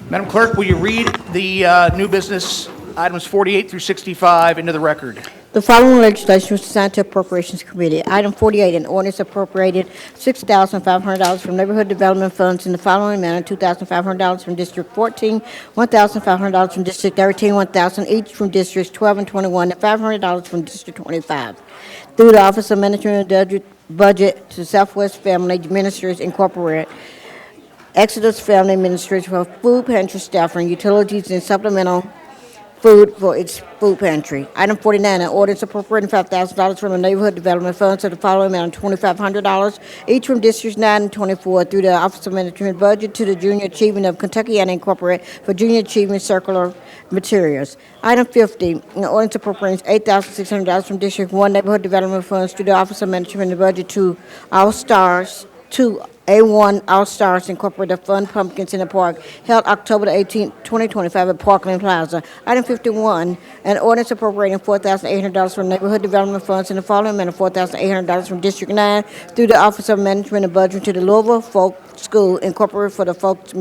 Madam Clerk, will you read the new business items 48 through 65 into the record? The following legislation was assigned to Appropriations Committee. Item 48, an ordinance appropriated $6,500 from Neighborhood Development Funds in the following manner: $2,500 from District 14, $1,500 from District 13, $1,000 each from Districts 12 and 21, and $500 from District 25. Through the Office of Management and Budget to Southwest Family Ministries Incorporated, Exodus Family Ministries for food pantry staff and utilities and supplemental food for its food pantry. Item 49, an ordinance appropriating $5,000 from the Neighborhood Development Funds to the following amount: $2,500 each from Districts 9 and 24 through the Office of Management Budget to the Junior Achievement of Kentuckiana Incorporated for Junior Achievement Circular Materials. Item 50, an ordinance appropriating $8,600 from District 1 Neighborhood Development Funds to the Office of Management and Budget to A1 All Stars Incorporated Fun Pumpkins in the Park, held October 18, 2025 at Parkland Plaza. Item 51, an ordinance appropriating $4,800 from Neighborhood Development Funds in the following manner: $4,800 from District 9 through the Office of Management and Budget to the Louisville Folk School Incorporated for the Folk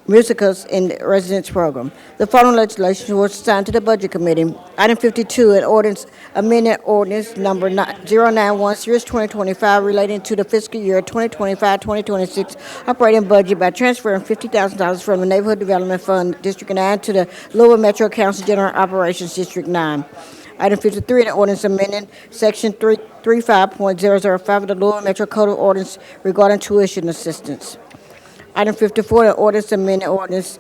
Musicals in Residence Program. The following legislation was assigned to the Budget Committee. Item 52, an ordinance amended ordinance number 091, Series 2025, relating to the fiscal year 2025-2026 operating budget by transferring $50,000 from the Neighborhood Development Fund, District 9, to the Louisville Metro Council General Operations, District 9. Item 53, an ordinance amending Section 335.005 of the Louisville Metro Code of Ordinance regarding tuition assistance. Item 54, the ordinance amending ordinance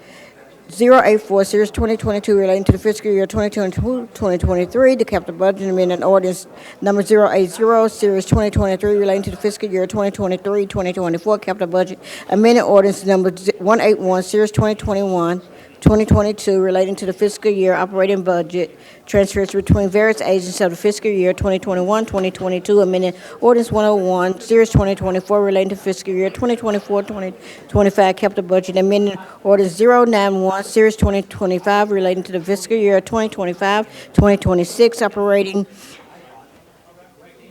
084, Series 2022, relating to the fiscal year 2022-2023, the capital budget amendment ordinance number 080, Series 2023, relating to the fiscal year 2023-2024, capital budget amendment ordinance number 181, Series 2022, relating to the fiscal year operating budget transfers between various agencies of the fiscal year 2021-2022, amending ordinance 101, Series 2024, relating to fiscal year 2024-2025 capital budget, amending ordinance 091, Series 2025, relating to the fiscal year 2025-2026 operating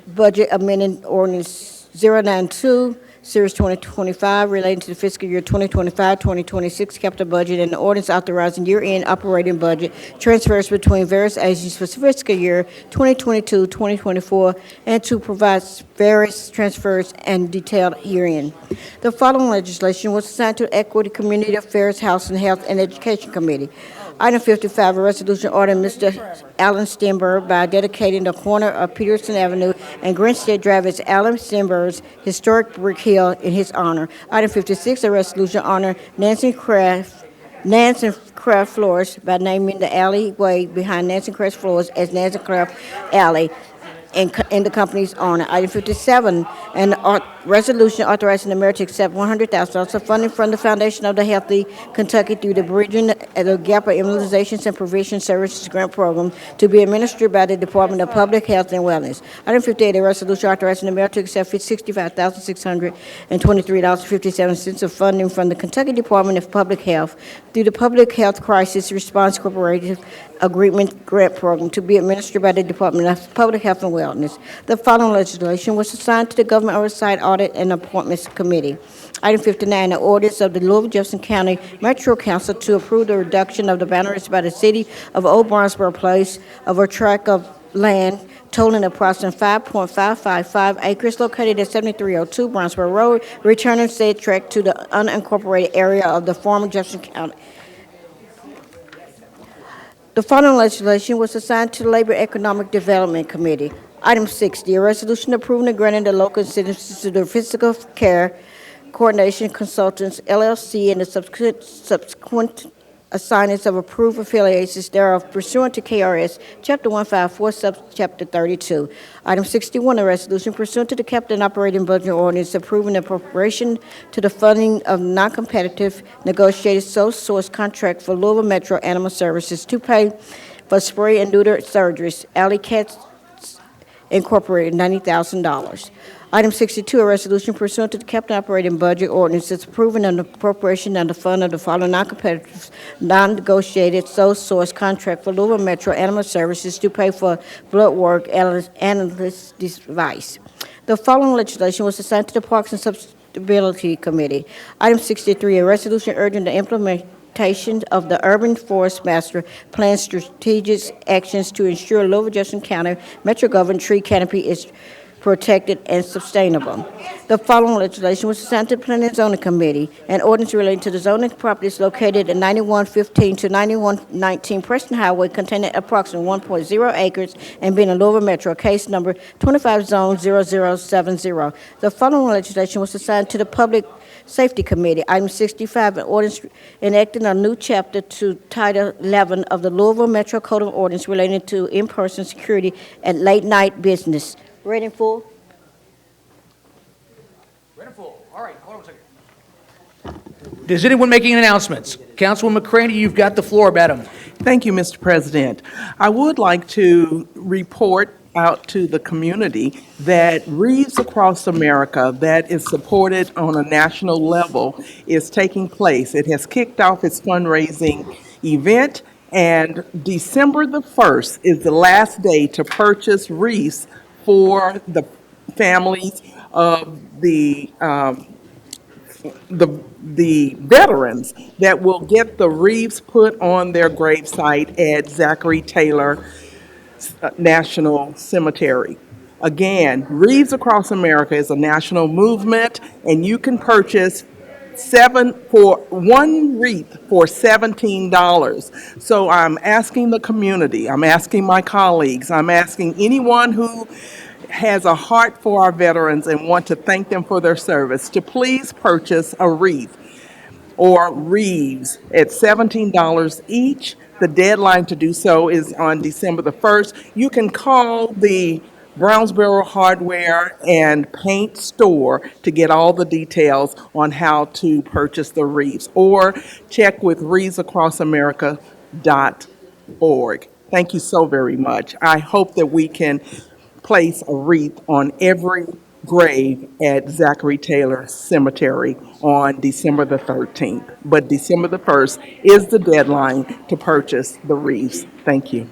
budget, amending ordinance 092, Series 2025, relating to the fiscal year 2025-2026 capital budget, and the ordinance authorizing year-end operating budget transfers between various agencies for fiscal year 2022-2024, and to provide various transfers and detailed herein. The following legislation was assigned to Equity, Community Affairs, Housing, Health, and Education Committee. Item 55, a resolution ordering Mr. Alan Stenberg by dedicating the corner of Peterson Avenue and Grinstead Drive as Alan Stenberg's historic brick hill in his honor. Item 56, a resolution honoring Nancy Craft Floors by naming the alleyway behind Nancy Craft Floors as Nancy Craft Alley in the company's honor. Item 57, an resolution authorizing the mayor to accept $100,000 of funding from the Foundation of the Healthy Kentucky through the Bridging the Gap of Immunizations and Prevention Services Grant Program to be administered by the Department of Public Health and Wellness. Item 58, a resolution authorizing the mayor to accept $65,623.57 of funding from the Kentucky Department of Public Health through the Public Health Crisis Response Cooperative Agreement Grant Program to be administered by the Department of Public Health and Wellness. The following legislation was assigned to the Government Oversight, Audit, and Appointments Committee. Item 59, the ordinance of the Louisville-Jefferson County Metro Council to approve the reduction of the boundaries by the city of Old Barnesboro Place of a tract of land totaling approximately 5.555 acres located at 7302 Barnesboro Road, returning said tract to the unincorporated area of the former Jefferson County. The following legislation was assigned to the Labor Economic Development Committee. Item 60, a resolution approving and granting the local incentives to the Physical Care Coordination Consultants, LLC, and the subsequent assignments of approved affiliations thereof pursuant to KRS Chapter 154, Subchapter 32. Item 61, a resolution pursuant to the capital and operating budget ordinance approving appropriation to the funding of non-competitive negotiated sole source contract for Louisville Metro Animal Services to pay for spray and neuter surgeries, Alley Cats Incorporated, $90,000. Item 62, a resolution pursuant to the capital operating budget ordinance is approving an appropriation of the fund of the following non-competitive, non-negotiated sole source contract for Louisville Metro Animal Services to pay for blood work analysis device. The following legislation was assigned to the Parks and Sustainability Committee. Item 63, a resolution urging the implementation of the Urban Forest Master Plan strategic actions to ensure Louisville Jefferson County Metro government tree canopy is protected and sustainable. The following legislation was assigned to the Planning and Zoning Committee. An ordinance relating to the zoning properties located at 9115 to 9119 Preston Highway containing approximately 1.0 acres and being a Louisville Metro, case number 25 zone 0070. The following legislation was assigned to the Public Safety Committee. Item 65, an ordinance enacting a new chapter to Title 11 of the Louisville Metro Code of Ordinance relating to in-person security at late-night business. Read in full. Read in full. All right, hold on a second. Does anyone making announcements? Councilwoman McCraney, you've got the floor, madam. Thank you, Mr. President. I would like to report out to the community that Reeves Across America, that is supported on a national level, is taking place. It has kicked off its fundraising event, and December the 1st is the last day to purchase wreaths for the families of the veterans that will get the wreaths put on their gravesite at Zachary Taylor National Cemetery. Again, Wreaths Across America is a national movement, and you can purchase one wreath for $17. So I'm asking the community, I'm asking my colleagues, I'm asking anyone who has a heart for our veterans and want to thank them for their service to please purchase a wreath or wreaths at $17 each. The deadline to do so is on December the 1st. You can call the Brownsboro Hardware and Paint Store to get all the details on how to purchase the wreaths, or check with wreathsacrossamerica.org. Thank you so very much. I hope that we can place a wreath on every grave at Zachary Taylor Cemetery on December the 13th. But December the 1st is the deadline to purchase the wreaths. Thank you.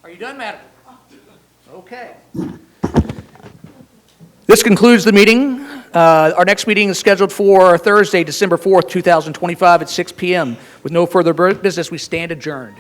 Are you done, madam? Okay. This concludes the meeting. Our next meeting is scheduled for Thursday, December 4th, 2025 at 6 p.m. With no further business, we stand adjourned.